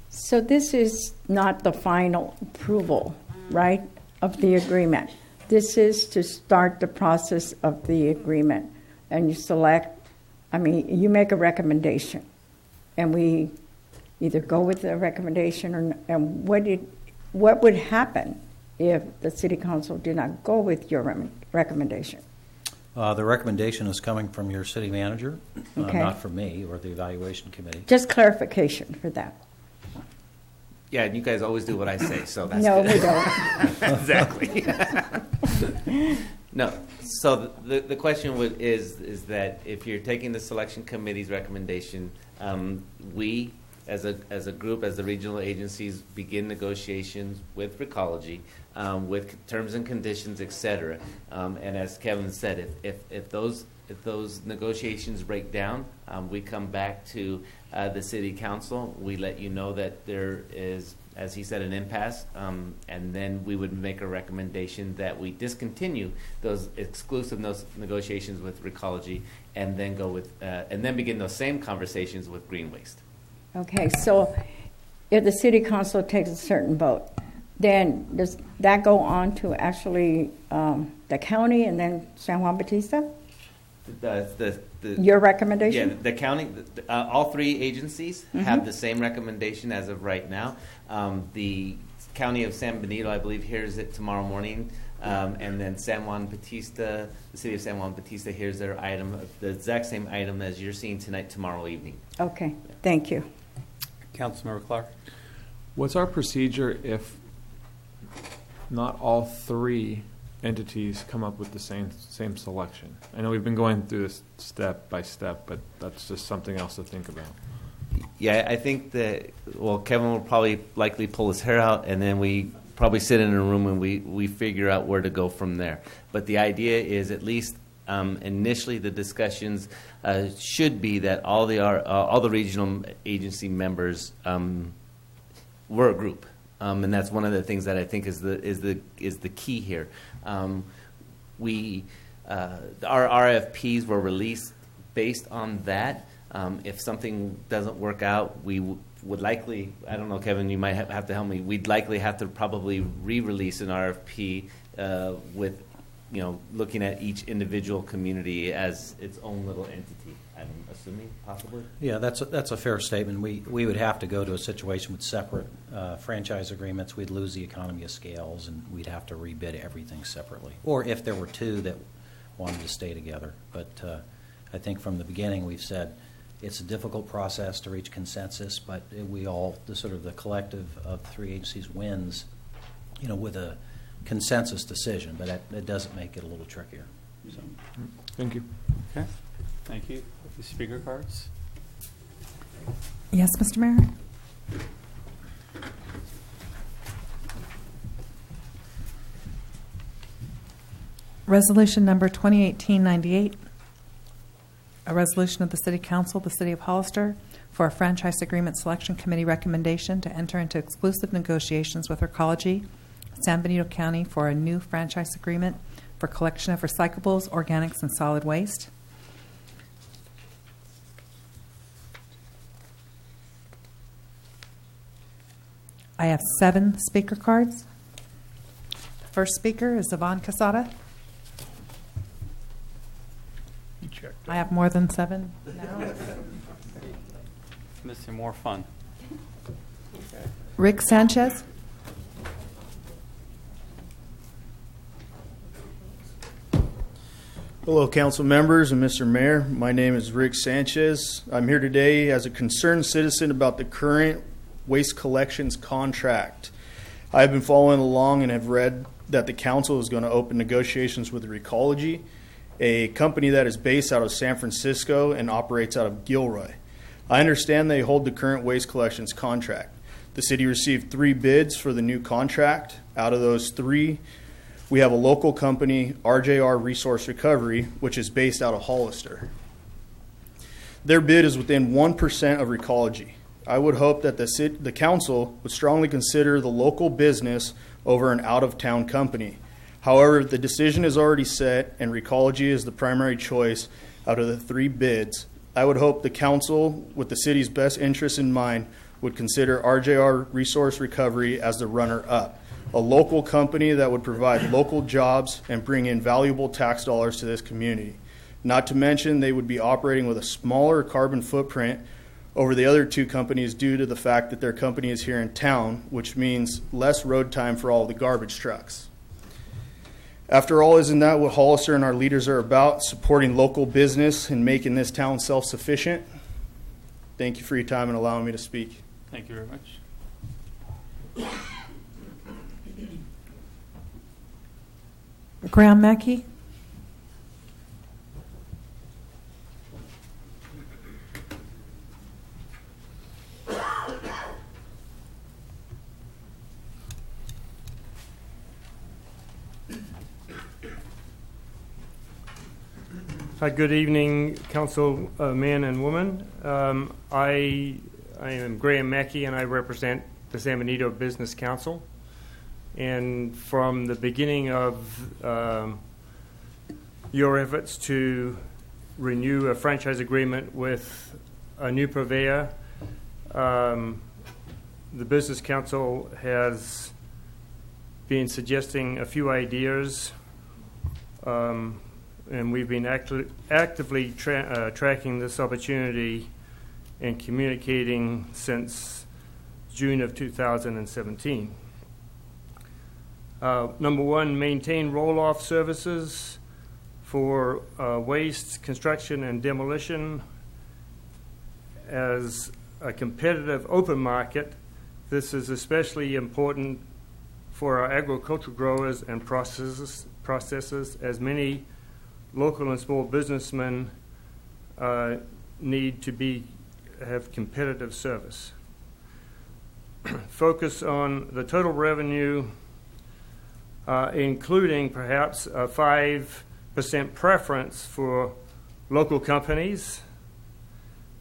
[SPEAKER 9] So this is not the final approval, right, of the agreement. This is to start the process of the agreement. And you you make a recommendation. And we either go with the recommendation or and what would happen if the city council did not go with your recommendation?
[SPEAKER 18] The recommendation is coming from your city manager,
[SPEAKER 9] Okay.
[SPEAKER 18] not from me or the evaluation committee.
[SPEAKER 9] Just clarification for that.
[SPEAKER 14] Yeah, and you guys always do what I say, so that's
[SPEAKER 9] No,
[SPEAKER 14] good.
[SPEAKER 9] we don't.
[SPEAKER 14] Exactly. No. So the question is that if you're taking the selection committee's recommendation, we as a group, as the regional agencies, begin negotiations with Recology, with terms and conditions, et cetera. And as Kevin said, if those negotiations break down, we come back to the city council. We let you know that there is, as he said, an impasse, and then we would make a recommendation that we discontinue those exclusive negotiations with Recology, and then go with and then begin those same conversations with Green Waste.
[SPEAKER 9] Okay, so if the city council takes a certain vote, then does that go on to actually the county and then San Juan Bautista? Your recommendation?
[SPEAKER 14] Yeah, the county, all three agencies have the same recommendation as of right now. The county of San Benito, I believe, hears it tomorrow morning. And then San Juan Bautista, the city of San Juan Bautista hears their item, the exact same item as you're seeing tonight, tomorrow evening.
[SPEAKER 9] Okay, thank you.
[SPEAKER 1] Councilmember Clark.
[SPEAKER 13] What's our procedure if not all three entities come up with the same selection? I know we've been going through this step by step, but that's just something else to think about.
[SPEAKER 14] Yeah, I think that, well, Kevin will probably likely pull his hair out, and then we probably sit in a room and we figure out where to go from there. But the idea is, at least initially, the discussions should be that all the regional agency members were a group, and that's one of the things that I think is the key here. Our RFPs were released based on that. If something doesn't work out, we would likely, I don't know, Kevin, you might have to help me, we'd likely have to probably re-release an RFP with, looking at each individual community as its own little entity, I'm assuming, possibly?
[SPEAKER 18] Yeah, that's a fair statement. We would have to go to a situation with separate franchise agreements. We'd lose the economy of scales, and we'd have to rebid everything separately. Or if there were two that wanted to stay together. But I think from the beginning we've said it's a difficult process to reach consensus, but the collective of three agencies wins, with a consensus decision, but it doesn't make it a little trickier. So.
[SPEAKER 13] Thank you.
[SPEAKER 1] Okay. Thank you. The speaker cards.
[SPEAKER 3] Yes, Mr. Mayor. Resolution number 2018-98, a resolution of the City Council, the City of Hollister, for a franchise agreement selection committee recommendation to enter into exclusive negotiations with Recology, San Benito County, for a new franchise agreement for collection of recyclables, organics, and solid waste. I have 7 speaker cards. The first speaker is Yvonne Casada.
[SPEAKER 22] You checked.
[SPEAKER 3] I have more than 7 now.
[SPEAKER 1] missing more fun.
[SPEAKER 3] Rick Sanchez.
[SPEAKER 2] Hello, council members and Mr. Mayor. My name is Rick Sanchez. I'm here today as a concerned citizen about the current waste collections contract. I've been following along and have read that the council is going to open negotiations with Recology, a company that is based out of San Francisco and operates out of Gilroy. I understand they hold the current waste collections contract. The city received 3 bids for the new contract. Out of those 3, we have a local company, RJR Resource Recovery, which is based out of Hollister. Their bid is within 1% of Recology. I would hope that the council would strongly consider the local business over an out-of-town company. However, the decision is already set and Recology is the primary choice out of the 3 bids. I would hope the council, with the city's best interests in mind, would consider RJR Resource Recovery as the runner-up, a local company that would provide local jobs and bring in valuable tax dollars to this community. Not to mention, they would be operating with a smaller carbon footprint over the other 2 companies due to the fact that their company is here in town, which means less road time for all the garbage trucks. After all, isn't that what Hollister and our leaders are about, supporting local business and making this town self-sufficient? Thank you for your time and allowing me to speak.
[SPEAKER 1] Thank you very much.
[SPEAKER 3] Graham Mackey.
[SPEAKER 19] Hi, good evening, council men and women. I am Graham Mackey, and I represent the San Benito Business Council. And from the beginning of your efforts to renew a franchise agreement with a new purveyor, the Business Council has been suggesting a few ideas, and we've been actively tracking this opportunity and communicating since June of 2017. Number 1, maintain roll-off services for waste, construction, and demolition. As a competitive open market, this is especially important for our agricultural growers and processors, as many local and small businessmen need to have competitive service. Focus on the total revenue, including perhaps a 5% preference for local companies,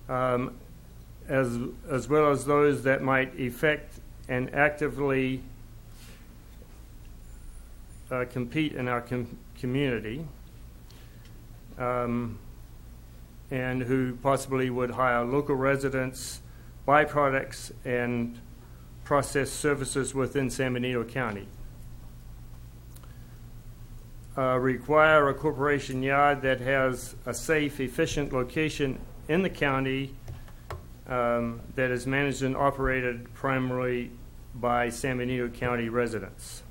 [SPEAKER 19] as well as those that might effect and actively compete in our community, and who possibly would hire local residents, buy products, and process services within San Benito County. Require a corporation yard that has a safe, efficient location in the county that is managed and operated primarily by San Benito County residents.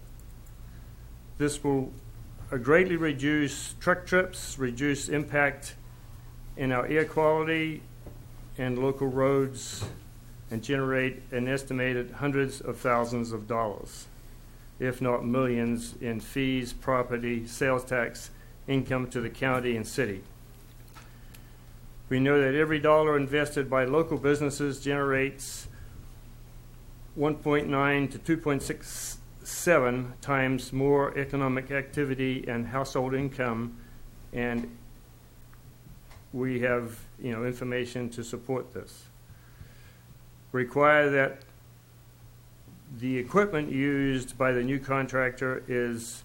[SPEAKER 19] This will greatly reduce truck trips, reduce impact in our air quality and local roads, and generate an estimated hundreds of thousands of dollars, if not millions, in fees, property, sales tax, income to the county and city. We know that every dollar invested by local businesses generates 1.9 to 2.67 times more economic activity and household income, and we have information to support this. Require that the equipment used by the new contractor is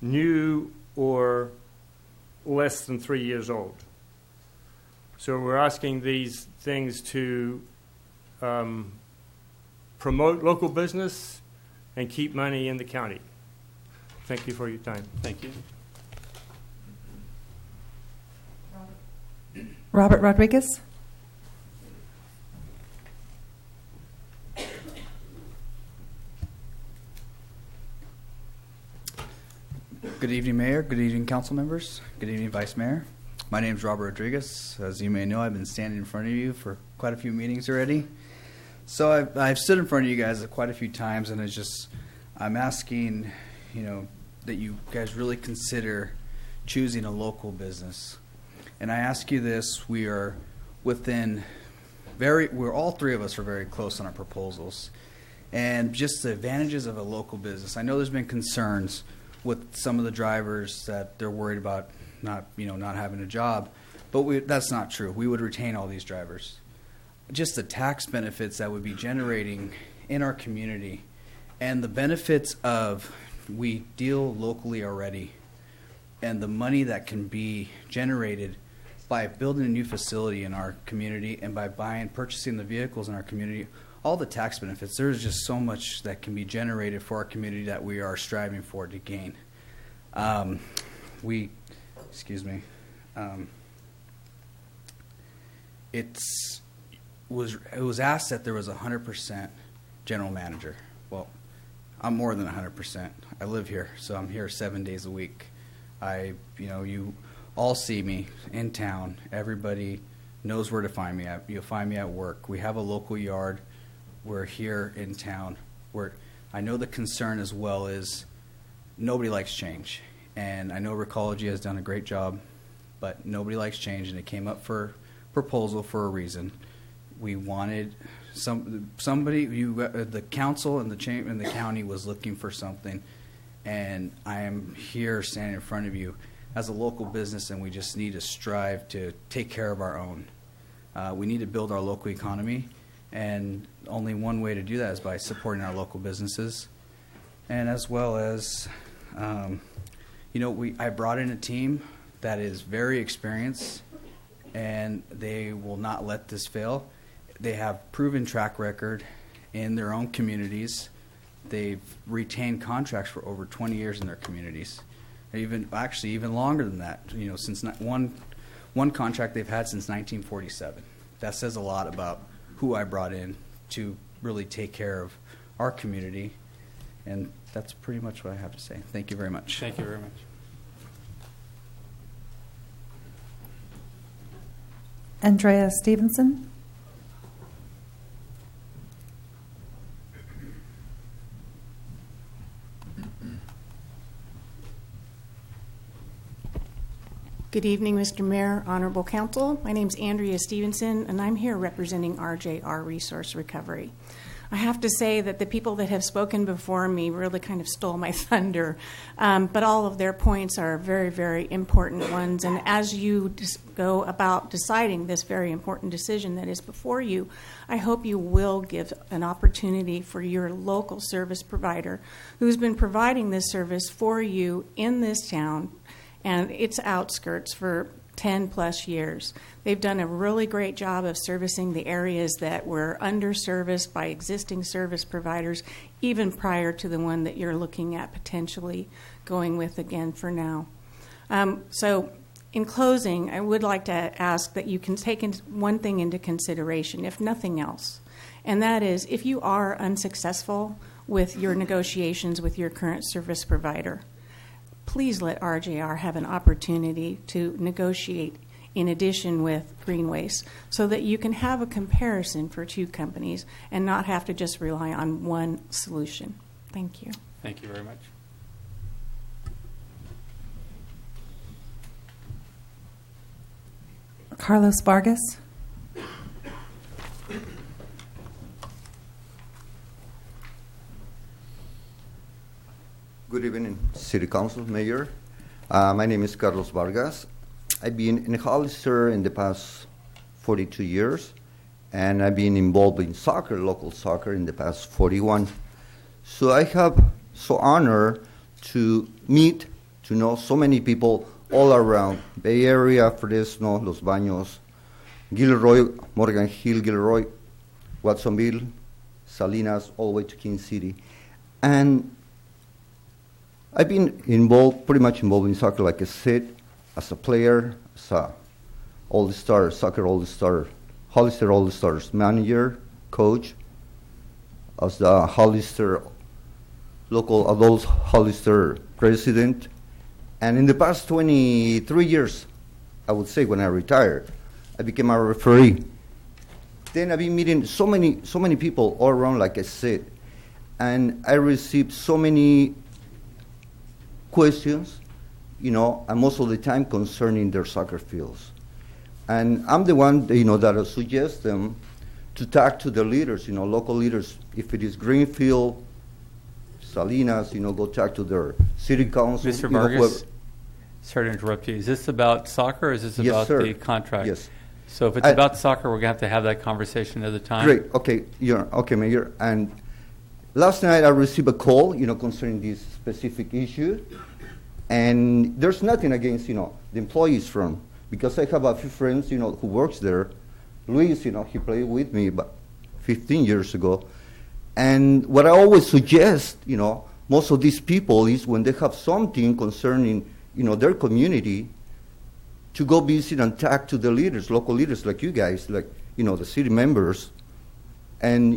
[SPEAKER 19] new or less than 3 years old. So we're asking these things to promote local business and keep money in the county. Thank you for your time.
[SPEAKER 1] Thank you.
[SPEAKER 3] Robert Rodriguez.
[SPEAKER 4] Good evening, Mayor. Good evening, council members. Good evening, Vice Mayor. My name is Robert Rodriguez. As you may know, I've been standing in front of you for quite a few meetings already. So I've stood in front of you guys quite a few times, and I'm asking, that you guys really consider choosing a local business. And I ask you this: we're all three of us are very close on our proposals, and just the advantages of a local business. I know there's been concerns with some of the drivers that they're worried about not having a job, but that's not true. We would retain all these drivers. Just the tax benefits that would be generating in our community, and the benefits of we deal locally already, and the money that can be generated by building a new facility in our community and by purchasing the vehicles in our community, all the tax benefits, there's just so much that can be generated for our community that we are striving for to gain. It was asked that there was 100% general manager. Well, I'm more than 100%. I live here, so I'm here 7 days a week. You all see me in town. Everybody knows where to find me at. You'll find me at work. We have a local yard. We're here in town. I know the concern as well is nobody likes change. And I know Recology has done a great job, but nobody likes change, and it came up for proposal for a reason. We wanted somebody. The council and the county was looking for something, and I am here standing in front of you as a local business, and we just need to strive to take care of our own. We need to build our local economy, and only one way to do that is by supporting our local businesses, and as well as, I brought in a team that is very experienced, and they will not let this fail. They have proven track record in their own communities. They've retained contracts for over 20 years in their communities, even longer than that. Since one contract they've had since 1947. That says a lot about who I brought in to really take care of our community, and that's pretty much what I have to say. Thank you very much.
[SPEAKER 1] Thank you very much.
[SPEAKER 3] Andrea Stevenson.
[SPEAKER 8] Good evening, Mr. Mayor, Honorable Council. My name is Andrea Stevenson, and I'm here representing RJR Resource Recovery. I have to say that the people that have spoken before me really kind of stole my thunder, but all of their points are very, very important ones. And as you go about deciding this very important decision that is before you, I hope you will give an opportunity for your local service provider who's been providing this service for you in this town and its outskirts for 10 plus years. They've done a really great job of servicing the areas that were underserviced by existing service providers, even prior to the one that you're looking at potentially going with again for now. So in closing, I would like to ask that you can take one thing into consideration, if nothing else, and that is if you are unsuccessful with your negotiations with your current service provider, please let RJR have an opportunity to negotiate in addition with Green Waste so that you can have a comparison for two companies and not have to just rely on one solution. Thank you.
[SPEAKER 1] Thank you very much.
[SPEAKER 3] Carlos Vargas.
[SPEAKER 23] Good evening, City Council, Mayor. My name is Carlos Vargas. I've been in Hollister in the past 42 years, and I've been involved in soccer, local soccer, in the past 41. So I have so honor to meet, to know so many people all around Bay Area, Fresno, Los Baños, Gilroy, Morgan Hill, Gilroy, Watsonville, Salinas, all the way to King City. And I've been involved, pretty much involved in soccer, like I said, as a player, as a all-star, soccer all-star, Hollister All-Stars manager, coach, as the Hollister, local adult Hollister president, And in the past 23 years, I would say when I retired, I became a referee. Then I've been meeting so many people all around, like I said, and I received so many questions, and most of the time concerning their soccer fields. And I'm the one, that I suggest them to talk to the leaders, local leaders. If it is Greenfield, Salinas, go talk to their city council.
[SPEAKER 1] Mr. Vargas, sorry to interrupt you. Is this about soccer or is this
[SPEAKER 23] Yes,
[SPEAKER 1] about
[SPEAKER 23] sir.
[SPEAKER 1] the contract?
[SPEAKER 23] Yes.
[SPEAKER 1] So if it's about soccer, we're going to have that conversation another time.
[SPEAKER 23] Great. Okay, okay, Mayor. And last night I received a call, concerning this specific issue. And there's nothing against, the employees from, because I have a few friends, who works there. Luis, he played with me about 15 years ago. And what I always suggest, most of these people is when they have something concerning, their community, to go visit and talk to the leaders, local leaders like you guys, like, the city members. And,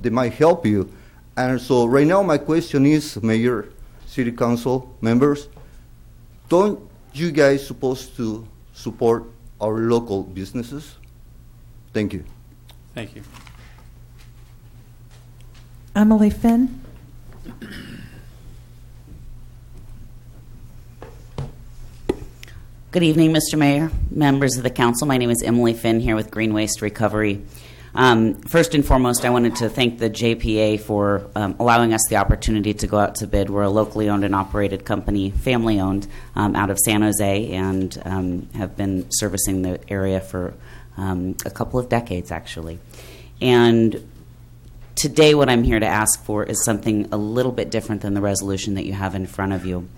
[SPEAKER 23] they might help you. And so right now my question is, Mayor, City Council members, don't you guys supposed to support our local businesses? Thank you.
[SPEAKER 1] Thank you.
[SPEAKER 3] Emily Finn.
[SPEAKER 16] Good evening, Mr. Mayor, members of the council. My name is Emily Finn here with Green Waste Recovery. First and foremost, I wanted to thank the JPA for allowing us the opportunity to go out to bid. We're a locally owned and operated company, family owned, out of San Jose, and have been servicing the area for a couple of decades, actually. And today what I'm here to ask for is something a little bit different than the resolution that you have in front of you.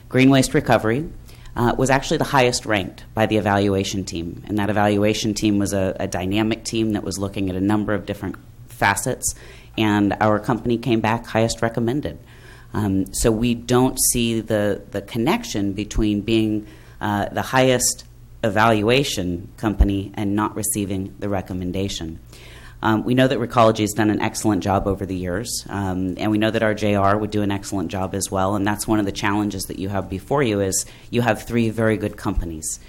[SPEAKER 16] Green Waste Recovery was actually the highest ranked by the evaluation team. And that evaluation team was a dynamic team that was looking at a number of different facets. And our company came back highest recommended. So we don't see the connection between being the highest evaluation company and not receiving the recommendation. We know that Recology has done an excellent job over the years, and we know that our JR would do an excellent job as well, and that's one of the challenges that you have before you is you have three very good companies.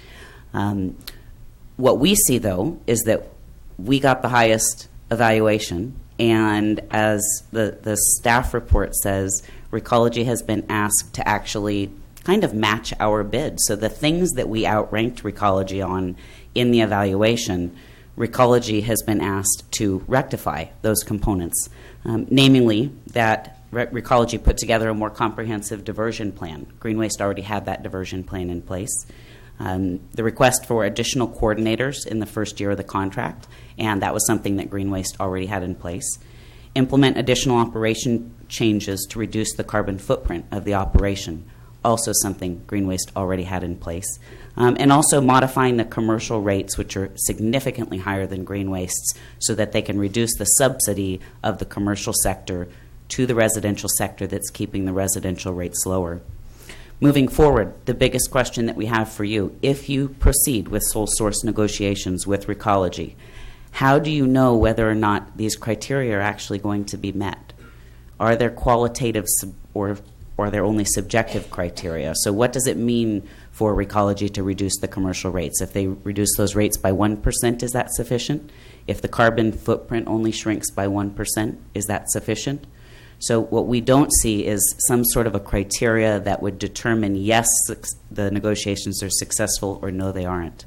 [SPEAKER 16] What we see, though, is that we got the highest evaluation, and as the staff report says, Recology has been asked to actually kind of match our bid. So the things that we outranked Recology on in the evaluation, Recology has been asked to rectify those components, namely that Recology put together a more comprehensive diversion plan. Green Waste already had that diversion plan in place. The request for additional coordinators in the first year of the contract, and that was something that Green Waste already had in place. Implement additional operation changes to reduce the carbon footprint of the operation, also something Green Waste already had in place. And also modifying the commercial rates, which are significantly higher than Green Waste's, so that they can reduce the subsidy of the commercial sector to the residential sector that's keeping the residential rates lower. Moving forward, the biggest question that we have for you, if you proceed with sole source negotiations with Recology, how do you know whether or not these criteria are actually going to be met? Are there qualitative or are there only subjective criteria? So what does it mean for Recology to reduce the commercial rates? If they reduce those rates by 1%, is that sufficient? If the carbon footprint only shrinks by 1%, is that sufficient? So what we don't see is some sort of a criteria that would determine, yes, the negotiations are successful, or no, they aren't.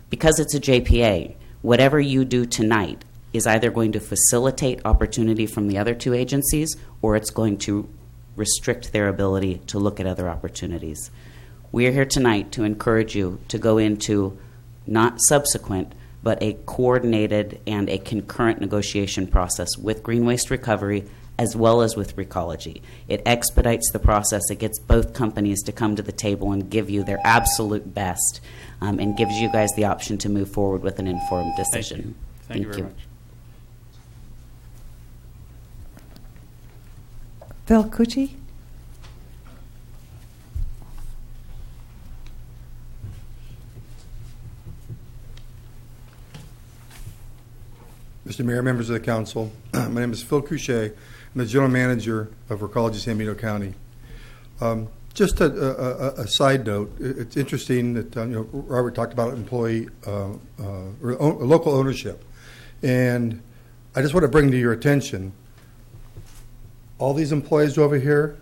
[SPEAKER 16] Because it's a JPA, whatever you do tonight is either going to facilitate opportunity from the other two agencies, or it's going to restrict their ability to look at other opportunities. We are here tonight to encourage you to go into not subsequent, but a coordinated and a concurrent negotiation process with Green Waste Recovery as well as with Recology. It expedites the process. It gets both companies to come to the table and give you their absolute best, and gives you guys the option to move forward with an informed decision.
[SPEAKER 1] Thank you very much.
[SPEAKER 3] Phil Cucci.
[SPEAKER 20] Mr. Mayor, members of the council, my name is Phil Couchet. I'm the general manager of Recology San Benito County.
[SPEAKER 5] Just a side note. It's interesting that Robert talked about employee local ownership, and I just want to bring to your attention. All these employees over here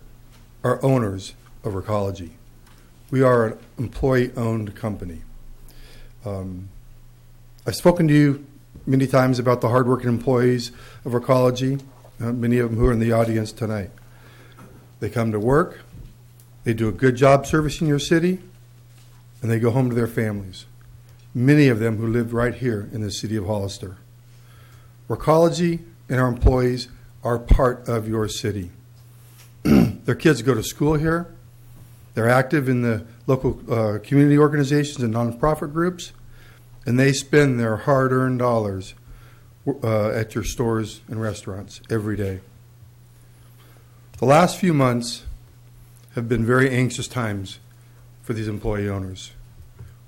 [SPEAKER 5] are owners of Recology. We are an employee-owned company. I've spoken to you many times about the hardworking employees of Recology, many of them who are in the audience tonight. They come to work, they do a good job servicing your city, and they go home to their families. Many of them who live right here in the city of Hollister. Recology and our employees are part of your city. Their kids go to school here. They're active in the local community organizations and nonprofit groups, and they spend their hard-earned dollars at your stores and restaurants every day. The last few months have been very anxious times for these employee owners,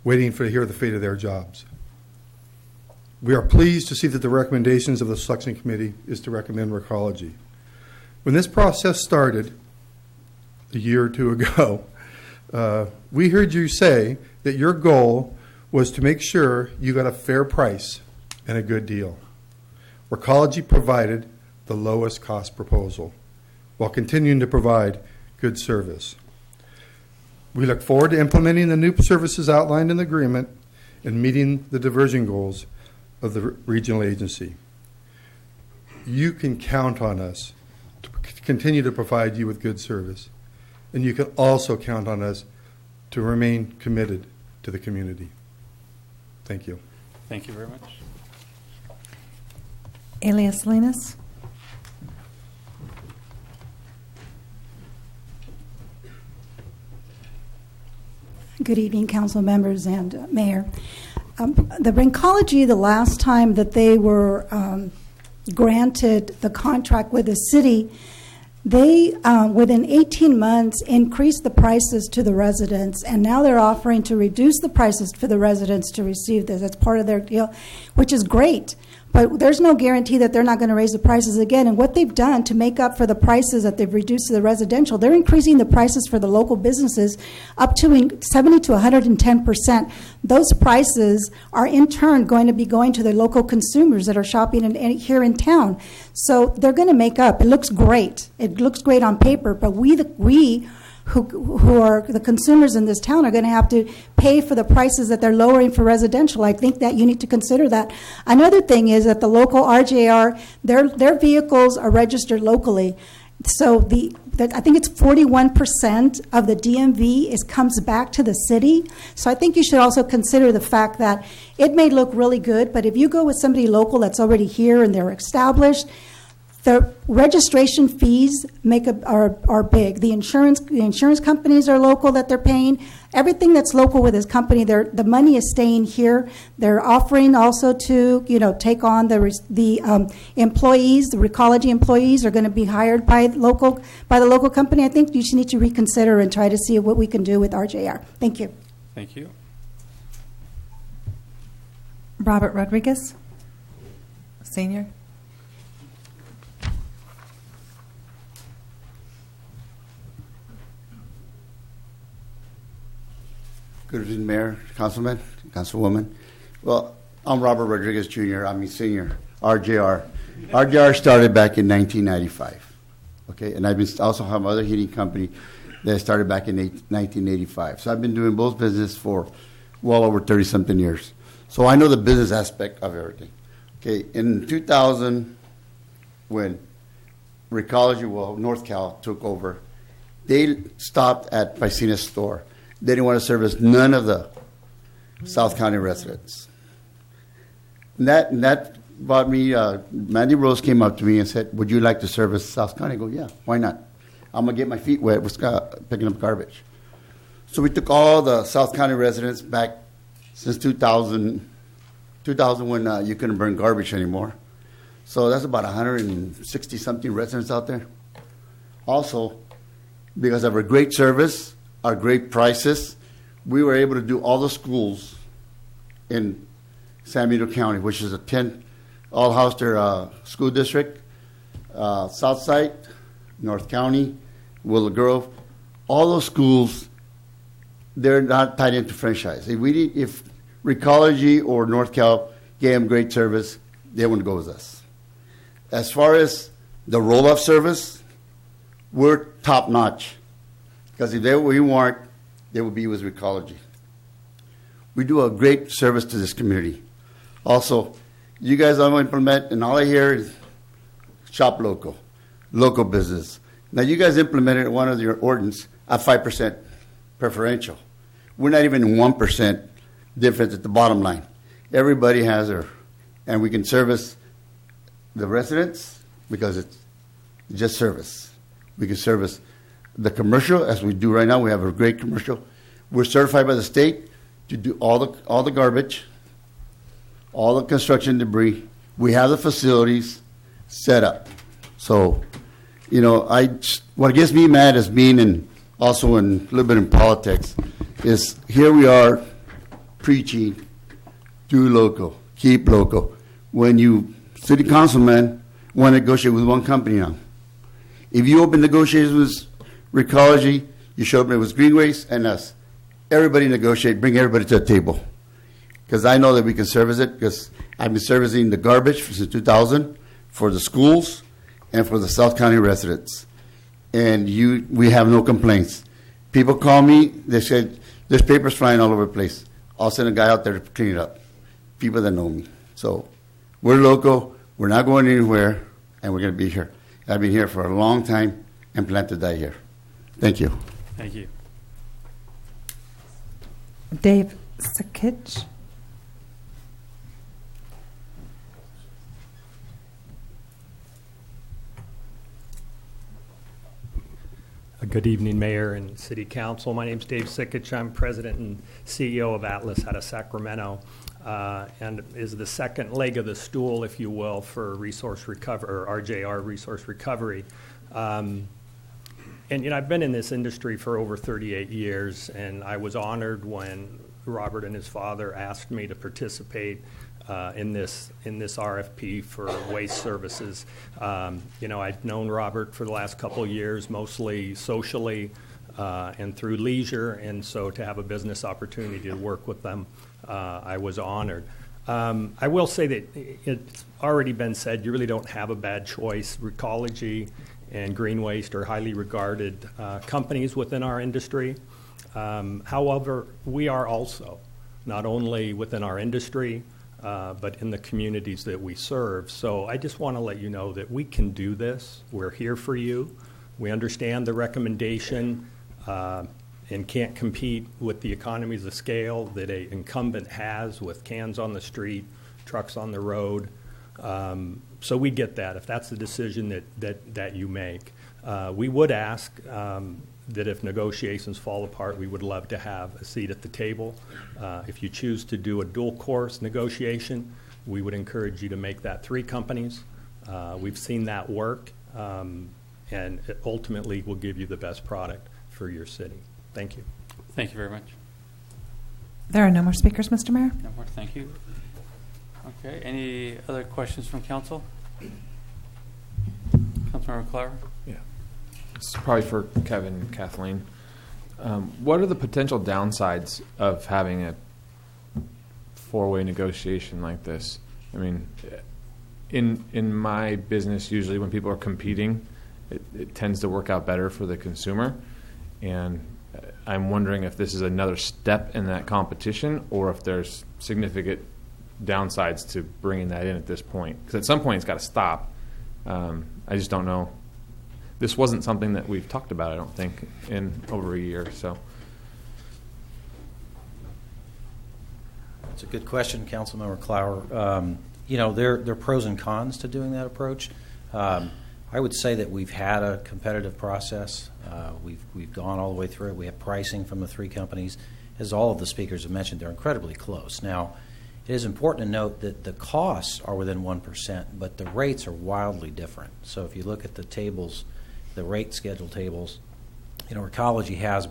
[SPEAKER 5] waiting to hear the fate of their jobs. We are pleased to see that the recommendations of the selection committee is to recommend Recology. When this process started a year or two ago, we heard you say that your goal was to make sure you got a fair price and a good deal. Recology provided the lowest cost proposal while continuing to provide good service. We look forward to implementing the new services outlined in the agreement and meeting the diversion goals of the regional agency. You can count on us to continue to provide you with good service, and you can also count on us to remain committed to the community. Thank you.
[SPEAKER 1] Thank you very much.
[SPEAKER 3] Elias Salinas.
[SPEAKER 7] Good evening, council members and mayor. The Recology, the last time that they were granted the contract with the city, they, within 18 months, increased the prices to the residents, and now they're offering to reduce the prices for the residents to receive this. That's part of their deal, which is great. But there's no guarantee that they're not going to raise the prices again. And what they've done to make up for the prices that they've reduced to the residential, they're increasing the prices for the local businesses up to 70 to 110%. Those prices are in turn going to be going to the local consumers that are shopping here in town. So they're going to make up. It looks great. It looks great on paper, but we who are the consumers in this town are going to have to pay for the prices that they're lowering for residential. I think that you need to consider that. Another thing is that the local RJR, their vehicles are registered locally. So I think it's 41% of the DMV comes back to the city. So I think you should also consider the fact that it may look really good, but if you go with somebody local that's already here and they're established, the registration fees are big. The insurance companies are local that they're paying. Everything that's local with this company, the money is staying here. They're offering also to take on the employees. The Recology employees are going to be hired by the local company. I think you should need to reconsider and try to see what we can do with RJR. Thank you.
[SPEAKER 1] Thank you.
[SPEAKER 3] Robert Rodriguez, Senior.
[SPEAKER 21] Good evening, Mayor, Councilman, Councilwoman. Well, I'm Robert Rodriguez Jr., Senior, RJR. RJR started back in 1995, okay? And I also have another heating company that started back in 1985. So I've been doing both business for well over 30-something years. So I know the business aspect of everything. Okay, in 2000, when Recology, North Cal took over, they stopped at Vicina's store. They didn't want to service none of the South County residents. And that brought me, Mandy Rose came up to me and said, would you like to service South County? I go, yeah, why not? I'm going to get my feet wet with picking up garbage. So we took all the South County residents back since 2000 when you couldn't burn garbage anymore. So that's about 160-something residents out there. Also, because of our great service, our great prices, we were able to do all the schools in San Benito County, which is a 10 all-Hollister school district, Southside, North County, Willow Grove, all those schools, they're not tied into franchise. If Recology or North Cal gave them great service, they wouldn't go with us. As far as the roll-off service, we're top-notch. Because if we weren't, they would be with Recology. We do a great service to this community. Also, you guys don't implement, and all I hear is shop local, local business. Now, you guys implemented one of your ordinance at 5% preferential. We're not even 1% difference at the bottom line. Everybody has their, and we can service the residents because it's just service. We can service the commercial, as we do right now. We have a great commercial. We're certified by the state to do all the garbage, all the construction debris. We have the facilities set up. So, you know, what gets me mad as being also in a little bit in politics is here we are preaching, do local, keep local. When you, city councilman, want to negotiate with one company now. If you open negotiations with Recology, you show up, it was Greenways and us. Everybody negotiate, bring everybody to the table. Because I know that we can service it, because I've been servicing the garbage since 2000 for the schools and for the South County residents. And we have no complaints. People call me, they said, there's papers flying all over the place. I'll send a guy out there to clean it up. People that know me. So we're local, we're not going anywhere, and we're going to be here. I've been here for a long time and plan to die here. Thank you.
[SPEAKER 1] Thank you.
[SPEAKER 3] Dave Sikich.
[SPEAKER 10] Good evening, Mayor and City Council. My name is Dave Sikich. I'm President and CEO of Atlas out of Sacramento, and is the second leg of the stool, if you will, for resource recovery, or RJR resource recovery. And you know, I've been in this industry for over 38 years, and I was honored when Robert and his father asked me to participate in this RFP for waste services. You know, I've known Robert for the last couple of years, mostly socially and through leisure, and so to have a business opportunity to work with them, I was honored. I will say that it's already been said, you really don't have a bad choice. Recology and Green Waste are highly regarded companies within our industry. However, we are also, not only within our industry, but in the communities that we serve. So I just want to let you know that we can do this. We're here for you. We understand the recommendation and can't compete with the economies of scale that an incumbent has with cans on the street, trucks on the road. So we get that, if that's the decision that you make. We would ask that if negotiations fall apart, we would love to have a seat at the table. If you choose to do a dual course negotiation, we would encourage you to make that 3 companies. We've seen that work, and it ultimately will give you the best product for your city. Thank you.
[SPEAKER 1] Thank you very much.
[SPEAKER 3] There are no more speakers, Mr. Mayor.
[SPEAKER 1] No more. Thank you. Okay. Any other questions from council? Councilmember Clower?
[SPEAKER 13] Yeah. This is probably for Kevin and Kathleen. What are the potential downsides of having a 4-way negotiation like this? I mean, in my business, usually when people are competing, it tends to work out better for the consumer. And I'm wondering if this is another step in that competition, or if there's significant downsides to bringing that in at this point. Because at some point, it's got to stop. I just don't know. This wasn't something that we've talked about, I don't think, in over a year. So,
[SPEAKER 18] it's a good question, Councilmember Clower. You know, there are pros and cons to doing that approach. I would say that we've had a competitive process. We've gone all the way through it. We have pricing from the 3 companies. As all of the speakers have mentioned, they're incredibly close. Now, it is important to note that the costs are within 1%, but the rates are wildly different. So if you look at the tables, the rate schedule tables, you know, Recology has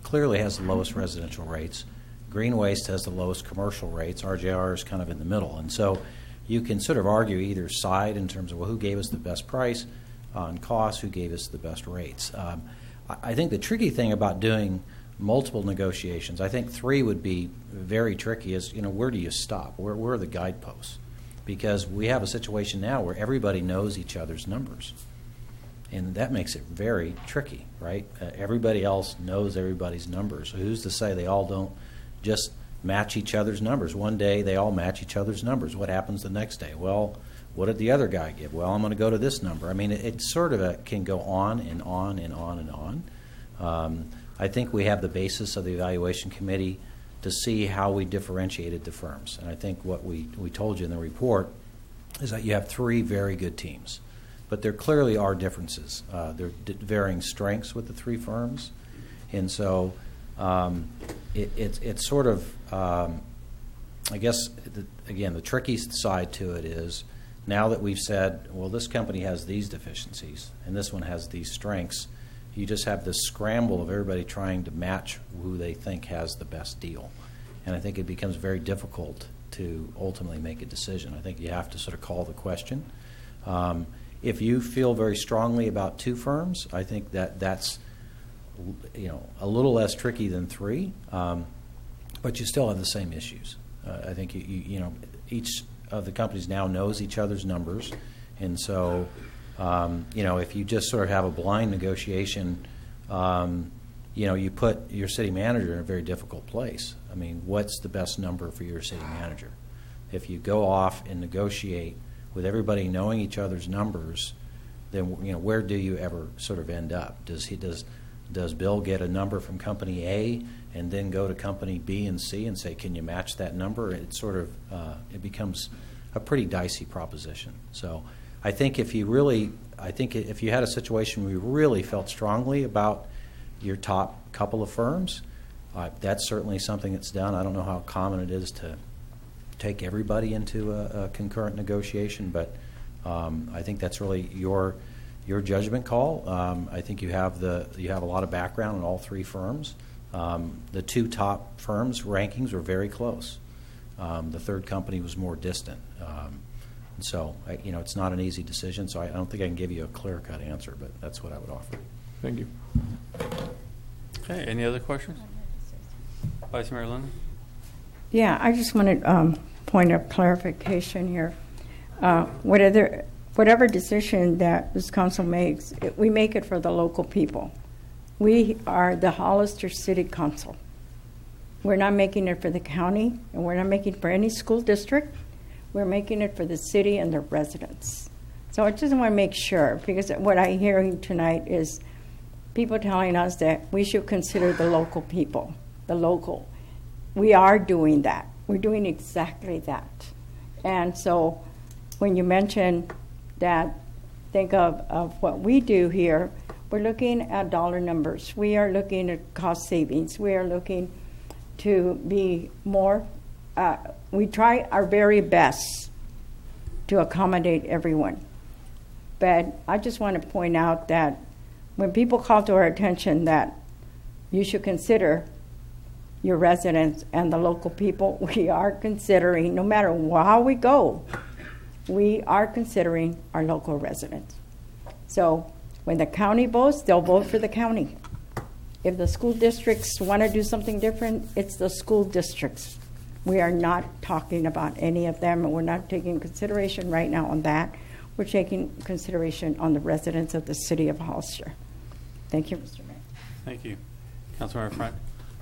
[SPEAKER 18] clearly has the lowest residential rates. Green Waste has the lowest commercial rates. RJR is kind of in the middle. And so you can sort of argue either side in terms of, well, who gave us the best price on cost, who gave us the best rates. I think the tricky thing about doing multiple negotiations, I think 3 would be very tricky, is, where do you stop? Where are the guideposts? Because we have a situation now where everybody knows each other's numbers. And that makes it very tricky, right? Everybody else knows everybody's numbers. So who's to say they all don't just match each other's numbers? One day they all match each other's numbers. What happens the next day? Well, what did the other guy give? Well, I'm going to go to this number. I mean, it sort of can go on and on and on and on. I think we have the basis of the evaluation committee to see how we differentiated the firms. And I think what we told you in the report is that you have 3 very good teams. But there clearly are differences. There are varying strengths with the 3 firms. And so it's sort of, I guess, again, the tricky side to it is now that we've said, well, this company has these deficiencies and this one has these strengths, you just have this scramble of everybody trying to match who they think has the best deal. And I think it becomes very difficult to ultimately make a decision. I think you have to sort of call the question. If you feel very strongly about 2 firms, I think that's a little less tricky than 3, but you still have the same issues. I think each of the companies now knows each other's numbers, and so if you just sort of have a blind negotiation, you put your city manager in a very difficult place. I mean, what's the best number for your city manager? If you go off and negotiate with everybody knowing each other's numbers, then where do you ever sort of end up? Does Bill get a number from company A and then go to company B and C and say, can you match that number? It sort of it becomes a pretty dicey proposition. So I think if you had a situation where you really felt strongly about your top couple of firms, that's certainly something that's done. I don't know how common it is to take everybody into a concurrent negotiation, but I think that's really your judgment call. I think you have a lot of background in all 3 firms. The 2 top firms' rankings were very close. The 3rd company was more distant. And so, it's not an easy decision, so I don't think I can give you a clear-cut answer, but that's what I would offer.
[SPEAKER 13] Thank you.
[SPEAKER 1] Okay, any other questions? Vice Mayor Linda?
[SPEAKER 9] Yeah, I just wanted point of clarification here. Whatever decision that this council makes, we make it for the local people. We are the Hollister City Council. We're not making it for the county, and we're not making it for any school district. We're making it for the city and the residents. So I just want to make sure, because what I'm hearing tonight is people telling us that we should consider the local people, the local. We are doing that. We're doing exactly that. And so when you mention that, think of what we do here, we're looking at dollar numbers. We are looking at cost savings. We are looking to be more, we try our very best to accommodate everyone. But I just want to point out that when people call to our attention that you should consider your residents and the local people, we are considering, no matter how we go, we are considering our local residents. So when the county votes, they'll vote for the county. If the school districts want to do something different, it's the school districts. We are not talking about any of them, and we're not taking consideration right now on that. We're taking consideration on the residents of the city of Hollister. Thank you, Mr. Mayor. Thank you.
[SPEAKER 1] Councilmember Frank?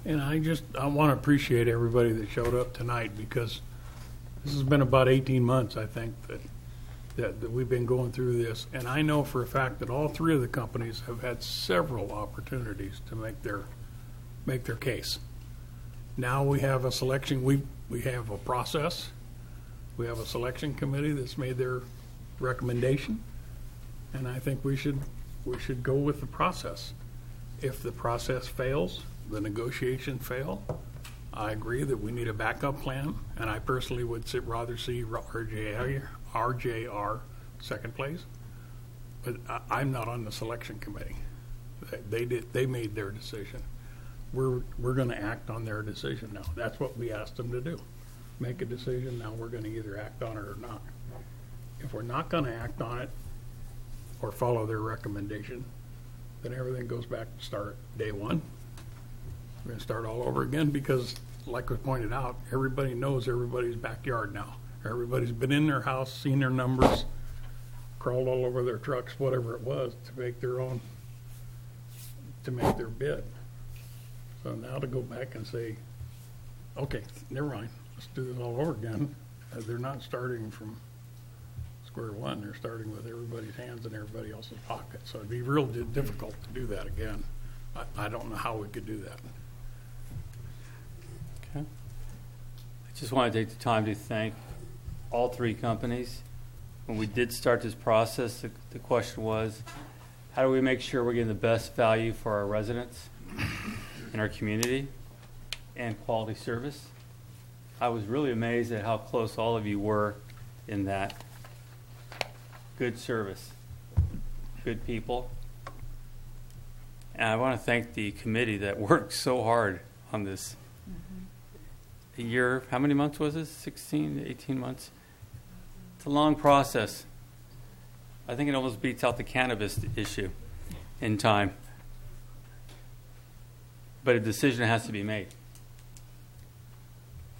[SPEAKER 22] And I want to appreciate everybody that showed up tonight, because this has been about 18 months, I think, that we've been going through this. And I know for a fact that all 3 of the companies have had several opportunities to make their case. Now we have a selection, we have a process. We have a selection committee that's made their recommendation. And I think we should go with the process. If the process fails, the negotiation fail, I agree that we need a backup plan, and I personally would rather see RJR second place, but I'm not on the selection committee. They made their decision. We're going to act on their decision now. That's what we asked them to do. Make a decision. Now we're going to either act on it or not. If we're not going to act on it or follow their recommendation, then everything goes back to start day one. We're going to start all over again because, like was pointed out, everybody knows everybody's backyard now. Everybody's been in their house, seen their numbers, crawled all over their trucks, whatever it was, to make their bid. So now to go back and say, okay, never mind, let's do this all over again. They're not starting from square one. They're starting with everybody's hands in everybody else's pocket. So it'd be real difficult to do that again. I don't know how we could do that.
[SPEAKER 1] Okay. I just want to take the time to thank all three companies. When we did start this process, the question was, how do we make sure we're getting the best value for our residents in our community and quality service? I was really amazed at how close all of you were in that. Good service, good people. And I want to thank the committee that worked so hard on this. A year, how many months was this? 16, 18 months? It's a long process. I think it almost beats out the cannabis issue in time. But a decision has to be made.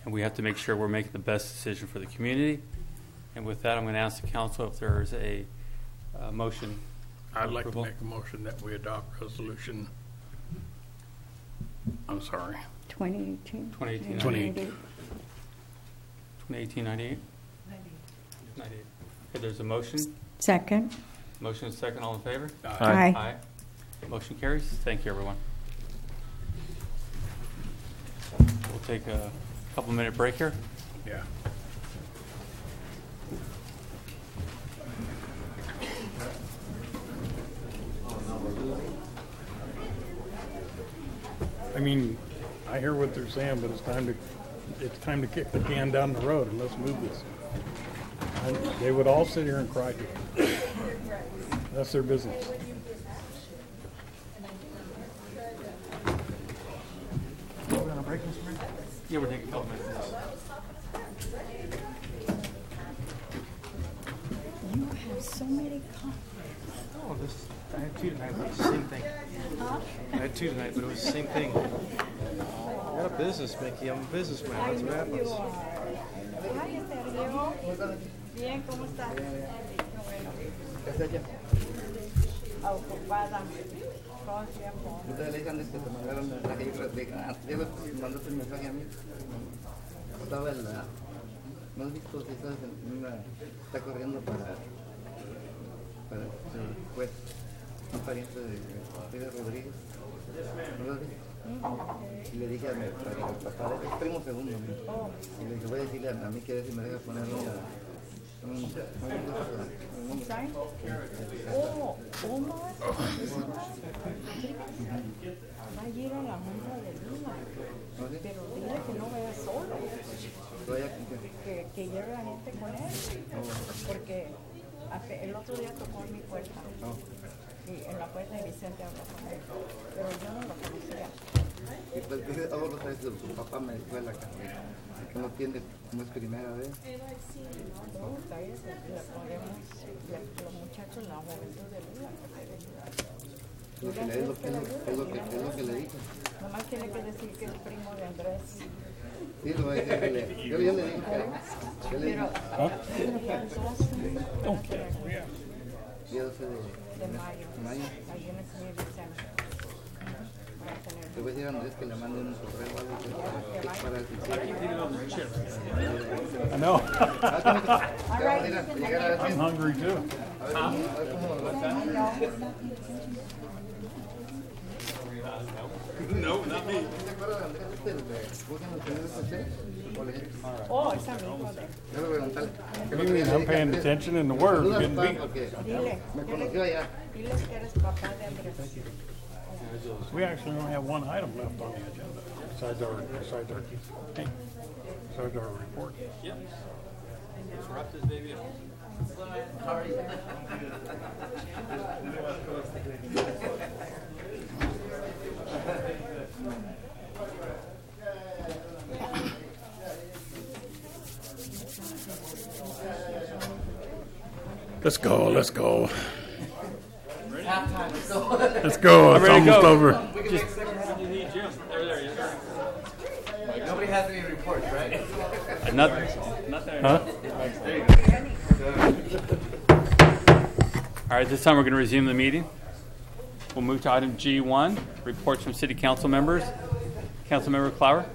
[SPEAKER 1] And we have to make sure we're making the best decision for the community. And with that, I'm going to ask the council if there's a motion.
[SPEAKER 22] I'd like to make a motion that we adopt resolution, I'm sorry.
[SPEAKER 9] 2018.
[SPEAKER 22] 2018.
[SPEAKER 1] 2018-98? 98. Okay, there's a motion.
[SPEAKER 9] Second.
[SPEAKER 1] Motion is second. All in favor?
[SPEAKER 9] Aye.
[SPEAKER 1] Aye. Motion carries. Thank you, everyone. We'll take a couple-minute break here.
[SPEAKER 22] Yeah. I mean, I hear what they're saying, but it's time to kick the can down the road and let's move this. And they would all sit here and cry to you. That's their business.
[SPEAKER 1] We're on a break, Mr. Mayor? Yeah, we're taking a couple minutes.
[SPEAKER 9] You have so many comments.
[SPEAKER 6] Oh, I had two tonight, but it was the same thing. I had two tonight, but it was the same thing. I got a business, Mickey. I'm a businessman. That's what happens.
[SPEAKER 9] Hi, Sergio. Bien, ¿cómo estás? Ocupada. Todo el tiempo.
[SPEAKER 11] Ustedes le dicen que te mandaron mensaje, yo mandaste el mensaje a mí. Estaba en la... ¿No has visto si estás en una... está corriendo para pues, un pariente de Pérez Rodríguez? ¿No lo has visto? Y le dije a mi papá, es primo segundo, ¿no? Y le dije, voy a decirle a mí que si me deja poner
[SPEAKER 9] Omar. Va a ir a la junta de Lima. Pero dile que no vaya solo. Que lleve a gente con él. Porque el otro día tocó en mi puerta. Y en la puerta de Vicente habló con él. Pero yo no lo conocía.
[SPEAKER 11] Y pues ahora lo sabes, su papá me fue a la casa. Que no entiende, no es primera vez.
[SPEAKER 9] No, le ponemos los muchachos, la juventud de Lula.
[SPEAKER 11] Es lo que le dije.
[SPEAKER 9] Nomás tiene que decir que es primo de Andrés.
[SPEAKER 11] Sí, lo voy a decir. Yo le dije.
[SPEAKER 9] Pero,
[SPEAKER 11] Día 12
[SPEAKER 9] de mayo. Ahí en el señor Vicente.
[SPEAKER 11] Le voy a decir a Andrés que le mande un correo o algo para el...
[SPEAKER 22] I know.
[SPEAKER 11] I'm
[SPEAKER 22] I'm hungry too.
[SPEAKER 11] No, not me.
[SPEAKER 9] Oh, it's amigo
[SPEAKER 22] What do you mean? I'm paying attention in the word. Getting beat.
[SPEAKER 9] Dile que eres papá de Andrés.
[SPEAKER 22] We actually only have one item left on the agenda besides our report.
[SPEAKER 1] Yep. Let's wrap this baby up.
[SPEAKER 22] Let's go.
[SPEAKER 14] halftime. Let's go.
[SPEAKER 22] Let's go. It's almost over.
[SPEAKER 14] Nobody has any reports, right?
[SPEAKER 1] Nothing.
[SPEAKER 22] Huh?
[SPEAKER 1] There you go. All right, this time we're going to resume the meeting. We'll move to item G1, reports from city council members. Councilmember Clower.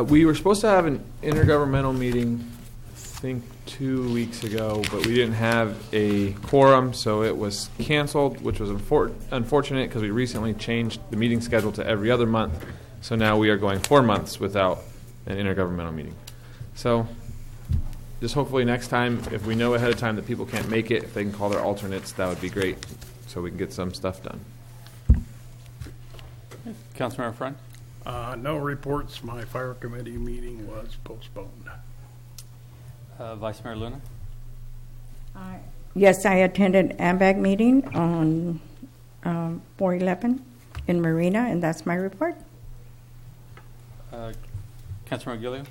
[SPEAKER 13] We were supposed to have an intergovernmental meeting, I think 2 weeks ago, but we didn't have a quorum, so it was canceled, which was unfortunate because we recently changed the meeting schedule to every other month. So now we are going 4 months without an intergovernmental meeting. So just hopefully next time, if we know ahead of time that people can't make it, if they can call their alternates, that would be great, so we can get some stuff done.
[SPEAKER 1] Councilmember Friend.
[SPEAKER 22] No reports. My fire committee meeting was postponed.
[SPEAKER 1] Vice Mayor Luna.
[SPEAKER 9] Yes, I attended AMBAG meeting on 4/11 in Marina, and that's my report.
[SPEAKER 1] Councilmember Gilliam.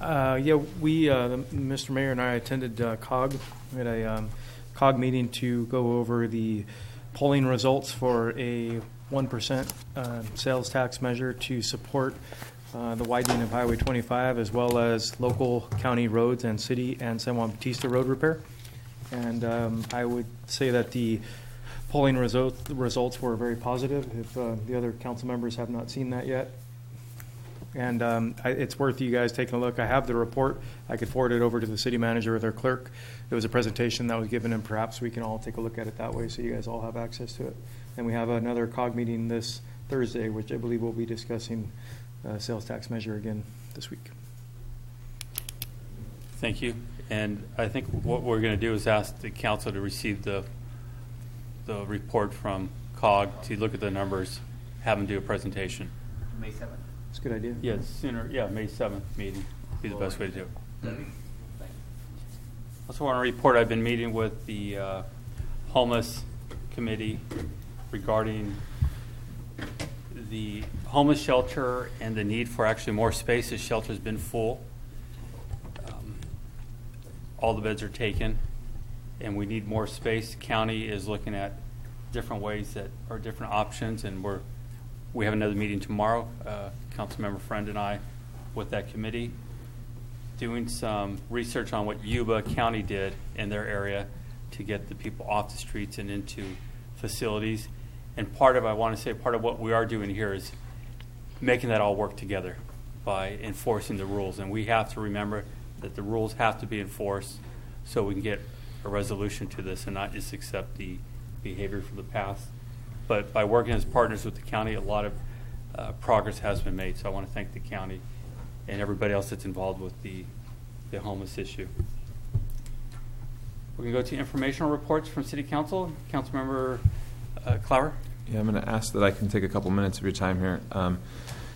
[SPEAKER 6] Mr. Mayor and I attended COG. We had a COG meeting to go over the polling results for a 1% sales tax measure to support the widening of Highway 25, as well as local county roads and city and San Juan Bautista road repair. And I would say that the polling results were very positive. If the other council members have not seen that yet, and it's worth you guys taking a look. I have the report. I could forward it over to the city manager or their clerk. It was a presentation that was given, and perhaps we can all take a look at it that way so you guys all have access to it. And we have another COG meeting this Thursday, which I believe we'll be discussing sales tax measure again this week.
[SPEAKER 1] Thank you. And I think what we're going to do is ask the council to receive the report from COG to look at the numbers, have them do a presentation.
[SPEAKER 14] May 7th.
[SPEAKER 6] That's a good idea.
[SPEAKER 1] Yeah, sooner. Yeah, May 7th meeting would be the best way to do it. Also want to report I've been meeting with the homeless committee regarding the homeless shelter and the need for actually more space. The shelter's been full. All the beds are taken, and we need more space. County is looking at different ways that are different options, and we have another meeting tomorrow, Councilmember Friend and I, with that committee, doing some research on what Yuba County did in their area to get the people off the streets and into facilities. And part of what we are doing here is making that all work together by enforcing the rules. And we have to remember that the rules have to be enforced so we can get a resolution to this and not just accept the behavior from the past. But by working as partners with the county, a lot of progress has been made. So I want to thank the county and everybody else that's involved with the homeless issue. We're going to go to informational reports from City Council. Councilmember Clower.
[SPEAKER 13] Yeah, I'm going to ask that I can take a couple minutes of your time here.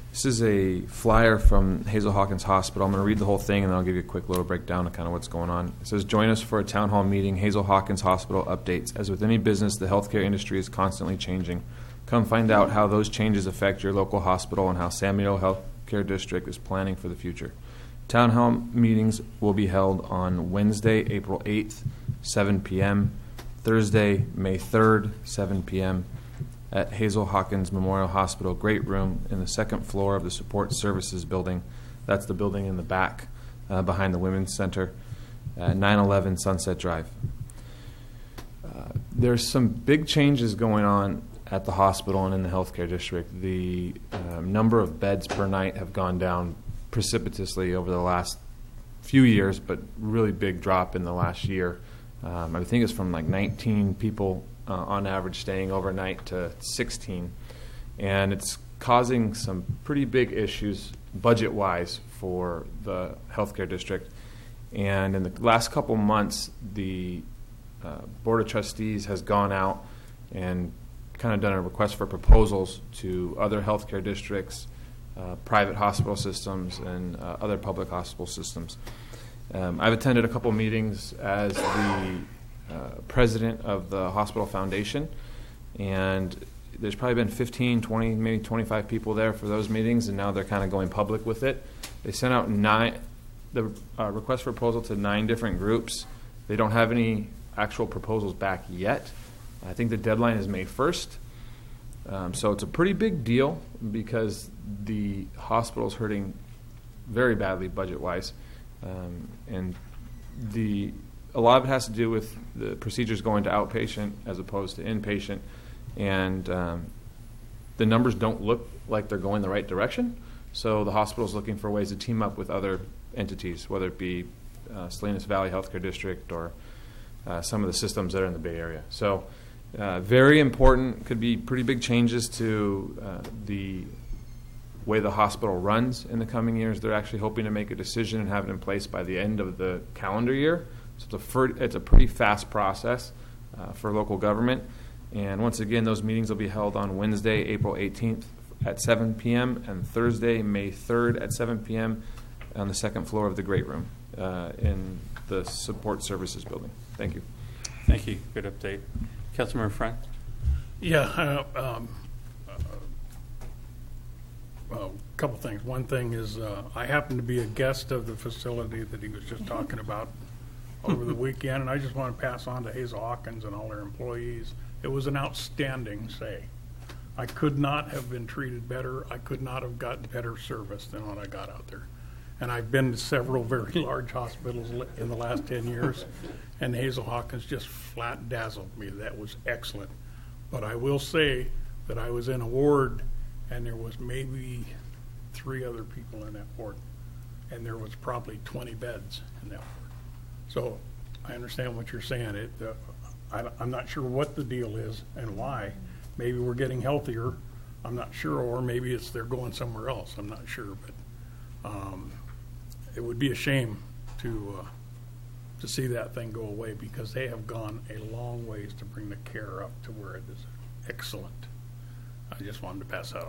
[SPEAKER 13] This is a flyer from Hazel Hawkins Hospital. I'm going to read the whole thing, and then I'll give you a quick little breakdown of kind of what's going on. It says, join us for a town hall meeting, Hazel Hawkins Hospital updates. As with any business, the healthcare industry is constantly changing. Come find out how those changes affect your local hospital and how Samuel Healthcare District is planning for the future. Town hall meetings will be held on Wednesday, April 8th, 7 p.m., Thursday, May 3rd, 7 p.m., at Hazel Hawkins Memorial Hospital Great Room in the second floor of the Support Services Building. That's the building in the back behind the Women's Center at 911 Sunset Drive. There's some big changes going on at the hospital and in the healthcare district. The number of beds per night have gone down precipitously over the last few years, but really big drop in the last year. I think it's from like 19 people on average staying overnight to 16, and it's causing some pretty big issues budget-wise for the healthcare district. And in the last couple months, the Board of Trustees has gone out and kind of done a request for proposals to other healthcare districts, private hospital systems, and other public hospital systems. I've attended a couple meetings as the president of the hospital foundation, and there's probably been 15, 20, maybe 25 people there for those meetings, and now they're kind of going public with it. They sent out the request for proposal to 9 different groups. They don't have any actual proposals back yet. I think the deadline is May 1st. So it's a pretty big deal because the hospital's hurting very badly budget-wise. And a lot of it has to do with the procedures going to outpatient as opposed to inpatient. And the numbers don't look like they're going the right direction. So the hospital's looking for ways to team up with other entities, whether it be Salinas Valley Healthcare District or some of the systems that are in the Bay Area. So very important, could be pretty big changes to the way the hospital runs in the coming years. They're actually hoping to make a decision and have it in place by the end of the calendar year. So it's a pretty fast process for local government. And once again, those meetings will be held on Wednesday, April 18th at 7 p.m. and Thursday, May 3rd at 7 p.m. on the second floor of the Great Room in the Support Services Building. Thank you.
[SPEAKER 1] Thank you. Good update. Councilmember Friend?
[SPEAKER 22] Yeah, a couple things. One thing is I happen to be a guest of the facility that he was just talking about over the weekend, and I just want to pass on to Hazel Hawkins and all their employees. It was an outstanding stay. I could not have been treated better. I could not have gotten better service than what I got out there. And I've been to several very large hospitals in the last 10 years, and Hazel Hawkins just flat dazzled me. That was excellent. But I will say that I was in a ward, and there was maybe 3 other people in that ward, and there was probably 20 beds in that ward. So I understand what you're saying. I'm not sure what the deal is and why. Maybe we're getting healthier. I'm not sure, or maybe it's they're going somewhere else. I'm not sure, but it would be a shame to see that thing go away because they have gone a long ways to bring the care up to where it is excellent. I just wanted to pass that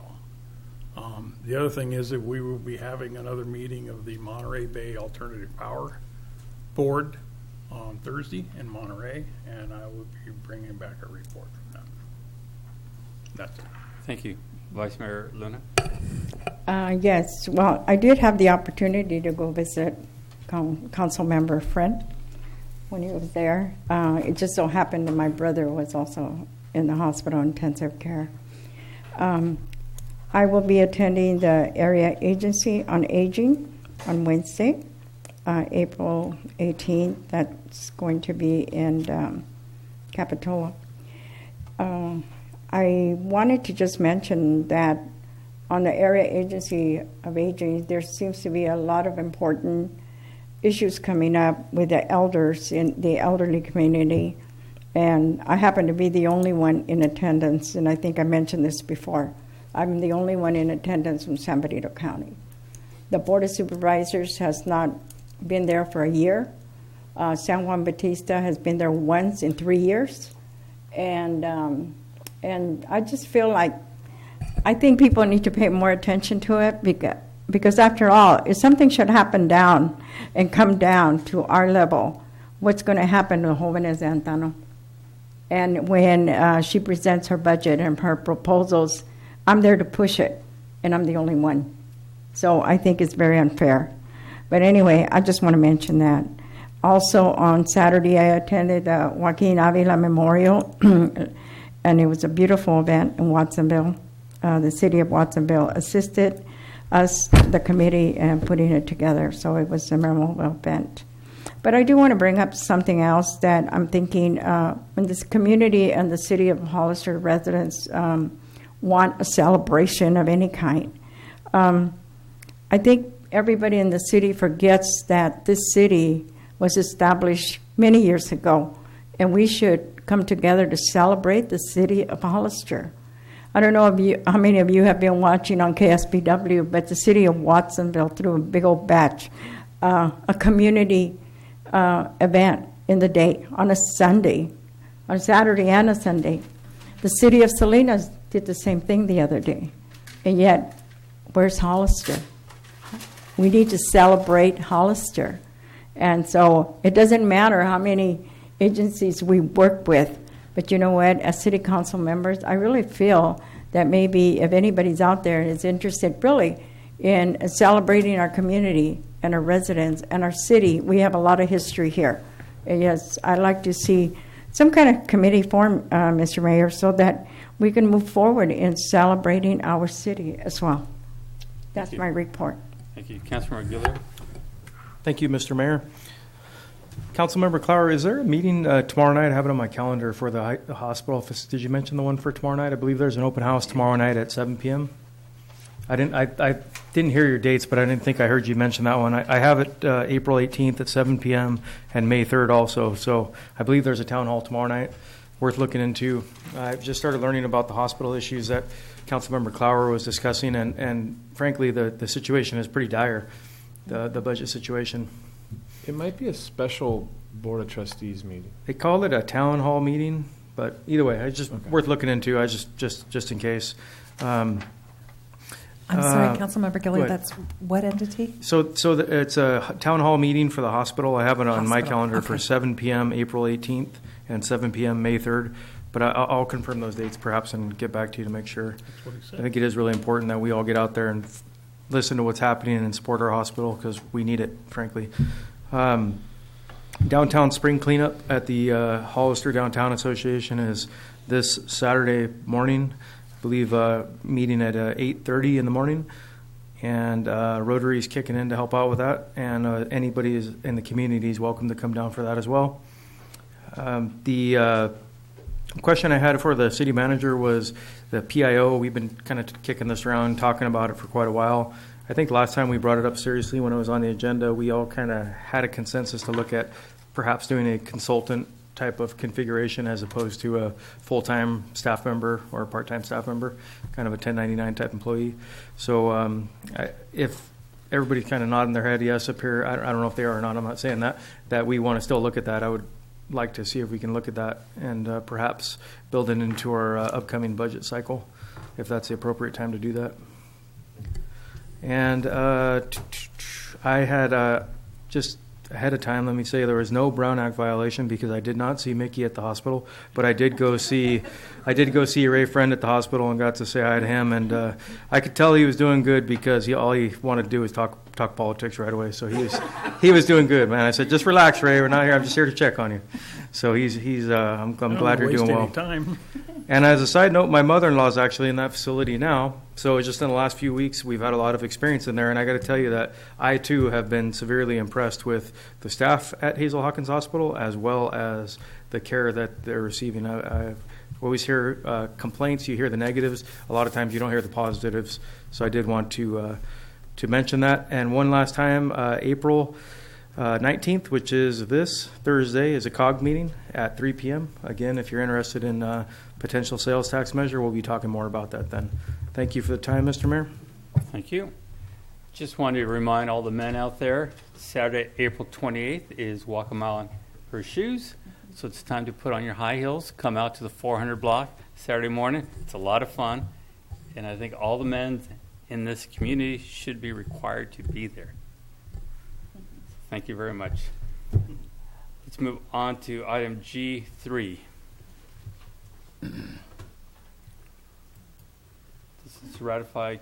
[SPEAKER 22] on. The other thing is that we will be having another meeting of the Monterey Bay Alternative Power Board on Thursday in Monterey, and I will be bringing back a report from that. That's it.
[SPEAKER 1] Thank you. Vice Mayor Luna?
[SPEAKER 9] Yes, well, I did have the opportunity to go visit Council Member Friend when he was there. It just so happened that my brother was also in the hospital intensive care. I will be attending the Area Agency on Aging on Wednesday, April 18th. That's going to be in Capitola. I wanted to just mention that on the Area Agency of Aging, there seems to be a lot of important issues coming up with the elders in the elderly community. And I happen to be the only one in attendance, and I think I mentioned this before. I'm the only one in attendance from San Benito County. The Board of Supervisors has not been there for a year. San Juan Bautista has been there once in 3 years. And I just feel like I think people need to pay more attention to it because after all, if something should happen down and come down to our level, what's going to happen to Jóvenes de Antano? And when she presents her budget and her proposals, I'm there to push it, and I'm the only one. So I think it's very unfair. But anyway, I just want to mention that. Also, on Saturday, I attended the Joaquin Avila Memorial, and it was a beautiful event in Watsonville. The city of Watsonville assisted us, the committee, in putting it together, so it was a memorable event. But I do want to bring up something else that I'm thinking when this community and the city of Hollister residents want a celebration of any kind. I think everybody in the city forgets that this city was established many years ago, and we should come together to celebrate the city of Hollister. I don't know how many of you have been watching on KSBW, but the city of Watsonville threw a big old batch, a community event in the day on a Sunday, on Saturday and a Sunday. The city of Salinas did the same thing the other day. And yet, where's Hollister? We need to celebrate Hollister. And so it doesn't matter how many agencies we work with, but you know what, as city council members, I really feel that maybe if anybody's out there and is interested really in celebrating our community and our residents and our city, we have a lot of history here. yes, I'd like to see some kind of committee form, Mr. Mayor, so that we can move forward in celebrating our city as well. That's my report.
[SPEAKER 1] Thank you. Councilmember Gilliard.
[SPEAKER 6] Thank you, Mr. Mayor. Councilmember Clower, is there a meeting tomorrow night? I have it on my calendar for the hospital. Did you mention the one for tomorrow night? I believe there's an open house tomorrow night at 7 p.m. I didn't hear your dates, but I didn't think I heard you mention that one. I have it April 18th at 7 p.m. and May 3rd also. So I believe there's a town hall tomorrow night worth looking into. I've just started learning about the hospital issues that Councilmember Clower was discussing, and frankly, the situation is pretty dire, the budget situation.
[SPEAKER 13] It might be a special Board of Trustees meeting.
[SPEAKER 6] They called it a town hall meeting, but either way, it's just worth looking into. I just in case.
[SPEAKER 3] I'm sorry, Councilmember Gilliard, that's what entity?
[SPEAKER 6] So it's a town hall meeting for the hospital. I have it on my calendar for 7 p.m. April 18th and 7 p.m. May 3rd. But I'll confirm those dates perhaps and get back to you to make sure. I think it is really important that we all get out there and listen to what's happening and support our hospital because we need it, frankly. Downtown spring cleanup at the Hollister Downtown Association is this Saturday morning. I believe meeting at 8:30 in the morning, and Rotary's kicking in to help out with that. And anybody is in the community is welcome to come down for that as well. The question I had for the city manager was the PIO. We've been kind of kicking this around, talking about it for quite a while. I think last time we brought it up seriously when it was on the agenda, we all kind of had a consensus to look at perhaps doing a consultant type of configuration as opposed to a full-time staff member or a part-time staff member, kind of a 1099 type employee. So if everybody's kind of nodding their head yes up here, I don't know if they are or not, I'm not saying that we want to still look at that. I would like to see if we can look at that and perhaps build it into our upcoming budget cycle, if that's the appropriate time to do that. And I had just ahead of time, let me say there was no Brown Act violation because I did not see Mickey at the hospital, but I did go see a Ray friend at the hospital and got to say hi to him, and I could tell he was doing good because all he wanted to do was talk politics right away. So he was doing good, man. I said, just relax, Ray. We're not here. I'm just here to check on you. So I'm glad you're doing well.
[SPEAKER 22] Time.
[SPEAKER 6] And as a side note, my mother-in-law is actually in that facility now. So just in the last few weeks, we've had a lot of experience in there. And I got to tell you that I, too, have been severely impressed with the staff at Hazel Hawkins Hospital as well as the care that they're receiving. I always hear complaints. You hear the negatives. A lot of times you don't hear the positives. So I did want to mention that. And one last time, April 19th, which is this Thursday, is a COG meeting at 3 p.m. Again, if you're interested in potential sales tax measure, we'll be talking more about that then. Thank you for the time, Mr. Mayor.
[SPEAKER 1] Thank you. Just wanted to remind all the men out there, Saturday, April 28th is Walk a Mile in Her Shoes. So it's time to put on your high heels, come out to the 400 block Saturday morning. It's a lot of fun. And I think all the men in this community should be required to be there. Thank you very much. Let's move on to item G3. This is to ratify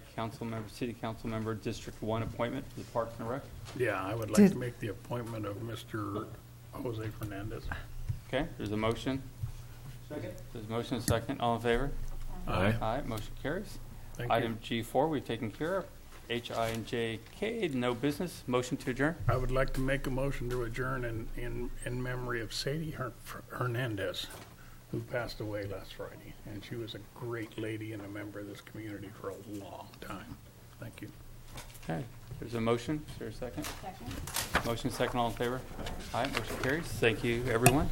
[SPEAKER 1] City Council Member District 1 appointment to the Parks and Rec.
[SPEAKER 22] Yeah, I would like to make the appointment of Mr. Jose Fernandez.
[SPEAKER 1] Okay, there's a motion. Second. There's a motion and a second. All in favor?
[SPEAKER 22] Aye.
[SPEAKER 1] Aye, motion carries.
[SPEAKER 22] Thank you.
[SPEAKER 1] Item G4 we've taken care of. H, I, and J, K, no business. Motion to adjourn.
[SPEAKER 22] I would like to make a motion to adjourn in memory of Sadie Hernandez, who passed away last Friday. And she was a great lady and a member of this community for a long time. Thank you.
[SPEAKER 1] Okay, there's a motion. Is there a second? Second. Motion second, all in favor? Aye, motion carries. Thank you, everyone.